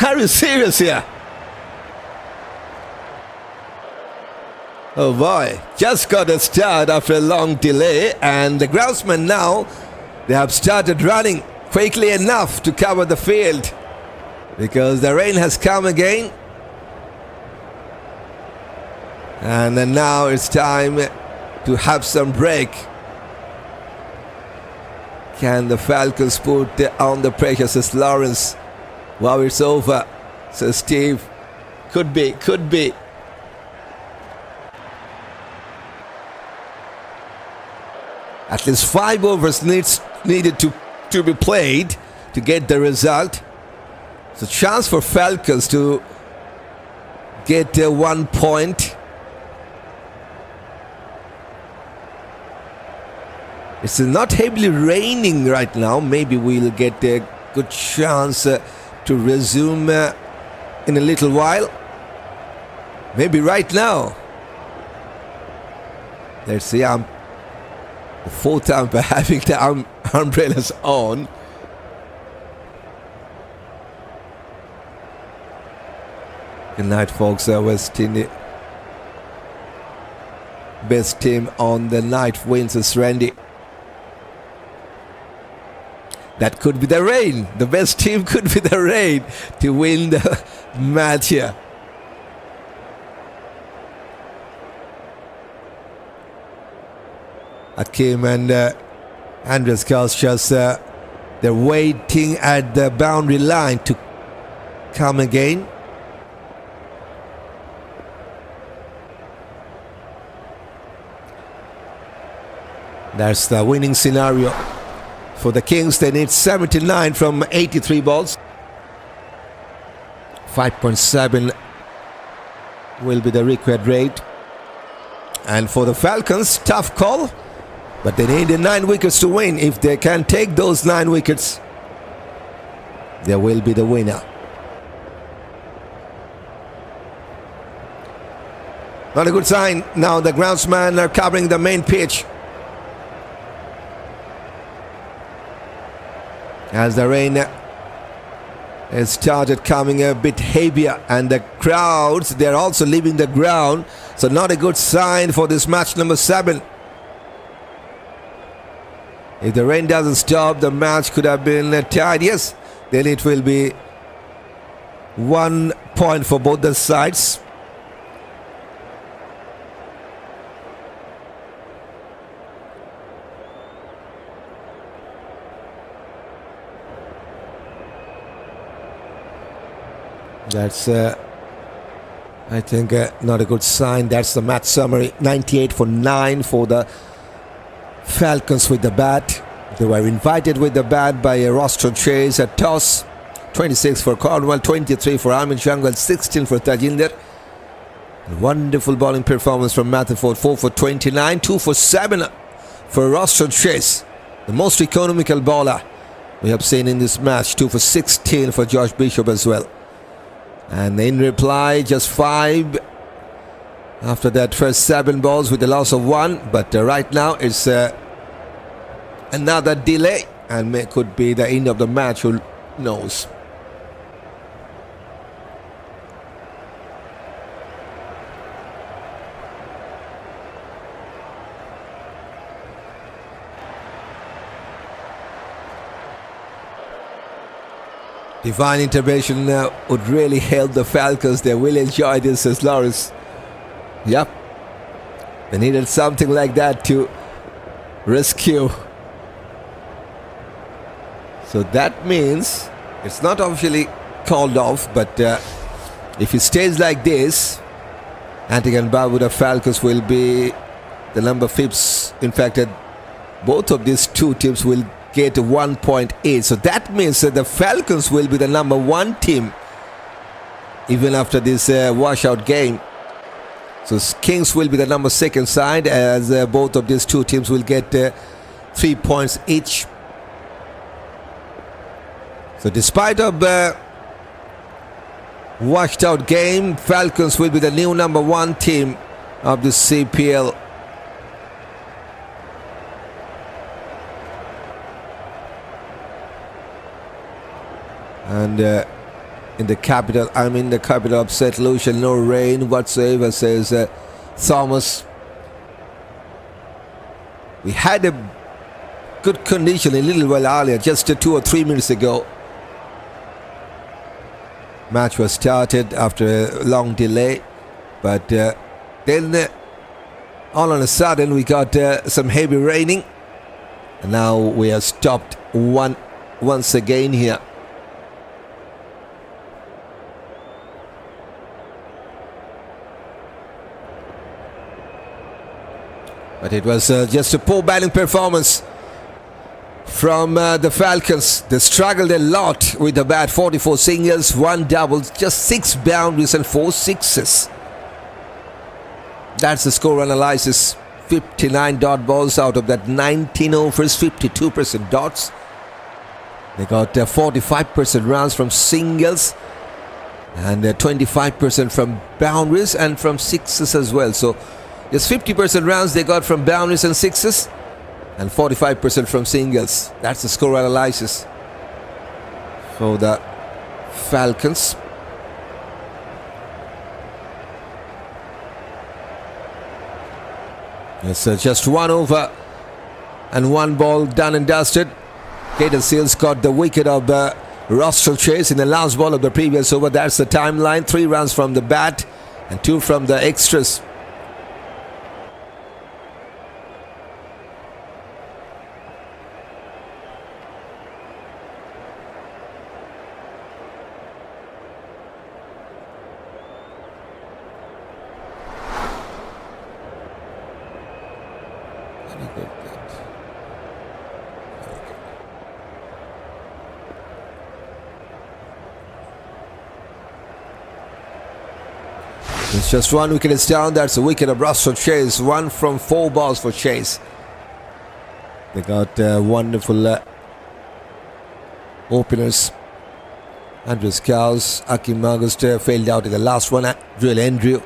[SPEAKER 1] Are you serious here? Oh boy, just got a start after a long delay, and the groundsmen now, they have started running quickly enough to cover the field because the rain has come again. And then now it's time to have some break. Can the Falcons put on the pressure, says Lawrence. Wow, it's over, says Steve. Could be, could be. At least 5 overs needed to be played to get the result. It's a chance for Falcons to get 1 point. It's not heavily raining right now. Maybe we'll get a good chance to resume in a little while. Maybe right now. Let's see. The 4th umpire having the umbrellas on. Good night, folks. West Indies. Best team on the night wins is Randy. That could be the rain. The best team could be the rain to win the match here. Ackeem and Andries Gous just they're waiting at the boundary line to come again. That's the winning scenario for the Kings. They need 79 from 83 balls. 5.7 will be the required rate. And for the Falcons, tough call, but they need 9 wickets to win. If they can take those 9 wickets, they will be the winner. Not a good sign. Now the groundsmen are covering the main pitch. As the rain has started coming a bit heavier, and the crowds, they're also leaving the ground. So not a good sign for this match number 7. If the rain doesn't stop, the match could have been tied. Yes, then it will be 1 point for both the sides. That's, I think, not a good sign. That's the match summary. 98 for 9 for the Falcons with the bat. They were invited with the bat by Roston Chase at toss. 26 for Cornwall, 23 for Ahmad Jungle, 16 for Tajinder. Wonderful bowling performance from Forde. 4 for 29, 2 for 7 for Roston Chase, the most economical bowler we have seen in this match. 2 for 16 for Josh Bishop as well. And in reply, just 5 after that first 7 balls with the loss of 1. But right now it's another delay, and could be the end of the match, who knows. Divine intervention would really help the Falcons. They will enjoy this, says Lawrence. Yep. They needed something like that to rescue. So that means it's not officially called off, but if it stays like this, Antigua Barbuda Falcons will be the number 5th. In fact, both of these two teams will get 1.8. So that means that the Falcons will be the number 1 team even after this washout game. So Kings will be the number 2nd side, as both of these two teams will get 3 points each. So despite of washed out game, Falcons will be the new number 1 team of the CPL. And in the capital, the capital of St. Lucia, no rain whatsoever, says Thomas. We had a good condition a little while earlier, just 2 or 3 minutes ago. Match was started after a long delay, but then all on a sudden we got some heavy raining, and now we are stopped once again here. But it was just a poor batting performance from the Falcons. They struggled a lot with the bat. 44 singles, 1 double, just 6 boundaries and 4 sixes. That's the score analysis. 59 dot balls out of that 19 overs, 52% dots. They got 45% runs from singles and 25% from boundaries and from sixes as well. So just 50% runs they got from boundaries and sixes, and 45% from singles. That's the score analysis for the Falcons. It's just 1 over and 1 ball done and dusted. Caden Seals got the wicket of Roston Chase in the last ball of the previous over. That's the timeline. 3 runs from the bat and 2 from the extras. It's just 1 wicket is down. That's a wicket of Roston Chase. 1 from 4 balls for Chase. They got wonderful openers. Andries, Gous, Ackeem, Auguste failed out in the last one. Andrew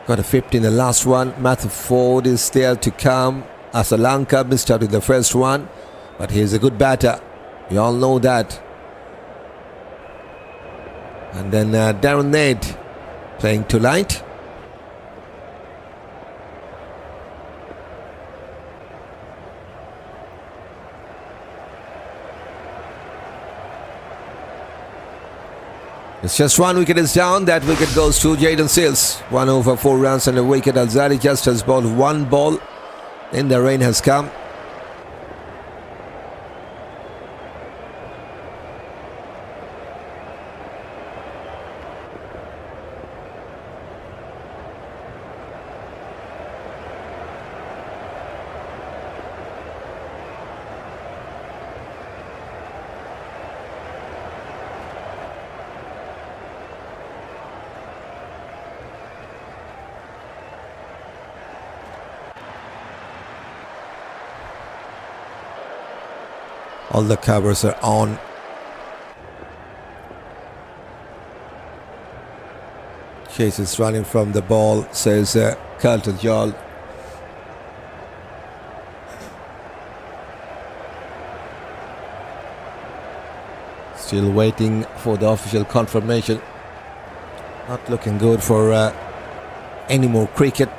[SPEAKER 1] got a 50 in the last one. Forde is there to come. Asalanka missed out in the first one. But he's a good batter. You all know that. And then Darron Nedd playing too light. It's just 1 wicket is down. That wicket goes to Jaden Seals. 1 over 4 runs and a wicket. Alzari just has bowled 1 ball. Then the rain has come. All the covers are on. Chase is running from the ball, says Carlton Jol. Still waiting for the official confirmation. Not looking good for any more cricket.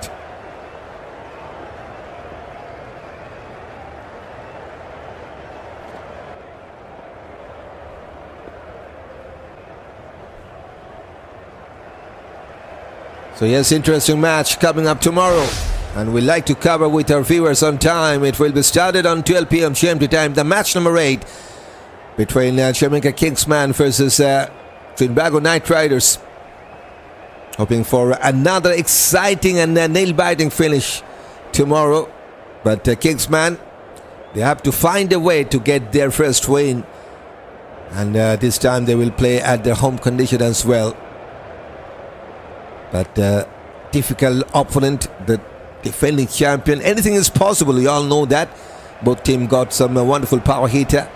[SPEAKER 1] So yes, interesting match coming up tomorrow. And we like to cover with our viewers on time. It will be started on 12 p.m. GMT time. The match number 8 between Jamaica Kingsman versus Trinbago Knight Riders. Hoping for another exciting and nail-biting finish tomorrow. But Kingsman, they have to find a way to get their first win. And this time they will play at their home condition as well. But difficult opponent, the defending champion. Anything is possible, you all know that. Both teams got some wonderful power hitter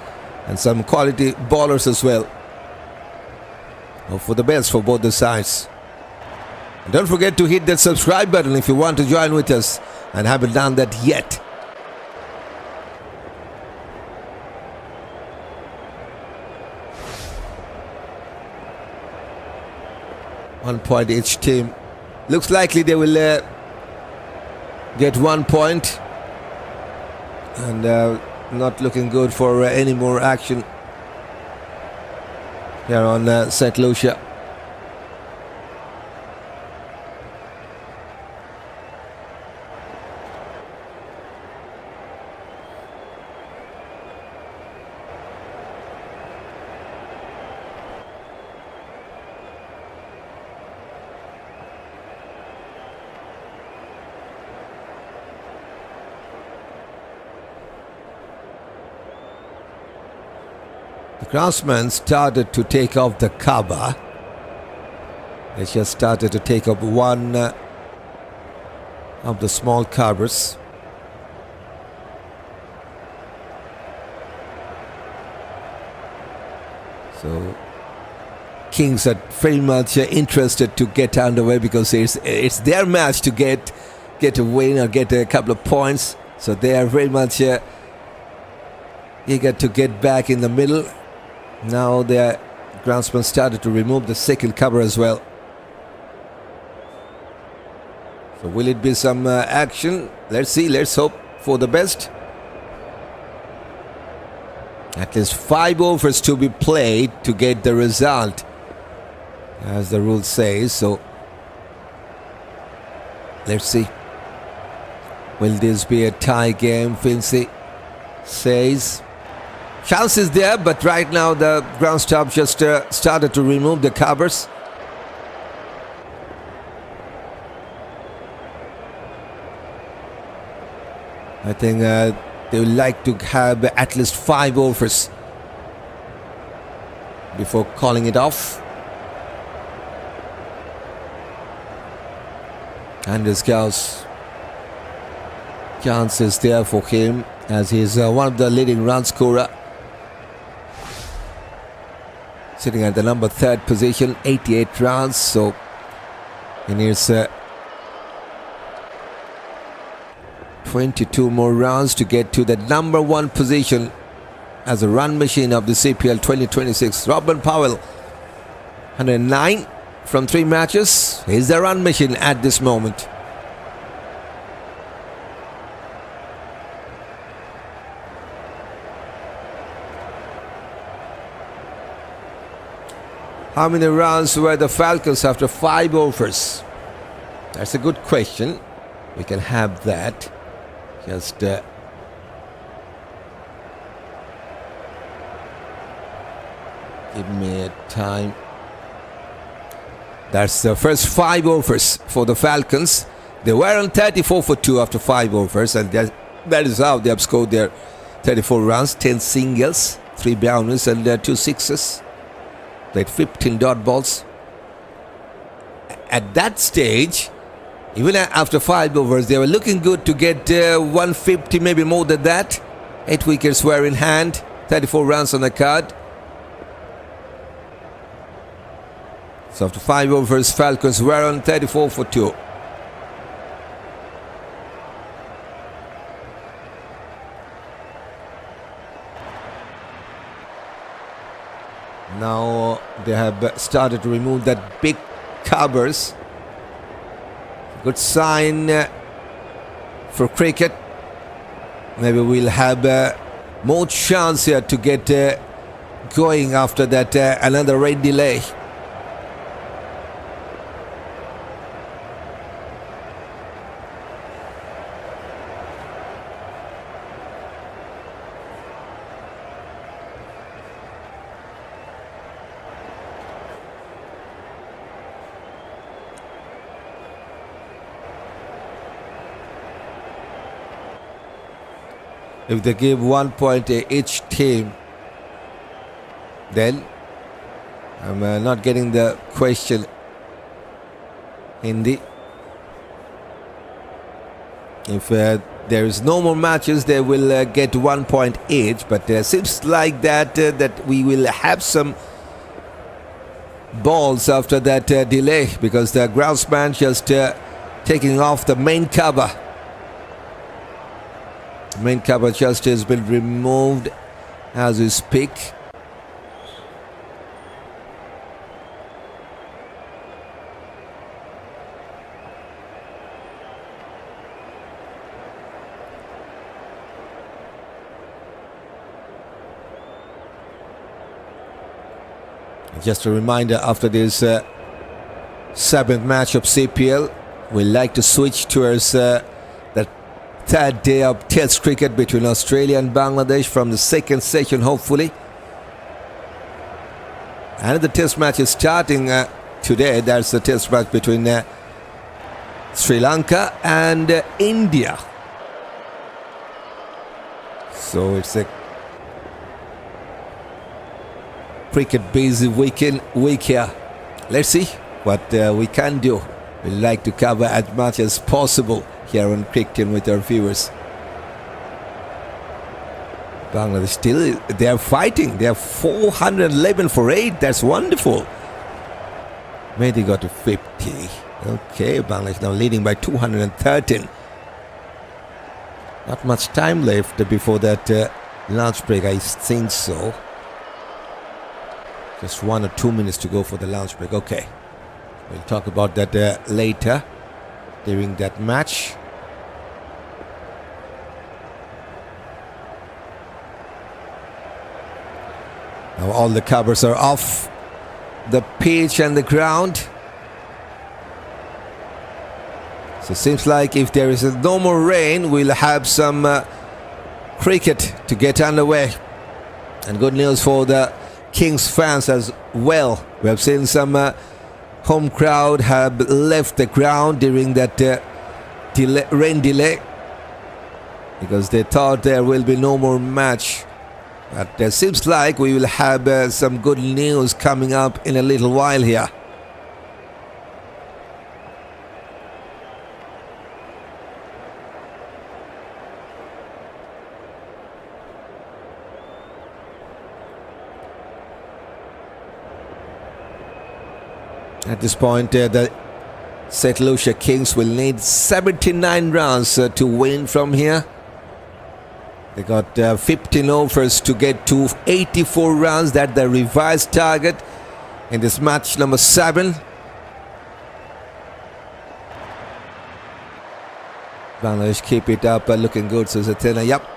[SPEAKER 1] and some quality bowlers as well. Hope for the best for both the sides. And don't forget to hit that subscribe button if you want to join with us and haven't done that yet. One point each team. Looks likely they will get 1 point. And not looking good for any more action here on St. Lucia. The groundsman started to take off the cover. They just started to take up one of the small covers. So Kings are very much interested to get underway because it's their match to get a win or get a couple of points. So they are very much eager to get back in the middle. Now the groundsman started to remove the second cover as well. So will it be some action? Let's see. Let's hope for the best. At least 5 overs to be played to get the result, as the rule says. So let's see. Will this be a tie game? Fincy says. Chance is there, but right now the ground staff just started to remove the covers. I think they would like to have at least 5 overs before calling it off. Andries Gous. Chances there for him as he's one of the leading run scorer. Sitting at the number 3rd position, 88 runs. So he needs 22 more rounds to get to the number 1 position as a run machine of the CPL 2026. Robin Powell, 109 from 3 matches. He's the run machine at this moment. How many runs were the Falcons after 5 overs? That's a good question. We can have that. Just give me a time. That's the first 5 overs for the Falcons. They were on 34 for 2 after 5 overs, and that is how they have scored their 34 runs, 10 singles, 3 boundaries, and 2 sixes. Played 15 dot balls. At that stage, even after 5 overs, they were looking good to get 150, maybe more than that. 8 wickets were in hand, 34 runs on the card. So after 5 overs, Falcons were on 34 for 2. Now they have started to remove that big covers. Good sign for cricket. Maybe we'll have more chance here to get going after that another rain delay. If they give 1 point each team, then I'm not getting the question, Hindi. If there is no more matches, they will get 1 point each. But it seems like that we will have some balls after that delay, because the groundsman just taking off the main cover. Main cover just has been removed as we speak. Just a reminder, after this 7th match of CPL, we like to switch towards the 3rd day of Test cricket between Australia and Bangladesh from the 2nd session, hopefully. And the Test match is starting today. That's the Test match between Sri Lanka and India. So it's a cricket busy week here. Let's see what we can do. We like to cover as much as possible here on Cricket with our viewers. Bangladesh still, they are fighting. They are 411 for 8. That's wonderful. Maybe they got to 50. Okay, Bangladesh now leading by 213. Not much time left before that lunch break, I think so. Just 1 or 2 minutes to go for the lunch break. Okay, we'll talk about that later during that match. Now all the covers are off the pitch and the ground. So it seems like if there is no more rain, we'll have some cricket to get underway. And good news for the Kings fans as well. We have seen some home crowd have left the ground during that rain delay, because they thought there will be no more match. But it seems like we will have some good news coming up in a little while here. At this point, the St. Lucia Kings will need 79 rounds to win from here. They got 15 overs to get to 84 rounds. That's the revised target in this match number 7. Bangladesh keep it up, looking good. So Zatina, yep.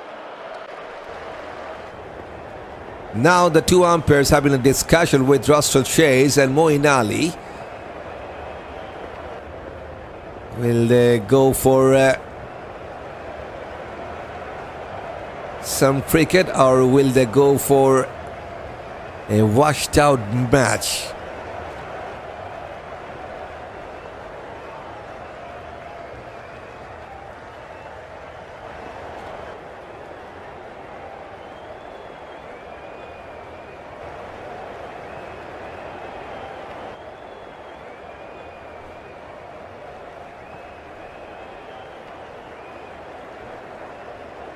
[SPEAKER 1] Now the two umpires having a discussion with Roston Chase and Moeen Ali. Will they go for some cricket, or will they go for a washed out match?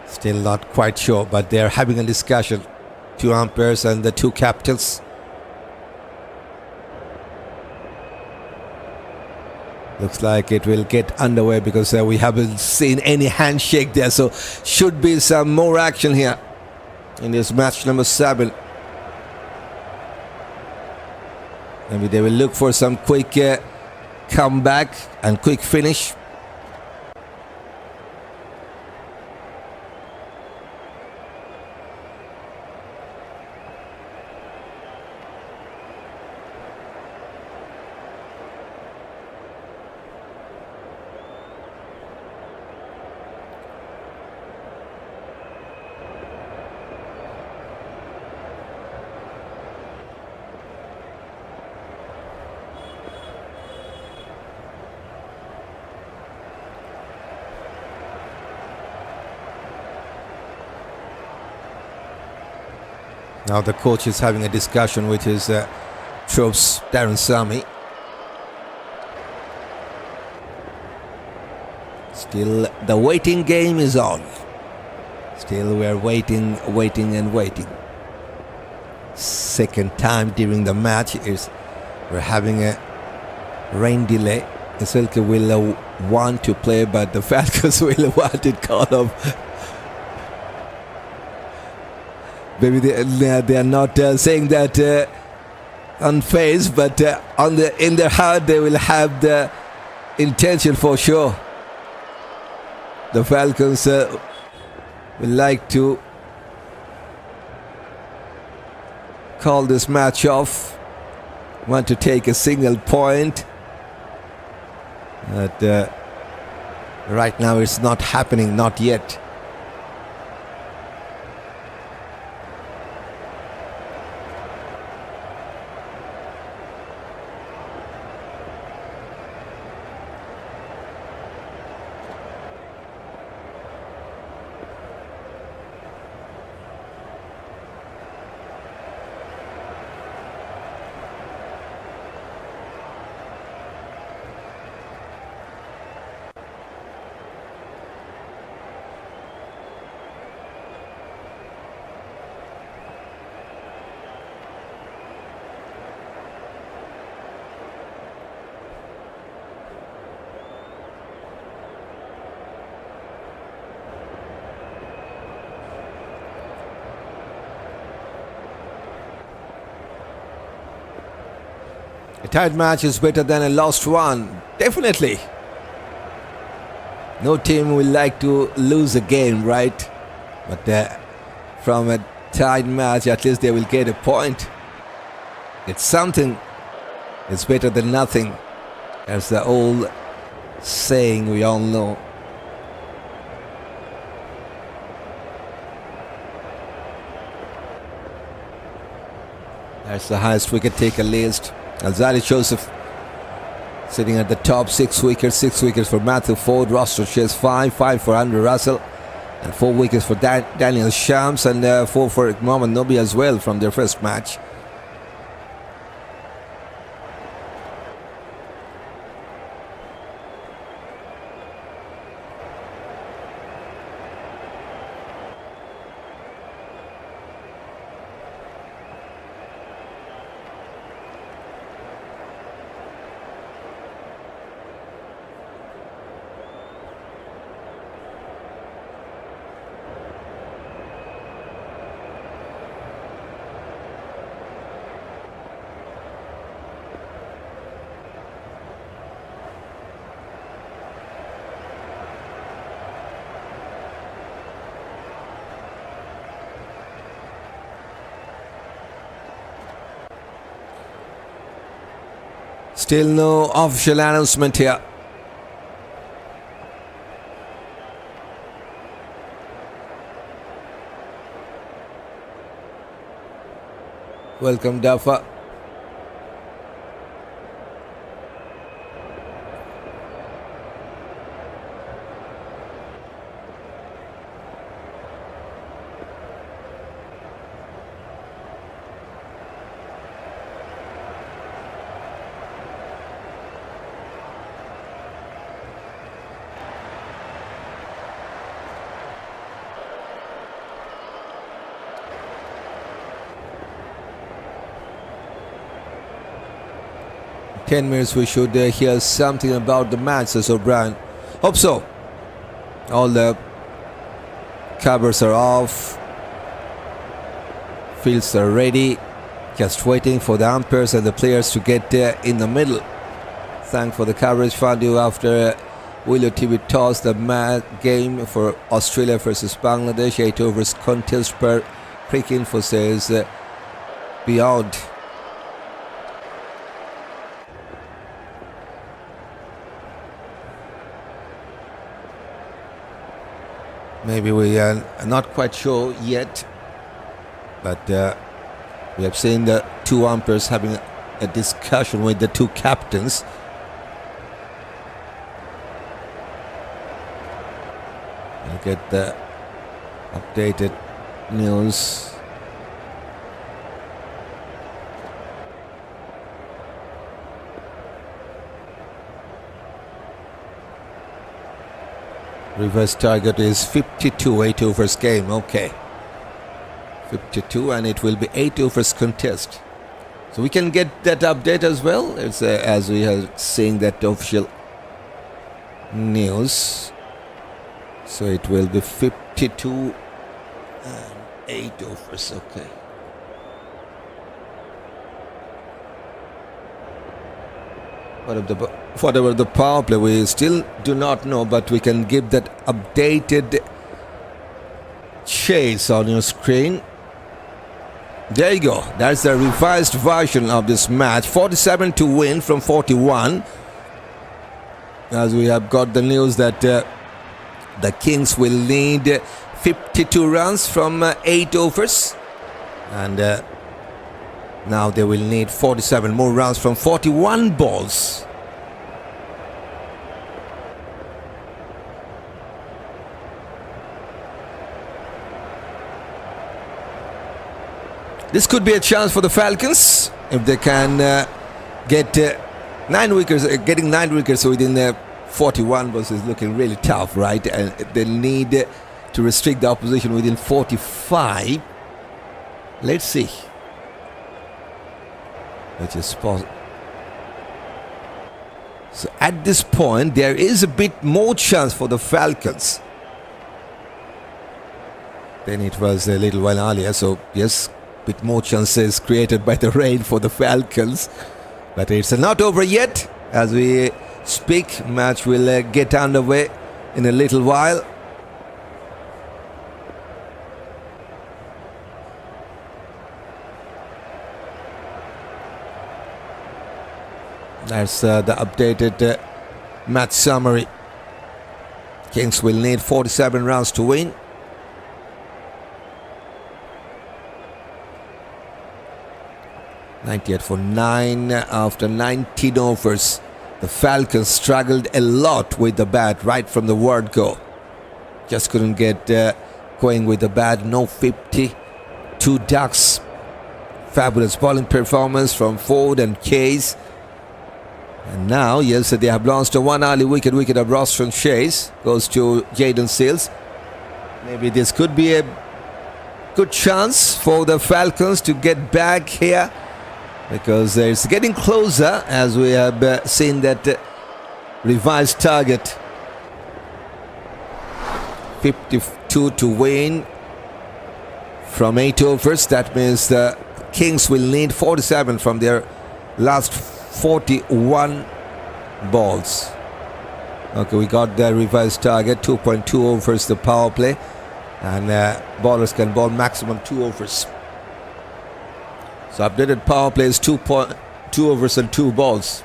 [SPEAKER 1] Still not quite sure, but they're having a discussion. Two umpires and the two captains. Looks like it will get underway because we haven't seen any handshake there. So should be some more action here in this match number 7. Maybe they will look for some quick comeback and quick finish. Now the coach is having a discussion with his troops, Darron Sami. Still the waiting game is on. Still we're waiting and waiting. Second time during the match is we're having a rain delay. SLK will want to play, but the Falcons will want it called off. Maybe they are not saying that unfazed, but in their heart they will have the intention for sure. The Falcons will like to call this match off, want to take a single point. But right now it's not happening, not yet. A tight match is better than a lost one. Definitely. No team will like to lose a game, right? But from a tight match, at least they will get a point. It's something. It's better than nothing. As the old saying we all know. That's the highest wicket taker list. Alzali Joseph sitting at the top, 6 wickets for Matthew Forde. Roston shares 5 for Andrew Russell, and 4 wickets for Daniel Shams, and 4 for Mohammad Nobi as well from their first match. Still no official announcement here. Welcome, Dafa. "10 minutes we should hear something about the match," says O'Brien. Hope so. All the covers are off. Fields are ready. Just waiting for the umpires and the players to get in the middle. Thank for the coverage, Forde, after Willow TV tossed the game for Australia versus Bangladesh. 8 overs contest per cricket info says beyond. Maybe we are not quite sure yet, but we have seen the two umpires having a discussion with the two captains. We'll get the updated news. Reverse target is 52, 8 overs game. Okay, 52, and it will be 8 overs contest. So we can get that update as well. It's as we are seeing that official news. So it will be 52 and 8 overs. Okay. Whatever the power play, we still do not know, but we can give that updated chase on your screen. There you go. That's the revised version of this match. 47 to win from 41. As we have got the news that the Kings will need 52 runs from 8 overs. And now they will need 47 more runs from 41 balls. This could be a chance for the Falcons if they can get 9 wickets. Getting 9 wickets within 41 balls is looking really tough, right? And they need to restrict the opposition within 45. Let's see. Which is possible. So at this point, there is a bit more chance for the Falcons than it was a little while earlier. So yes, a bit more chances created by the rain for the Falcons. But it's not over yet. As we speak, match will get underway in a little while. That's the updated match summary. Kings will need 47 rounds to win. .98 for 9 after 19 overs. The Falcons struggled a lot with the bat right from the word go. Just couldn't get going with the bat. No 50. 2 ducks. Fabulous bowling performance from Forde and Case. And now, yes, they have lost a 1 early wicket of Roston chase. Goes to Jaden Seals. Maybe this could be a good chance for the Falcons to get back here, because it's getting closer as we have seen that revised target. 52 to win from 8 overs. That means the Kings will need 47 from their last 41 balls. Okay, we got the revised target. 2.2 overs the power play, and bowlers can bowl maximum 2 overs. So updated power play is 2.2 overs and 2 balls.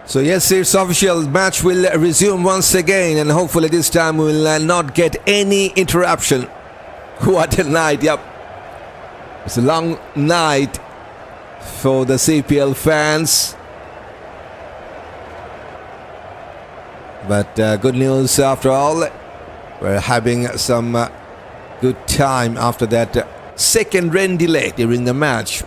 [SPEAKER 1] So yes, it's official. Match will resume once again, and hopefully this time we will not get any interruption. What a night! Yep, it's a long night for the CPL fans, but good news after all. We're having some good time after that second rain delay during the match.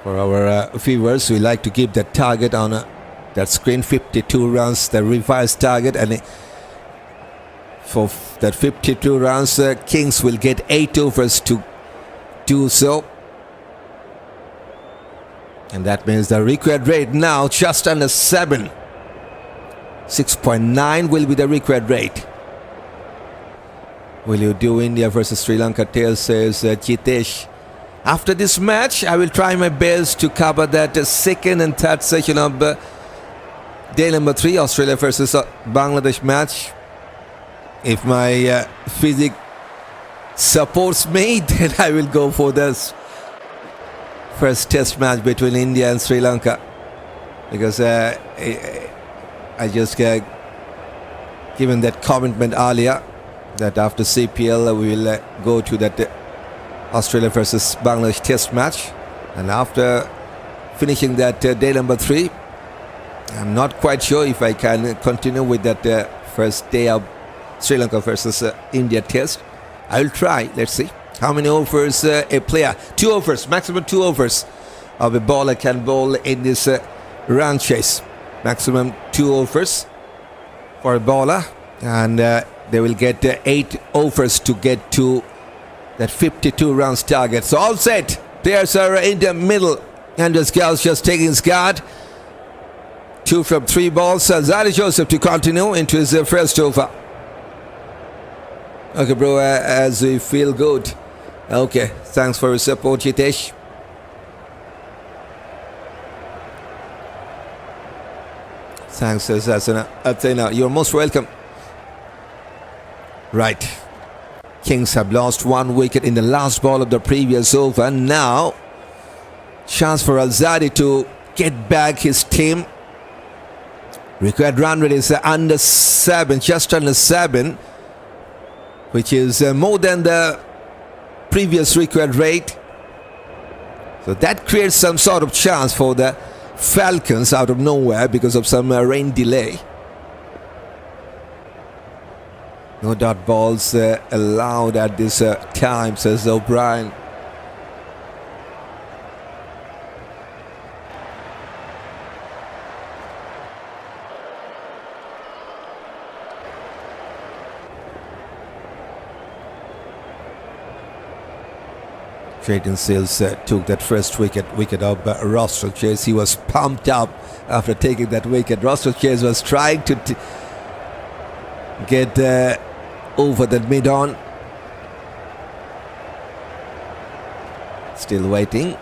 [SPEAKER 1] For our viewers, we like to keep that target on that screen, 52 runs, the revised target, and for that 52 runs, Kings will get 8 overs to do so. And that means the required rate now just under 7. 6.9 will be the required rate. Will you do India versus Sri Lanka tale, says Jitesh. After this match, I will try my best to cover that second and third session of day number 3, Australia versus Bangladesh match. If my physique supports me, then I will go for this first test match between India and Sri Lanka. Because I just given that commitment earlier that after CPL we will go to that Australia versus Bangladesh test match, and after finishing that day number 3, I'm not quite sure if I can continue with that first day of Sri Lanka versus India test. I'll try. Let's see how many overs a player, 2 overs, maximum 2 overs of a bowler can bowl in this run chase. Maximum 2 overs for a bowler, and they will get 8 overs to get to that 52 runs target. So all set. Players are in the middle. Andries Gous just taking his guard. 2 from 3 balls. Zari Joseph to continue into his first over. Okay, bro, as we feel good. Okay, thanks for your support, Jitesh. Thanks, Athena. You're most welcome. Right. Kings have lost 1 wicket in the last ball of the previous over. Now, chance for Alzadi to get back his team. Required run rate is under 7, just under 7, which is more than the previous required rate. So that creates some sort of chance for the Falcons out of nowhere because of some rain delay. No dot balls allowed at this time, says O'Brien. Jaden Sills took that first wicket of Roston Chase. He was pumped up after taking that wicket. Roston Chase was trying to get over that mid-on. Still waiting.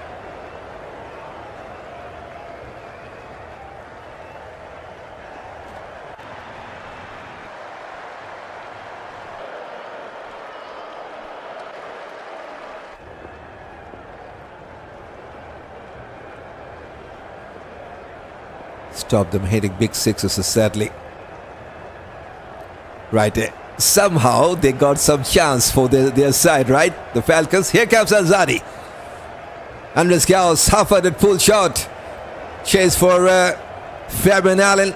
[SPEAKER 1] Stop them hitting big sixes, sadly. Right, somehow they got some chance for their side, right? The Falcons. Here comes Azadi. Andries Gous, half-hearted pull shot. Chase for Fabian Allen.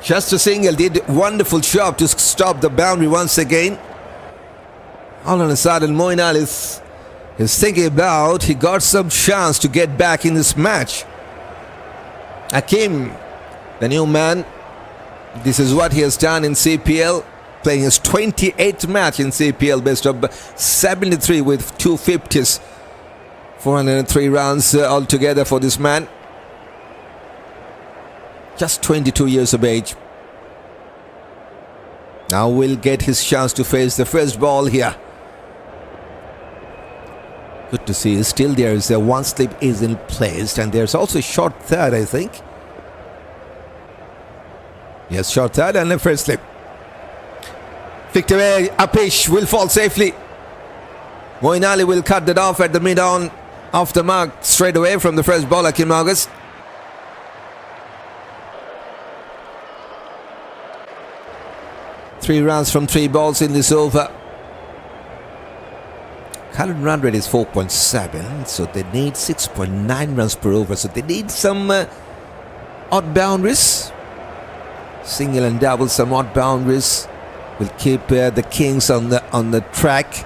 [SPEAKER 1] Just a single, did wonderful job to stop the boundary once again. All on a sudden, Moeen Ali is thinking about, he got some chance to get back in this match. Ackeem, the new man, this is what he has done in CPL, playing his 28th match in CPL, best of 73 with 250s, 403 runs altogether for this man. Just 22 years of age. Now will get his chance to face the first ball here. Good to see. Still there is a one slip isn't placed, and there's also a short third, I think. Yes, short third and a first slip. Flicked away, Apish will fall safely. Moin Ali will cut that off at the mid-on, off the mark, straight away from the first ball, Ackeem Auguste. Three runs from 3 balls in this over. Current run rate is 4.7, so they need 6.9 runs per over. So they need some odd boundaries. Single and double, some odd boundaries will keep the Kings on the track.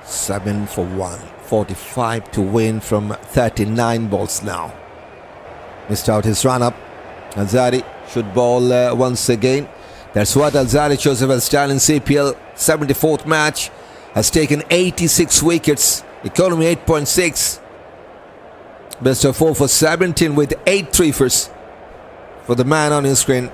[SPEAKER 1] Seven for 1, 45 to win from 39 balls now. Missed out his run up. Alzari should bowl once again. That's what Alzari Joseph has done in CPL. 74th match. Has taken 86 wickets. Economy 8.6. Best of 4 for 17 with 8 threefers for the man on his screen.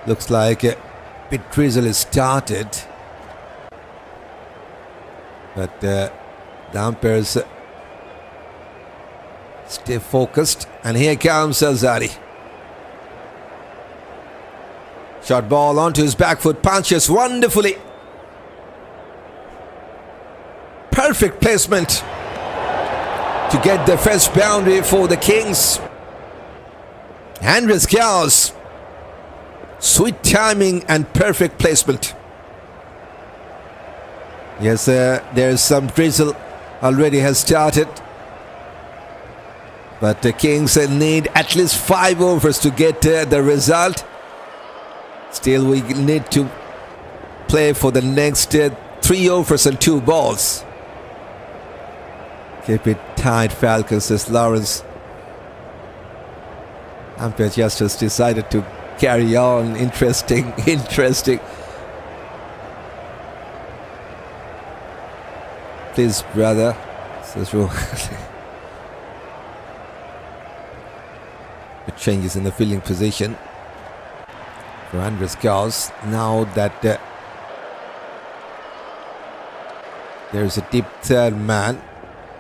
[SPEAKER 1] Looks like a bit drizzle has started, but the umpires stay focused, and here comes Alzari. Short ball onto his back foot, punches wonderfully. Perfect placement to get the first boundary for the Kings. Andries Gous. Sweet timing and perfect placement. Yes, there's some drizzle already has started. But the Kings need at least 5 overs to get the result. Still, we need to play for the next 3 overs and 2 balls. Keep it tight, Falcons, says Lawrence. Umpire just has decided to carry on. Interesting. Please, brother, says Joachim. The changes in the fielding position for Andries Gous. Now that there's a deep third man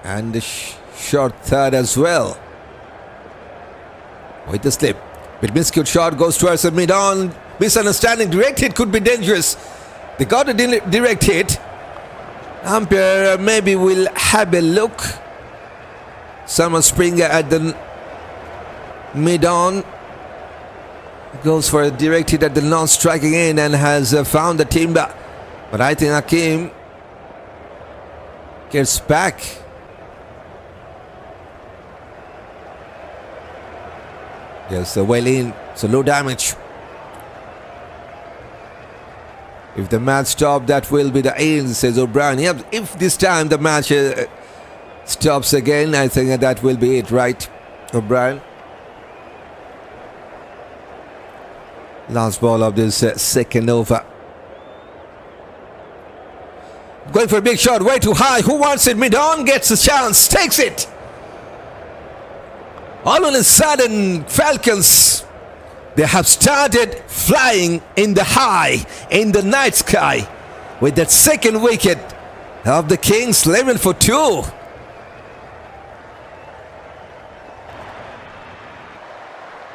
[SPEAKER 1] and a short third as well. With the slip. But minuscule shot goes towards the mid-on. Misunderstanding. Direct hit could be dangerous. They got a direct hit. Umpire maybe will have a look. Summer Springer at the mid-on. Goes for a direct hit at the non-striking end and has found the timber. But I think Ackeem gets back. Yes, well in, so low damage. If the match stops, that will be the end, says O'Brien. Yep, if this time the match stops again, I think that will be it, right, O'Brien? Last ball of this second over. Going for a big shot, way too high. Who wants it? Mid-on gets a chance, takes it. All of a sudden, Falcons, they have started flying in the high, in the night sky, with that second wicket of the Kings, 11 for 2.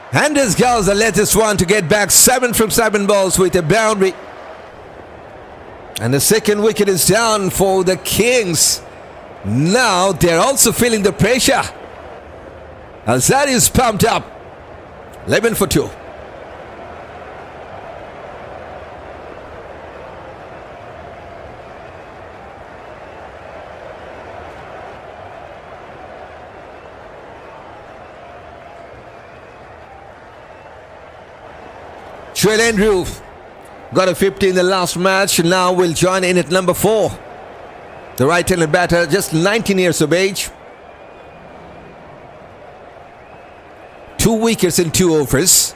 [SPEAKER 1] Andries Gous, the latest one to get back 7 from 7 balls with a boundary. And the second wicket is down for the Kings. Now they're also feeling the pressure. Alzari is pumped up. 11 for 2. Joel Andrew got a 50 in the last match. Now will join in at number 4. The right-handed batter, just 19 years of age. 2 wickets in 2 overs.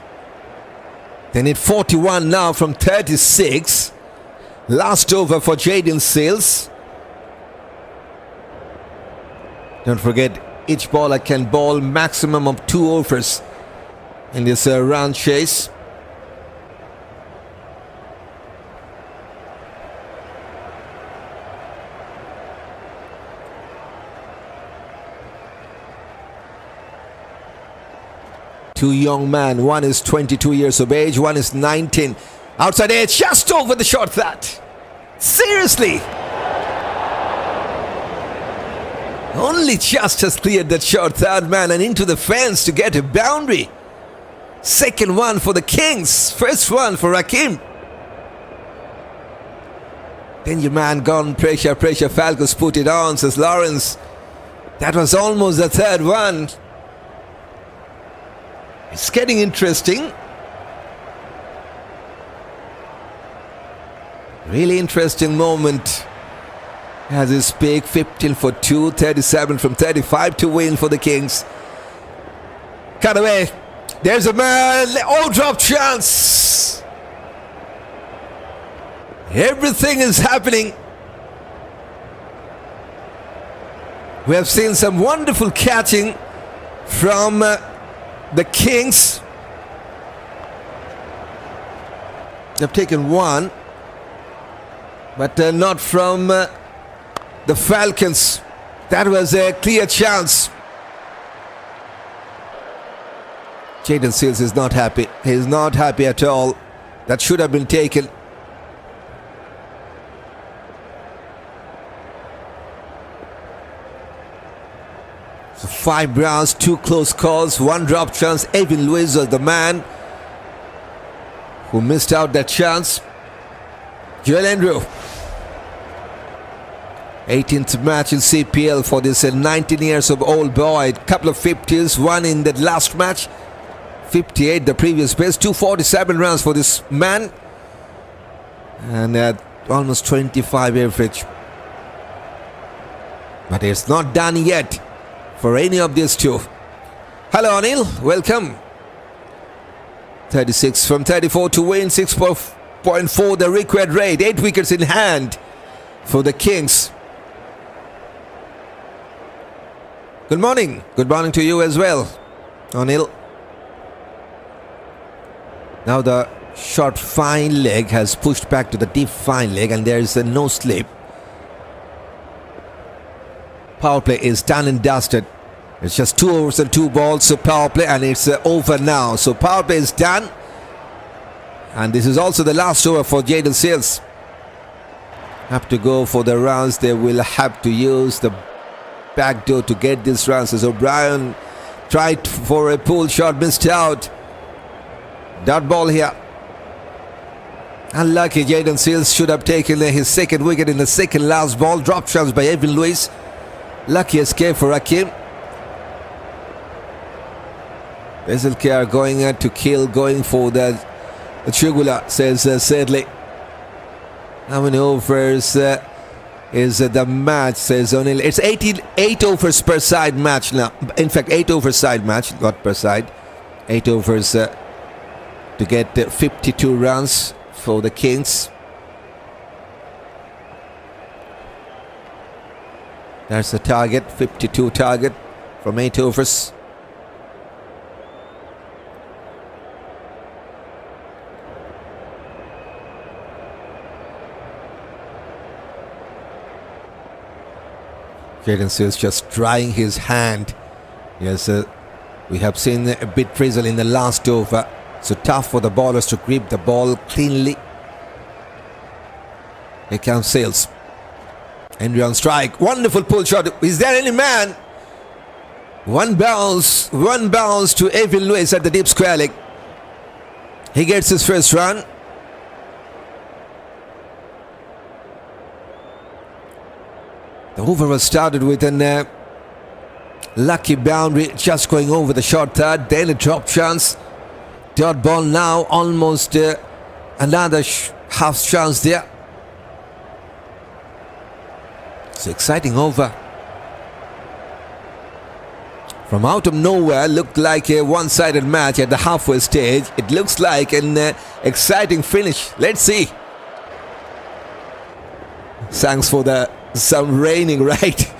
[SPEAKER 1] They need 41 now from 36. Last over for Jaden Seals. Don't forget, each bowler can bowl maximum of 2 overs in this round chase. Two young men, one is 22 years of age, one is 19. Outside edge, just over the short that. Seriously! Only just has cleared that short third man and into the fence to get a boundary. Second one for the Kings, first one for Ackeem. Then your man gone, pressure, Falcons put it on, says Lawrence. That was almost the third one. It's getting interesting. Really interesting moment as we speak. 15 for 2, 37 from 35 to win for the Kings. Cut away. There's a man. Oh, drop chance. Everything is happening. We have seen some wonderful catching from the Kings. They've taken one, but not from the Falcons. That was a clear chance. Jaden Seals is not happy. He's not happy at all. That should have been taken. So 5 rounds, 2 close calls, 1 drop chance. Evan Lewis was the man who missed out that chance. Joel Andrew. 18th match in CPL for this 19 years of old boy. Couple of 50s, one in the last match. 58 the previous best. 247 runs for this man. And almost 25 average. But it's not done yet for any of these two. Hello Anil, welcome. 36 from 34 to win, 6.4 the required rate, 8 wickets in hand for the Kings. Good morning to you as well, Anil. Now the short fine leg has pushed back to the deep fine leg and there is a no slip. Power play is done and dusted. It's just 2 overs and 2 balls, so power play, and it's over now. So power play is done. And this is also the last over for Jaden Seals. Have to go for the runs. They will have to use the back door to get these runs. As O'Brien tried for a pull shot, missed out. Dot ball here. Unlucky. Jaden Seals should have taken his second wicket in the second last ball. Drop chance by Evan Lewis. Lucky escape for Ackeem. SLK are going to kill, going for the Chugula, says Shadley. How many overs is the match, says O'Neill. It's 8 overs per side match now. In fact, 8 overs side match, not per side. 8 overs to get 52 runs for the Kings. That's the target, 52 target from 8 overs. Jaden Seals just trying his hand. Yes, we have seen a bit drizzle in the last over. So tough for the bowlers to grip the ball cleanly. Here comes Seals. Andries on strike. Wonderful pull shot. Is there any man? One bounce to Evan Lewis at the deep square leg. He gets his first run. The over was started with an lucky boundary, just going over the short third, then a drop chance. Dot ball now, almost another half chance there. It's exciting over. From out of nowhere, looked like a one-sided match at the halfway stage. It looks like an exciting finish. Let's see. Thanks for the some raining, right?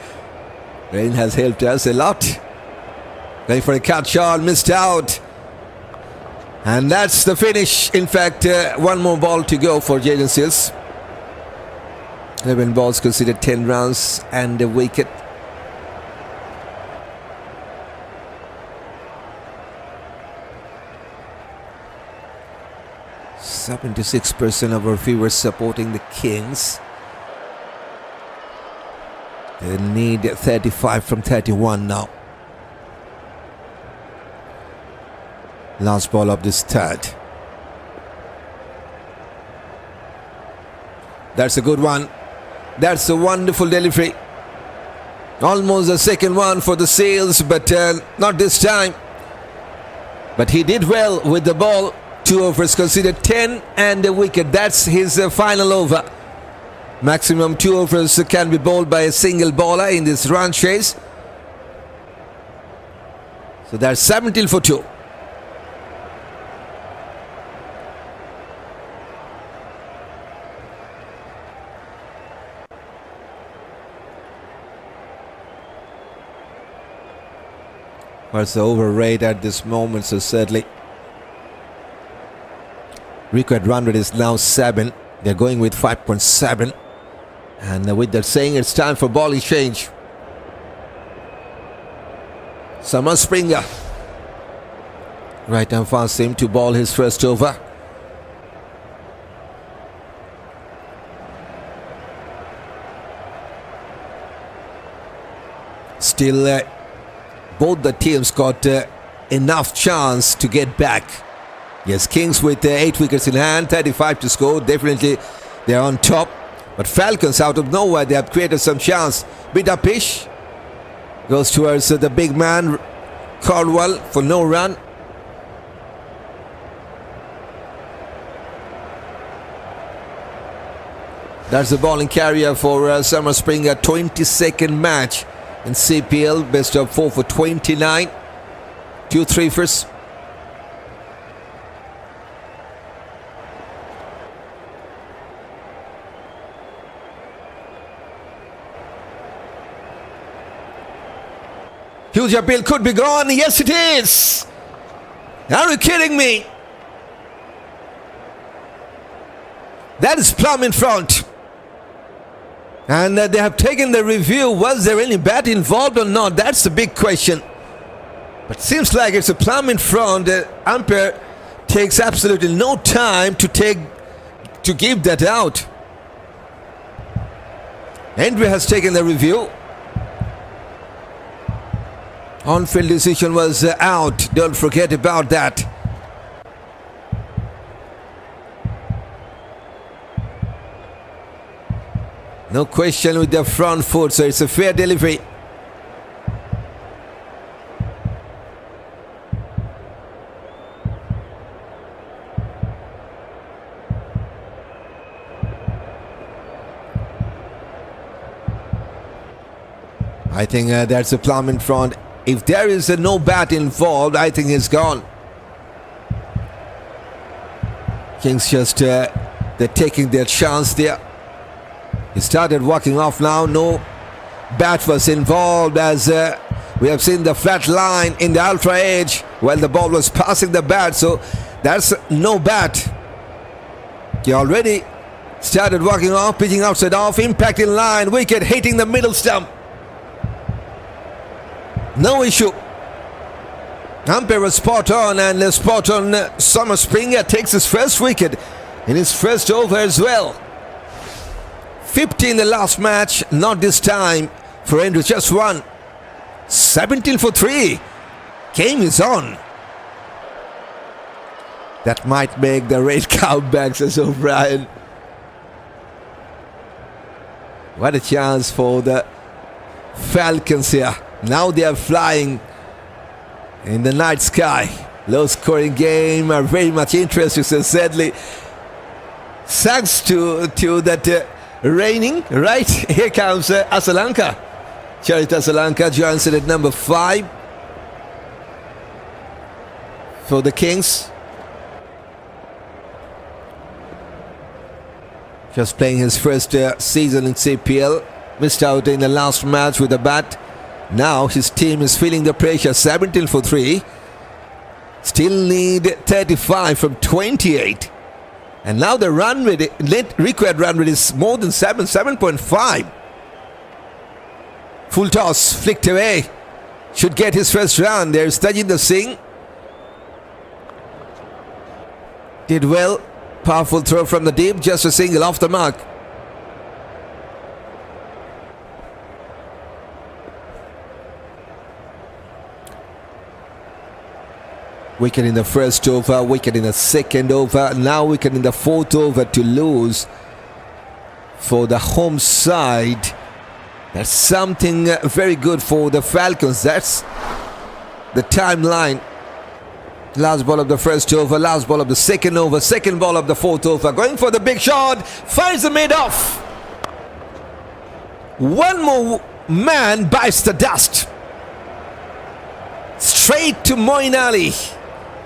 [SPEAKER 1] Rain has helped us a lot. Going for a cut shot, missed out. And that's the finish. In fact, one more ball to go for Jaden Seals. 11 balls considered, 10 runs and a wicket. "76% of our viewers supporting the Kings. They need 35 from 31 now. Last ball of this third. That's a good one. That's a wonderful delivery. Almost a second one for the Seals, but not this time. But he did well with the ball. 2 overs considered, 10 and a wicket. That's his final over. Maximum 2 overs can be bowled by a single bowler in this run chase. So that's 17 for 2. What's the over rate at this moment? So certainly required run rate is now 7. They're going with 5.7. And with that saying, it's time for bowling change. Summer Springer. Right now fast him to bowl his first over. Still, both the teams got enough chance to get back. Yes, Kings with 8 wickets in hand, 35 to score. Definitely they're on top. But Falcons out of nowhere, they have created some chance. Bit up pitch. Goes towards the big man, Caldwell, for no run. That's the bowling carrier for Summer Springer. 22nd match in CPL. Best of 4 for 29. 2 3-fers. Huge appeal, could be gone. Yes, it is. Are you kidding me? That is plumb in front. And they have taken the review. Was there any bat involved or not? That's the big question. But seems like it's a plumb in front. The umpire takes absolutely no time to give that out. Andries has taken the review. On-field decision was out. Don't forget about that. No question with the front foot, so it's a fair delivery. I think that's a plumb in front. If there is no bat involved, I think he's gone. Kings just they're taking their chance there. He started walking off now. No bat was involved, as we have seen the flat line in the ultra edge while the ball was passing the bat. So that's no bat. He already started walking off, pitching outside off, impact in line, wicket hitting the middle stump. No issue. Umpire was spot on, and spot on. Summer Springer takes his first wicket in his first over as well. 50 in the last match, not this time for Andries, just one. 17 for 3. Game is on. That might make the red comeback, says O'Brien. What a chance for the Falcons here. Now they are flying in the night sky. Low scoring game, are very much interested, says Shadley. Thanks to that raining, right? Here comes Asalanka. Charith Asalanka joins in at number 5 for the Kings. Just playing his first season in CPL. Missed out in the last match with a bat. Now his team is feeling the pressure. 17 for 3. Still need 35 from 28. And now the run rate, required run rate is more than 7.5. Full toss, flicked away. Should get his first run. There's Tajinder Singh. Did well. Powerful throw from the deep. Just a single off the mark. Wicket in the first over, wicket in the second over, now wicket in the fourth over to lose for the home side. That's something very good for the Falcons. That's the timeline. Last ball of the first over, last ball of the second over, second ball of the fourth over. Going for the big shot, finds the mid-off. One more man bites the dust. Straight to Moeen Ali.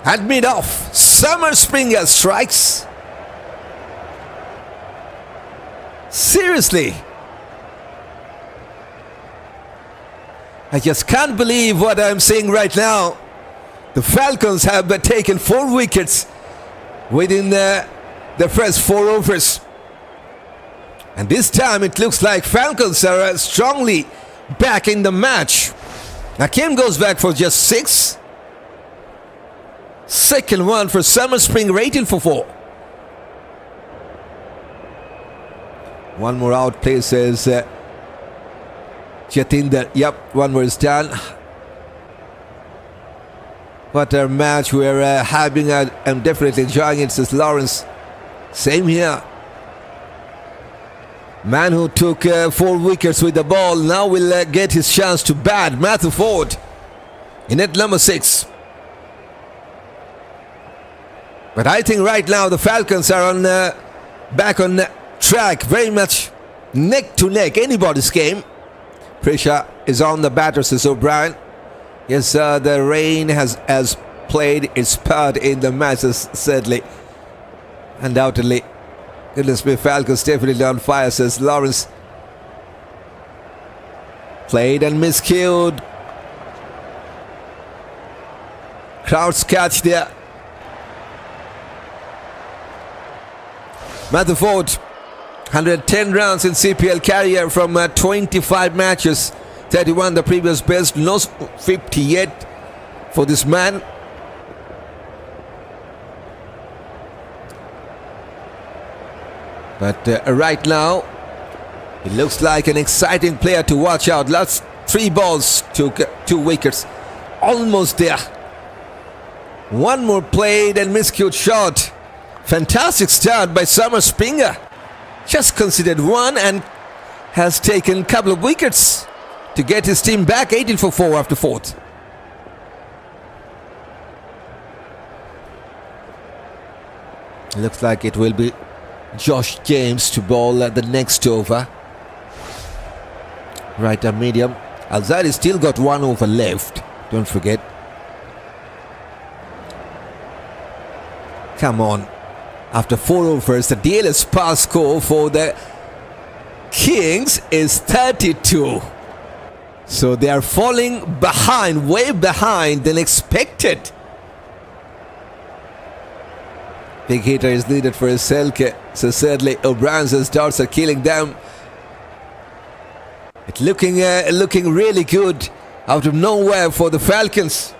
[SPEAKER 1] At mid-off, Summer Springer strikes. Seriously, I just can't believe what I'm seeing right now. The Falcons have taken 4 wickets within the first 4 overs. And this time it looks like Falcons are strongly back in the match. Ackeem goes back for just 6. Second one for Summer Spring, rating for 4. One more out, places Jatinder. Yep, one more is done. What a match we're having. I'm definitely enjoying it, says Lawrence. Same here. Man who took 4 wickets with the ball now will get his chance to bat. Matthew Forde in at number 6. But I think right now the Falcons are on back on track, very much neck to neck, anybody's game. Pressure is on the batter, says O'Brien. Yes, the rain has played its part in the match, sadly. Undoubtedly. Goodness me, Falcons definitely on fire, says Lawrence. Played and miscued. Crowds catch there. Matthew Forde, 110 runs in CPL career from 25 matches. 31 the previous best, no 50 yet for this man. But right now, it looks like an exciting player to watch out. Last 3 balls took 2 wickets. Almost there. One more played and miscued shot. Fantastic start by Summer Springer. Just considered 1 and has taken a couple of wickets to get his team back. 18 for 4 after 4th. Looks like it will be Josh James to bowl at the next over. Right arm medium. Alzari still got 1 over left. Don't forget. Come on. After 4 overs, the DLS pass score for the Kings is 32. So they are falling behind, way behind than expected. Big hitter is needed for SLK. So sadly, O'Brien's darts are killing them. It's looking really good out of nowhere for the Falcons.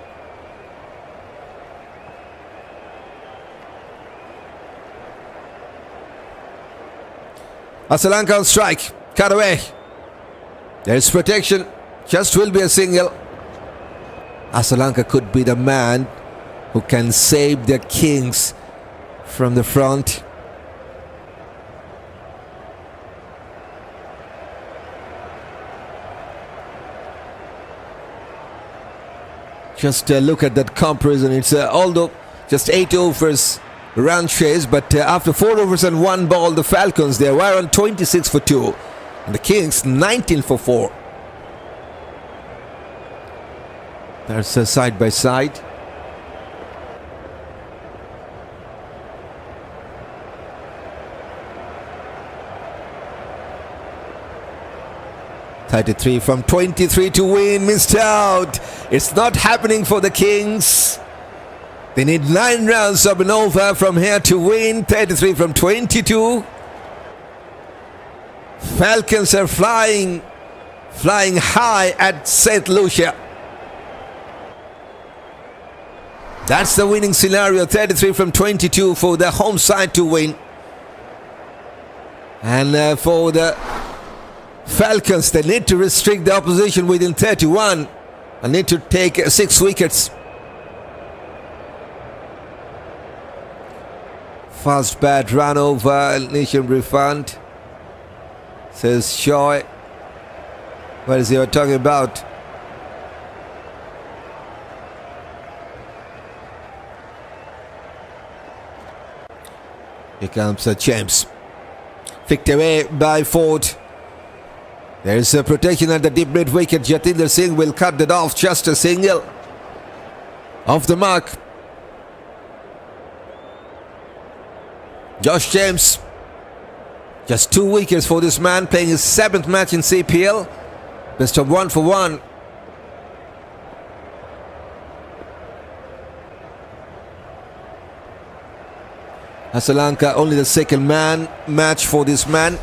[SPEAKER 1] Asalanka on strike. Cut away. There's protection. Just will be a single. Asalanka could be the man who can save the Kings from the front. Just look at that comparison. It's although just 8 overs run chase, but after 4 overs and 1 ball, the Falcons, they were on 26 for 2 and the Kings 19 for 4. That's side by side. 33 from 23 to win. Missed out. It's not happening for the Kings. They need 9 rounds of an over from here to win. 33 from 22. Falcons are flying high at St. Lucia. That's the winning scenario. 33 from 22 for the home side to win. And for the Falcons, they need to restrict the opposition within 31 and need to take 6 wickets. Fast bat run over, nation refund, says Shaw. What is he talking about? Here comes James. Flicked away by Forde. There is a protection at the deep mid wicket. Jatinder Singh will cut that off. Just a single. Off the mark. Josh James. Just 2 wickets for this man, playing his 7th match in CPL. Best of 1 for 1. Asalanka only the 2nd match for this man.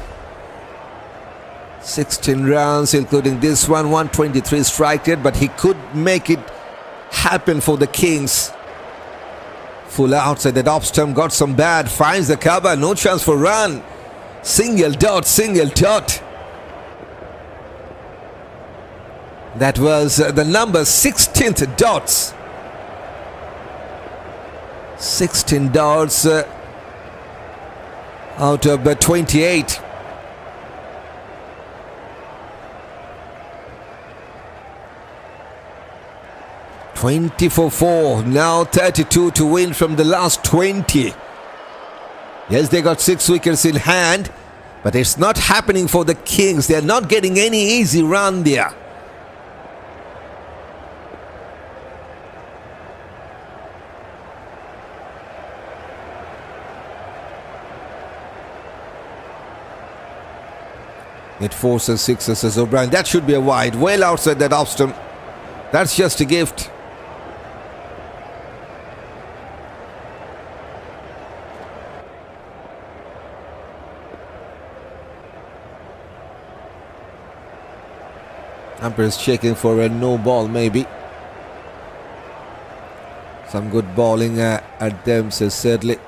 [SPEAKER 1] 16 runs including this one, 123 strike rate, but he could make it happen for the Kings. Full outside that off stump, got some bad, finds the cover, no chance for run. Single dot, single dot. That was the number 16th dots. 16 dots out of 28. For 4, now 32 to win from the last 20. Yes, they got 6 wickets in hand, but it's not happening for the Kings. They're not getting any easy run there. It forces 6s as O'Brien. That should be a wide, well outside that off stump. That's just a gift. Umpire is checking for a no ball, maybe. Some good bowling at them, says Shadley.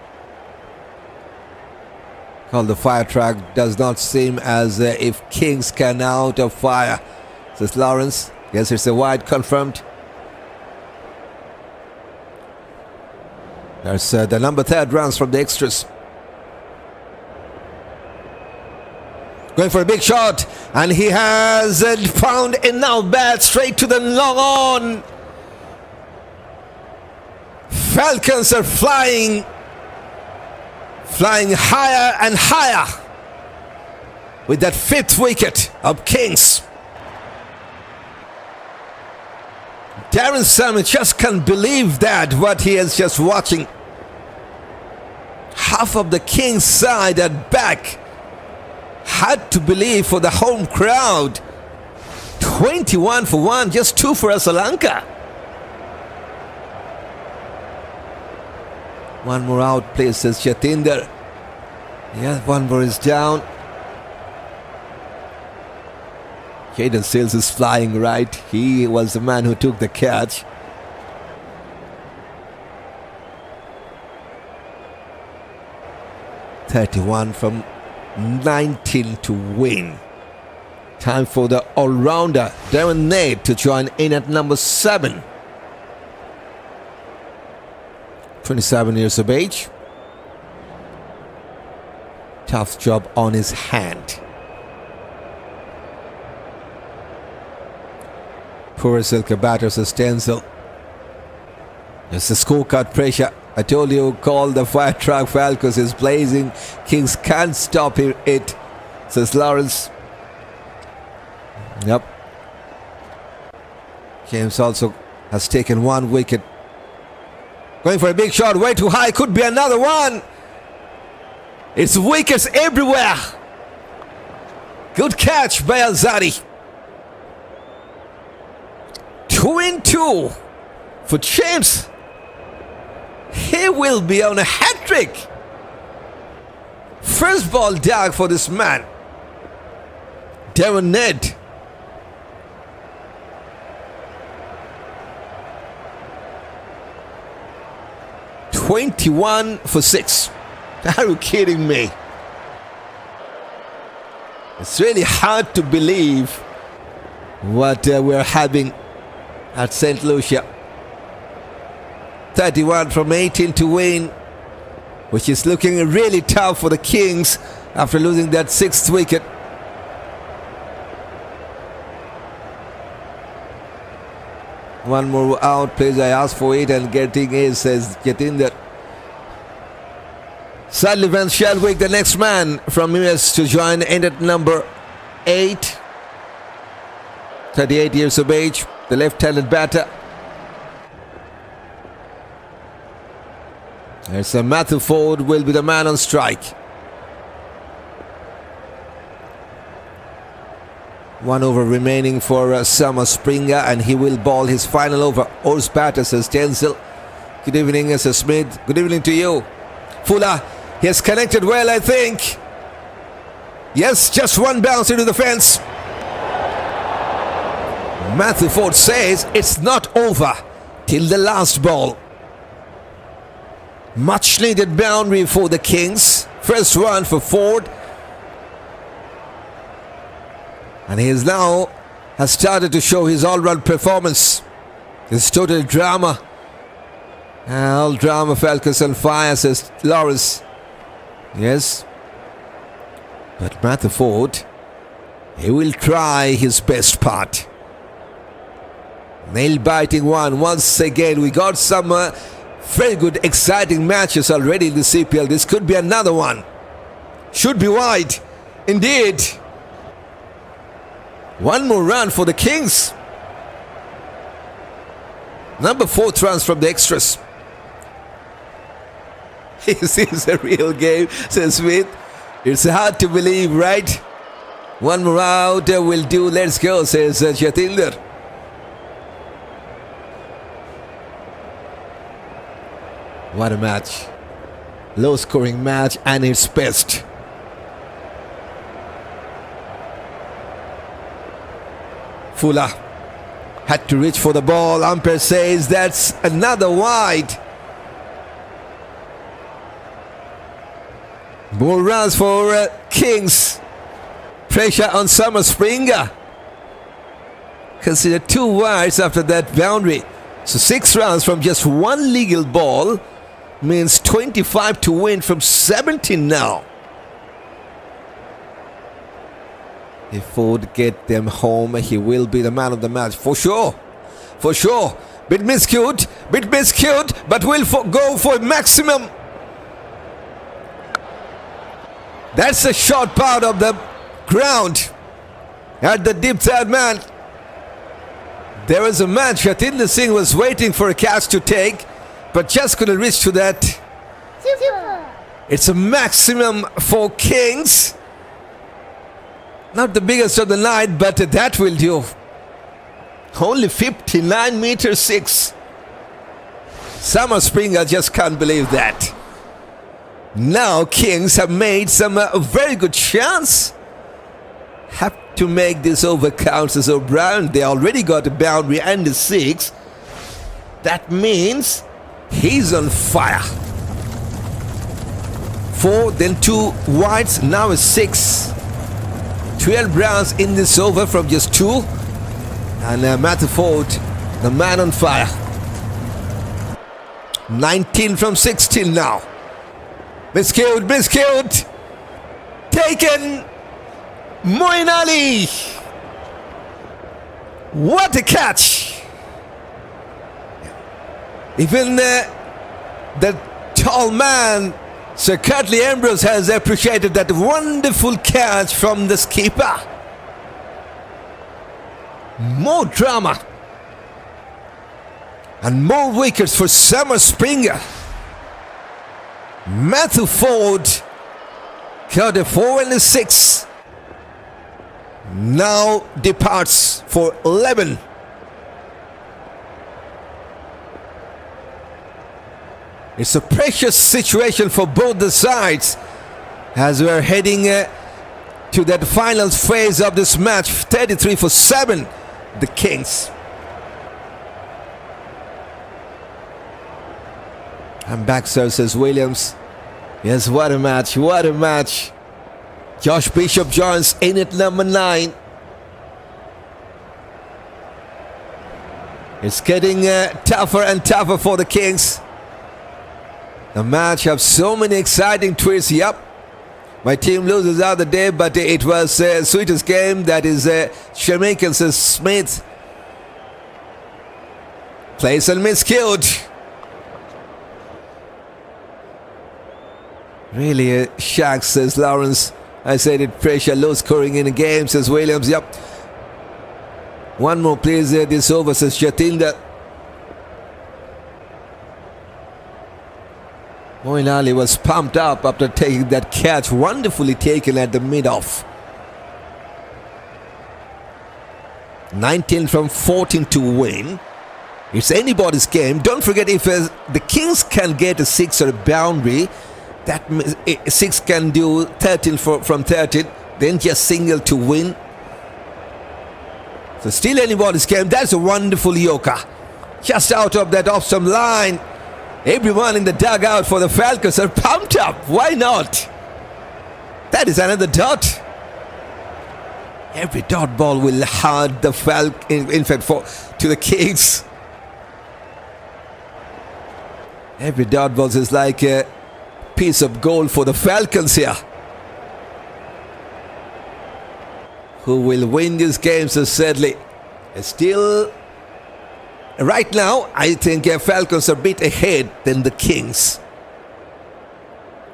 [SPEAKER 1] Call the fire track. Does not seem as if Kings can out of fire, says Lawrence. Yes, it's a wide confirmed. There's the number 3rd runs from the extras. Going for a big shot, and he has found enough bat straight to the long on. Falcons are flying higher and higher with that 5th wicket of Kings. Darron Salmon just can't believe that, what he is just watching. Half of the Kings side at back had to believe for the home crowd. 21 for 1, just 2 for Asalanka. One more out, please, says Jatinder. Yeah, one more is down. Caden Sales is flying right. He was the man who took the catch. (31 from 19 to win. Time for the all-rounder Darron Nedd to join in at number 7. 27 years of age. Tough job on his hand. Poor SLK batters a stencil. It's the scorecard pressure. I told you, call the fire truck. Falcons is blazing. Kings can't stop it, says Lawrence. Yep. James also has taken 1 wicket. Going for a big shot, way too high, could be another one. It's wickets everywhere. Good catch by Alzadi. 2-2 for James. He will be on a hat-trick. First ball dark for this man. Darron Nedd. $21 for 6. Are you kidding me? It's really hard to believe what we're having at St. Lucia. 31 from 18 to win, which is looking really tough for the Kings after losing that 6th wicket. One more out, please. I asked for it, and getting is says get in there. Sadly, Van Schalkwyk, the next man from US to join, ended number 8. 38 years of age, the left-handed batter. There's a Matthew Forde will be the man on strike. One over remaining for Summer Springer, and he will ball his final over. Ors batter, says Denzel. Good evening, Mr. Smith. Good evening to you. Fuller, he has connected well, I think. Yes, just one bounce into the fence. Matthew Forde says it's not over till the last ball. Much needed boundary for the Kings. First one for Forde. And he is now has started to show his all-round performance. His total drama. All drama, Falcons on fire, says Lawrence. Yes. But Matthew Forde, he will try his best part. Nail-biting one once again. We got some very good, exciting matches already in the CPL. This could be another one. Should be wide. Indeed. One more run for the Kings. Number 4 runs from the extras. This is a real game, says Smith. It's hard to believe, right? One more out will do. Let's go, says Jatinder. What a match. Low-scoring match, and its best. Fuller had to reach for the ball. Umpire says that's another wide. More runs for Kings. Pressure on Summer Springer. Consider 2 wides after that boundary. So 6 runs from just one legal ball means 25 to win from 17 now. If Forde get them home, he will be the man of the match for sure. For sure. Bit miscued, but will go for maximum. That's a short part of the ground at the deep side man. There was a man, Jatinder Singh was waiting for a catch to take, but just couldn't reach to that. Super. It's a maximum for Kings. Not the biggest of the night, but that will do. Only 59 meters 6. Summer Springer just can't believe that. Now Kings have made some very good chance. Have to make this over counts as O'Brien. They already got a boundary and a 6. That means he's on fire. 4, then 2 wides, now a 6. 12 runs in this over from just 2. And Matthew Forde, the man on fire. 19 from 16 now. Miscued. Taken. Moeen Ali. What a catch. Even the tall man, Sir Cutley Ambrose, has appreciated that wonderful catch from the skipper. More drama. And more wickets for Summer Springer. Matthew Forde got a 4 and a 6. Now departs for 11. It's a precious situation for both the sides as we're heading to that final phase of this match. 33-7, the Kings. I'm back, sir, says Williams. Yes, what a match, what a match. Josh Bishop joins in at number 9. It's getting tougher and tougher for the Kings. The match has so many exciting twists. Yep, my team loses the other day, but it was sweetest game. That is Jamaican, says Smith. Plays and miskilled. Really shocks, says Lawrence. I said it, pressure, low scoring in the game, says Williams. Yep. One more please, this over, says Jatinda. Moin Ali was pumped up after taking that catch, wonderfully taken at the mid-off. 19 from 14 to win. It's anybody's game. Don't forget, if the Kings can get a 6 or a boundary, that 6 can do 13 from 13, then just single to win. So still anybody's game. That's a wonderful yoka. Just out of that off-stump line. Everyone in the dugout for the Falcons are pumped up. Why not? That is another dot. Every dot ball will hurt the Falcons, in fact, to the Kings. Every dot ball is like a piece of gold for the Falcons here. Who will win this game, says Shadley. Still, right now, I think Falcons are a bit ahead than the Kings.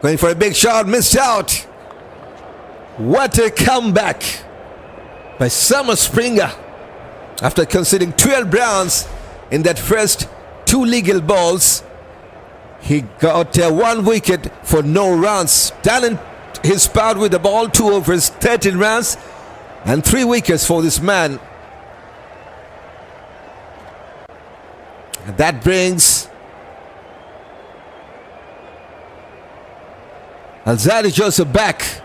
[SPEAKER 1] Going for a big shot, missed out. What a comeback by Summer Springer after conceding 12 runs in that first 2 legal balls. He got 1 wicket for no runs. Done his part with the ball, 2 overs, 13 runs, and 3 wickets for this man. And that brings Alzadi Joseph back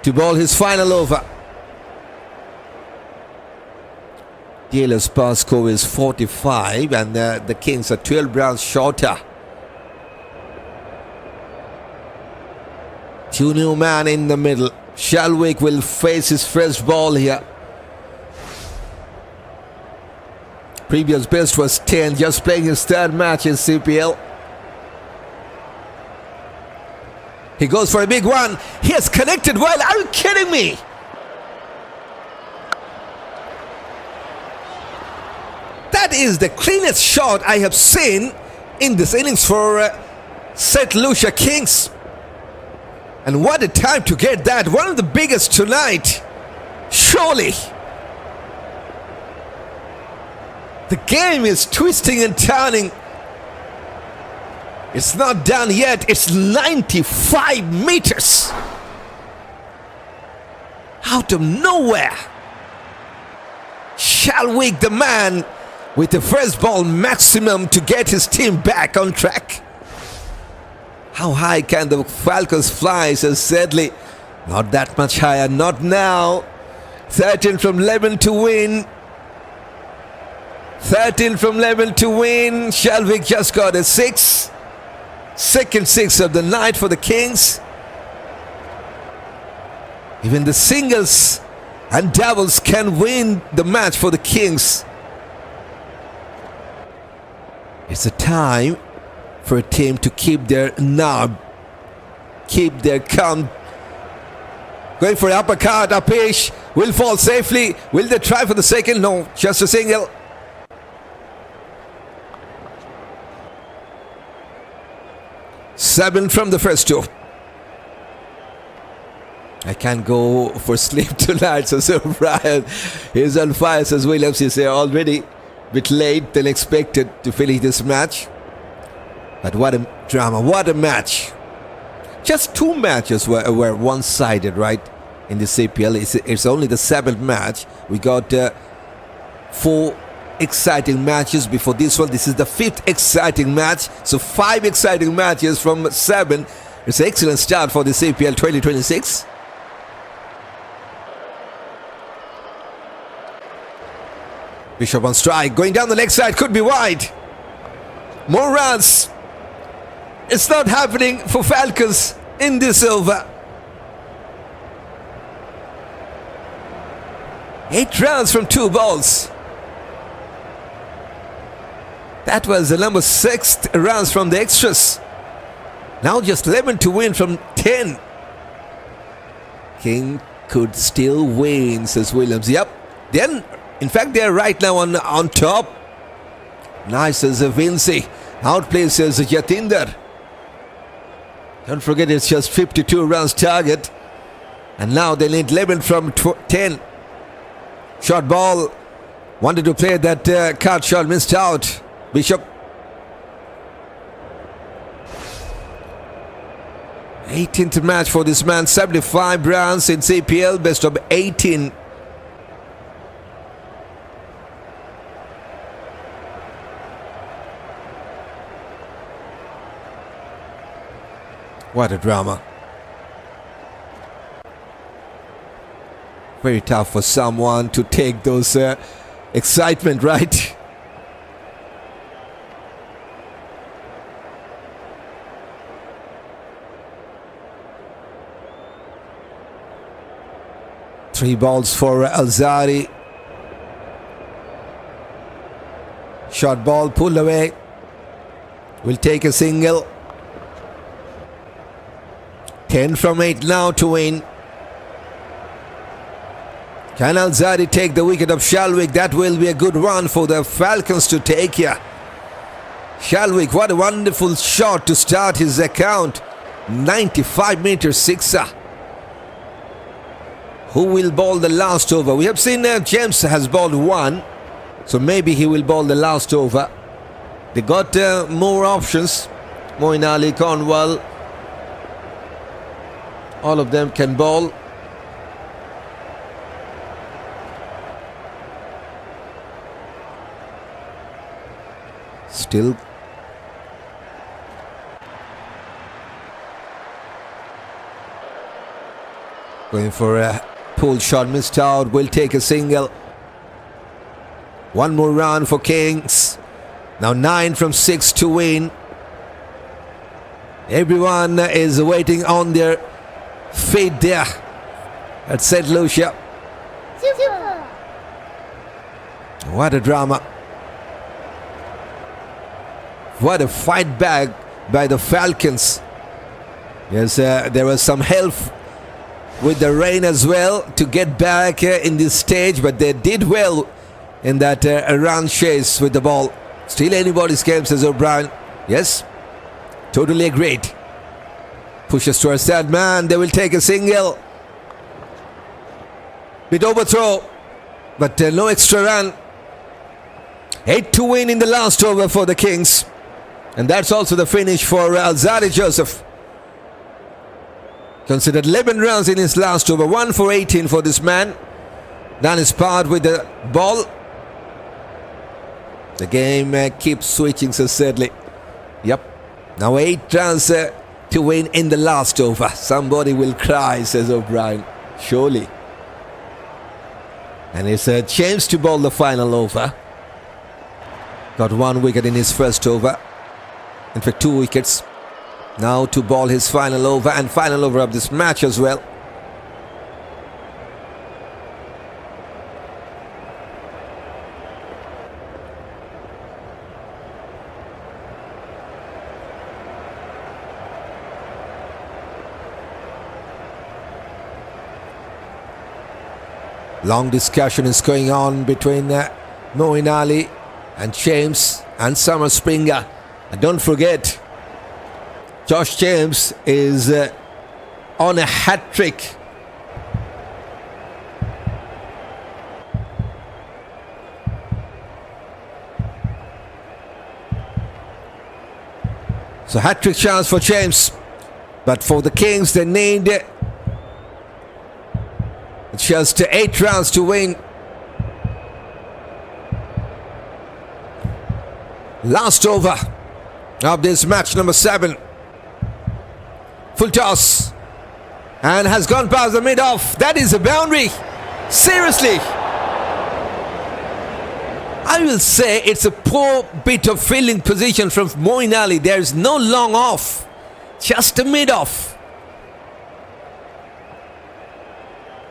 [SPEAKER 1] to bowl his final over. Taylor's pass score is 45, and the Kings are 12 runs shorter. 2 new man in the middle. Schalkwyk will face his first ball here. Previous best was 10, just playing his 3rd match in CPL. He goes for a big one. He has connected well. Are you kidding me? That is the cleanest shot I have seen in this innings for St. Lucia Kings. And what a time to get that. One of the biggest tonight. Surely. The game is twisting and turning. It's not done yet. It's 95 meters. Out of nowhere. Schalkwyk, the man with the first ball maximum to get his team back on track. How high can the Falcons fly, says Shadley. Not that much higher, not now. 13 from 11 to win. 13 from 11 to win. Schalkwyk just got a 6. Second 6 of the night for the Kings. Even the singles and doubles can win the match for the Kings. It's a time for a team to keep their nerve, keep their calm. Going for an uppercut. Maheesh will fall safely. Will they try for the second? No, just a single. Seven from the first 2. I can't go for sleep tonight, so Brian is on fire, says Williams. He's already a bit late than expected to finish this match. But what a drama, what a match. Just 2 matches were one-sided, right, in the CPL. It's only the 7th match. We got 4 exciting matches before this one. This is the 5th exciting match. So 5 exciting matches from 7. It's an excellent start for the CPL 2026. Bishop on strike, going down the leg side, could be wide. More runs. It's not happening for Falcons in this over. 8 runs from 2 balls. That was the number 6th runs from the extras. Now just 11 to win from 10. King could still win, says Williams. Yep. Then, in fact, they're right now on top. Nice as a Vinci. Outplays as a Jatinder. Don't forget it's just 52 runs target. And now they need 11 from 10. Short ball. Wanted to play that card shot, missed out. Bishop. 18th match for this man. 75 runs in CPL. Best of 18. What a drama. Very tough for someone to take those excitement, right? Three balls for Alzari. Short ball pulled away. Will take a single. 10 from 8 now to win. Can Alzari take the wicket of Schalkwyk? That will be a good one for the Falcons to take here. Schalkwyk, what a wonderful shot to start his account. 95-meter sixer. Who will bowl the last over? We have seen James has bowled 1. So maybe he will bowl the last over. They got more options. Moeen Ali, Cornwall. All of them can bowl. Still. Going for a pull shot, missed out. Will take a single. One more run for Kings. Now 9 from 6 to win. Everyone is waiting on their feet there at St. Lucia. Super. What a drama. What a fight back by the Falcons. Yes, there was some help with the rain as well to get back in this stage, but they did well in that run chase with the ball. Still anybody's game, says O'Brien. Yes, totally agreed. Pushes towards that man. They will take a single. Bit overthrow, but no extra run. 8 to win in the last over for the Kings. And that's also the finish for Alzari Joseph. Considered 11 runs in his last over. 1 for 18 for this man. Done his part with the ball. The game keeps switching, so sadly. Yep. Now 8 runs to win in the last over. Somebody will cry, says O'Brien. Surely. And it's James to bowl the final over. Got 1 wicket in his first over. In fact, 2 wickets. Now to bowl his final over and final over of this match as well. Long discussion is going on between Moeen Ali and James and Summer Springer. And don't forget, Josh James is on a hat-trick. So hat-trick chance for James. But for the Kings, they need just 8 rounds to win. Last over of this match number 7. Full toss. And has gone past the mid-off. That is a boundary. Seriously. I will say it's a poor bit of fielding position from Moeen Ali. There is no long off. Just a mid-off.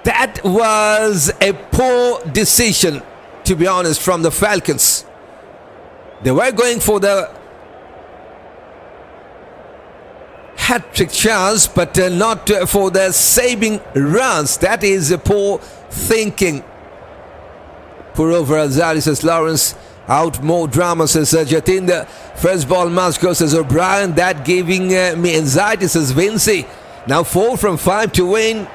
[SPEAKER 1] That was a poor decision, to be honest, from the Falcons. They were going for the hat-trick chance, but not for the saving runs. That is a poor thinking. Poor over Azari, says Lawrence. Out more drama, says Jatinder. First ball must go, says O'Brien. That giving me anxiety, says Vinci. Now 4 from 5 to win.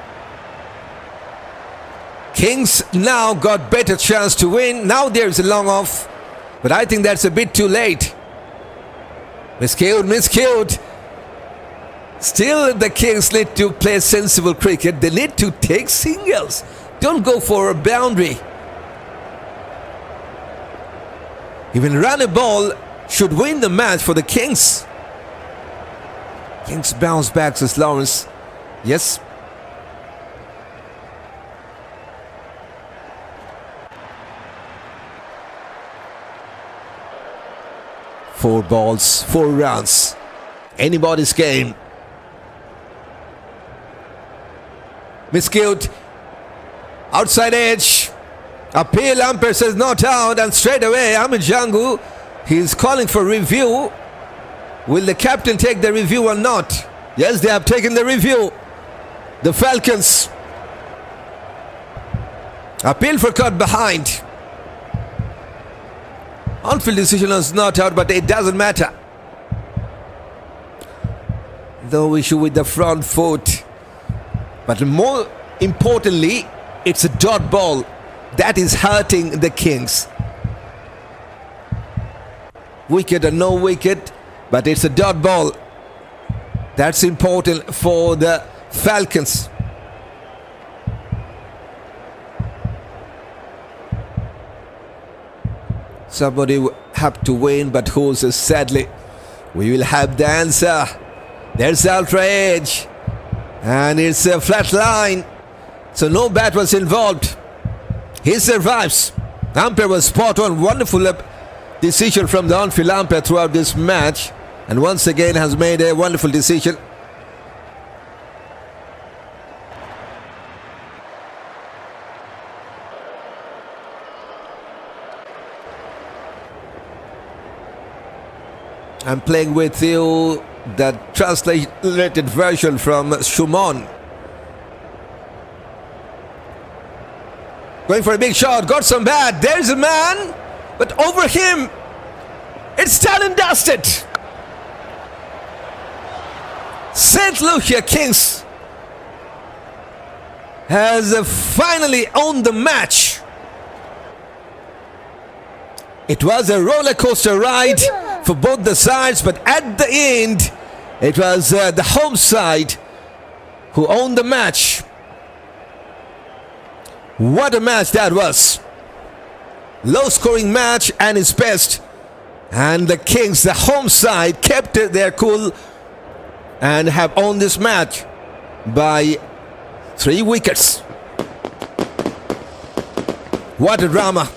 [SPEAKER 1] Kings now got better chance to win. Now there's a long off, but I think that's a bit too late. Miscued. Still, the Kings need to play sensible cricket. They need to take singles. Don't go for a boundary. Even run a ball should win the match for the Kings. Kings bounce back, says Lawrence. Yes. Four balls, 4 runs. Anybody's game. Miscued. Outside edge. Appeal, umpire says not out, and straight away Ahmed Jangu, he's calling for review. Will the captain take the review or not? Yes, they have taken the review. The Falcons. Appeal for cut behind. On-field decision was not out, but it doesn't matter. No issue with the front foot. But more importantly, it's a dot ball. That is hurting the Kings. Wicket or no wicket, but it's a dot ball. That's important for the Falcons. Somebody have to win, but who's sadly? We will have the answer. There's ultra edge, and it's a flat line, so no bat was involved. He survives. Umpire was spot on. Wonderful decision from the on-field umpire throughout this match, and once again has made a wonderful decision. I'm playing with you the translated version from Shumon. Going for a big shot, got some bat. There's a man, but over him, it's done and dusted. St. Lucia Kings has finally owned the match. It was a roller coaster ride for both the sides, but at the end, it was the home side who owned the match. What a match that was. Low scoring match and its best. And the Kings, the home side, kept their cool and have owned this match by 3 wickets. What a drama.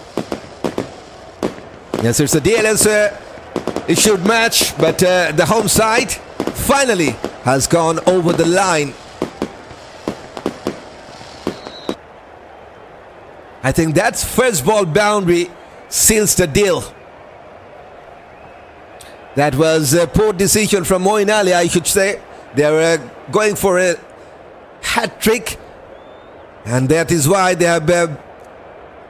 [SPEAKER 1] Yes, it's a DLS issued match, but the home side finally has gone over the line. I think that first ball boundary seals the deal. That was a poor decision from Moeen Ali, I should say. They were going for a hat-trick, and that is why they have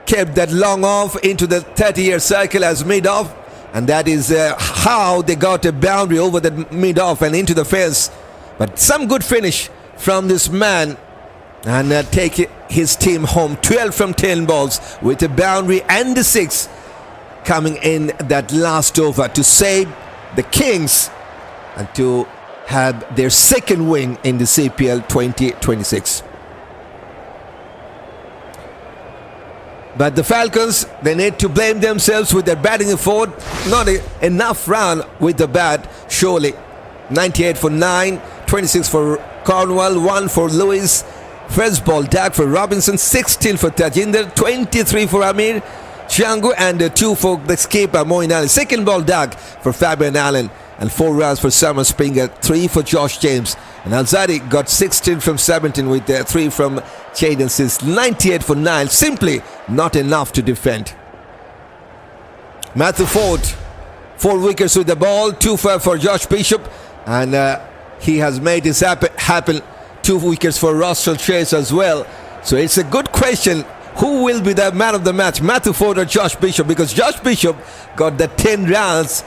[SPEAKER 1] kept that long off into the 30-year circle as mid-off, and that is how they got a boundary over the mid-off and into the fence. But some good finish from this man, and take his team home 12 from 10 balls with a boundary and the 6 coming in that last over to save the Kings and to have their second win in the CPL 2026. But the Falcons, they need to blame themselves with their batting effort. Not enough run with the bat, surely. 98 for 9, 26 for Cornwall, 1 for Lewis. First ball tag for Robinson, 16 for Tajinder, 23 for Amir Changu, and 2 for the skipper Moin Ali. Second ball tag for Fabian Allen, and 4 runs for Summer Springer, 3 for Josh James. And Alzadi got 16 from 17 with 3 from Jaden Sis. 98 for 9, simply not enough to defend. Matthew Forde, 4 wickets with the ball, 2 for Josh Bishop, and he has made this happen. 2 wickets for Roston Chase as well. So it's a good question. Who will be the man of the match, Matthew Forde or Josh Bishop? Because Josh Bishop got the 10 runs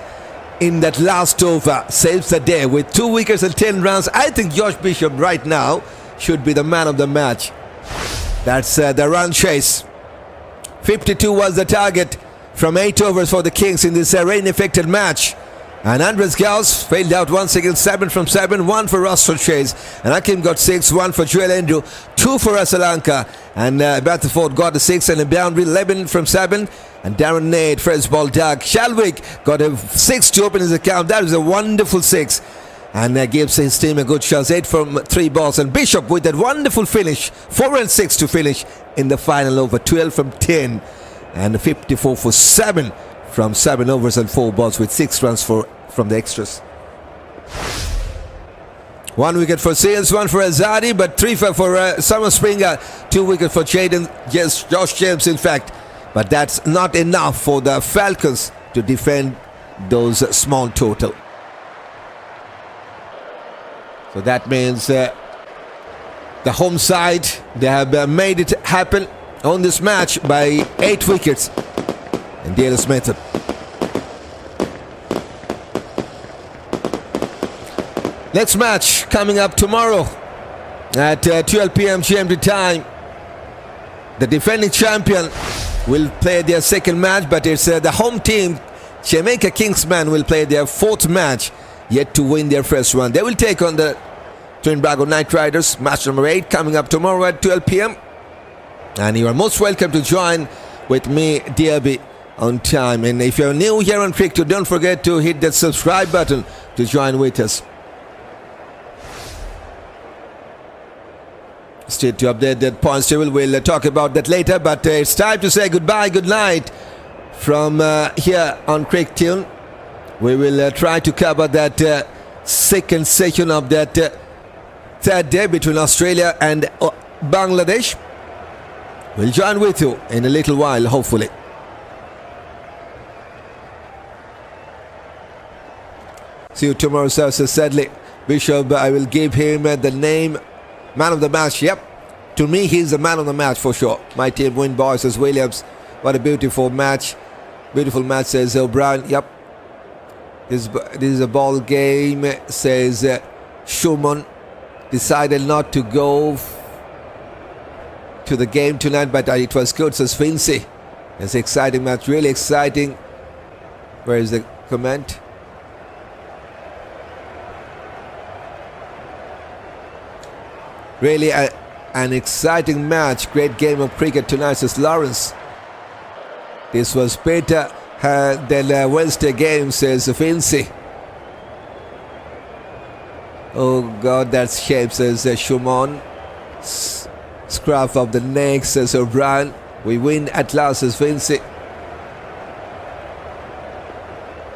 [SPEAKER 1] in that last over, saves the day with 2 wickets and 10 runs. I think Josh Bishop right now should be the man of the match. That's the run chase. 52 was the target from 8 overs for the Kings in this rain-affected match. And Andries Gous failed out once again, 7 from 7, 1 for Roston Chase. And Ackeem got 6, 1 for Joel Andrew, 2 for Asalanka. And Matthew Forde got a 6 and a boundary, 11 from 7. And Darron Nedd, first ball tag. Schalkwyk got a 6 to open his account. That is a wonderful 6. And gives his team a good chance, 8 from 3 balls. And Bishop with that wonderful finish, 4 and 6 to finish in the final over, 12 from 10. And 54 for 7 from 7 overs and 4 balls with 6 runs from the extras. 1 wicket for Seals, 1 for Azadi, but 3 for Summer Springer, 2 wickets for Josh James in fact. But that's not enough for the Falcons to defend those small total. So that means the home side, they have made it happen on this match by 8 wickets in Dale's method. Next match coming up tomorrow at 12 p.m. GMT time. The defending champion will play their second match, but it's the home team, Jamaica Kingsmen, will play their 4th match, yet to win their first one. They will take on the Trinbago Knight Riders, match number 8, coming up tomorrow at 12 p.m. And you are most welcome to join with me, DRB, on time. And if you're new here on Cricket, don't forget to hit that subscribe button to join with us. Stay to update that points table. We'll talk about that later, but it's time to say goodbye, good night from here on Cricket Tune. We will try to cover that second session of that 3rd day between Australia and Bangladesh. We'll join with you in a little while, hopefully. See you tomorrow, sir. Sadly, Bishop, I will give him the name man of the match. Yep, to me he's the man of the match for sure. My team win, boys, says Williams. What a beautiful match. Beautiful match, says O'Brien. Yep, this is a ball game, says Schumann. Decided not to go to the game tonight, but it was good, says Vinci. It's an exciting match, really exciting. Where is the comment? Really an exciting match. Great game of cricket tonight, says Lawrence. This was better than Wednesday game, says Vinci. Oh God, that's shape, says Shumon. Scruff of the neck, says O'Brien. We win at last, says Vinci.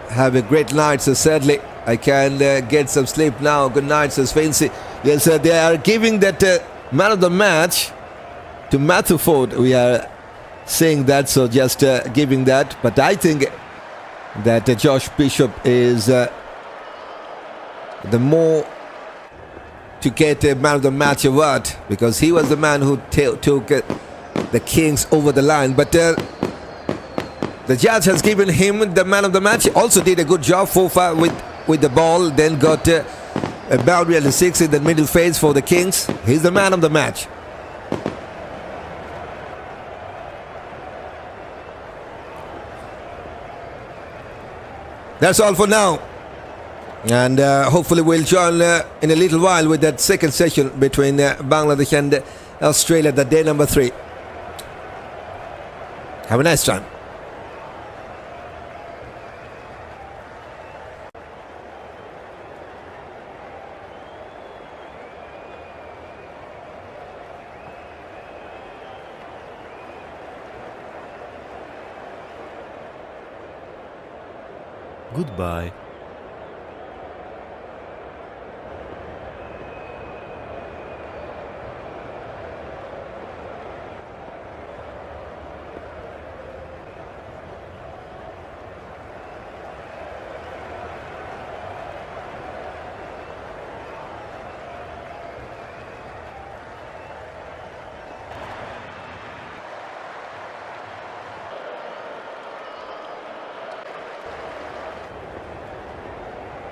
[SPEAKER 1] Have a great night, says Shadley. I can get some sleep now. Good night, says Vinci. Yes, they are giving that man of the match to Matthew Forde. We are saying that, so just giving that. But I think that Josh Bishop is the more to get a man of the match award, because he was the man who took the Kings over the line. But the judge has given him the man of the match. Also did a good job so far with the ball. Then got a boundary at the 6 in the middle phase for the Kings. He's the man of the match. That's all for now. And hopefully we'll join in a little while with that second session between Bangladesh and Australia, the day number 3. Have a nice time.
[SPEAKER 2] Goodbye.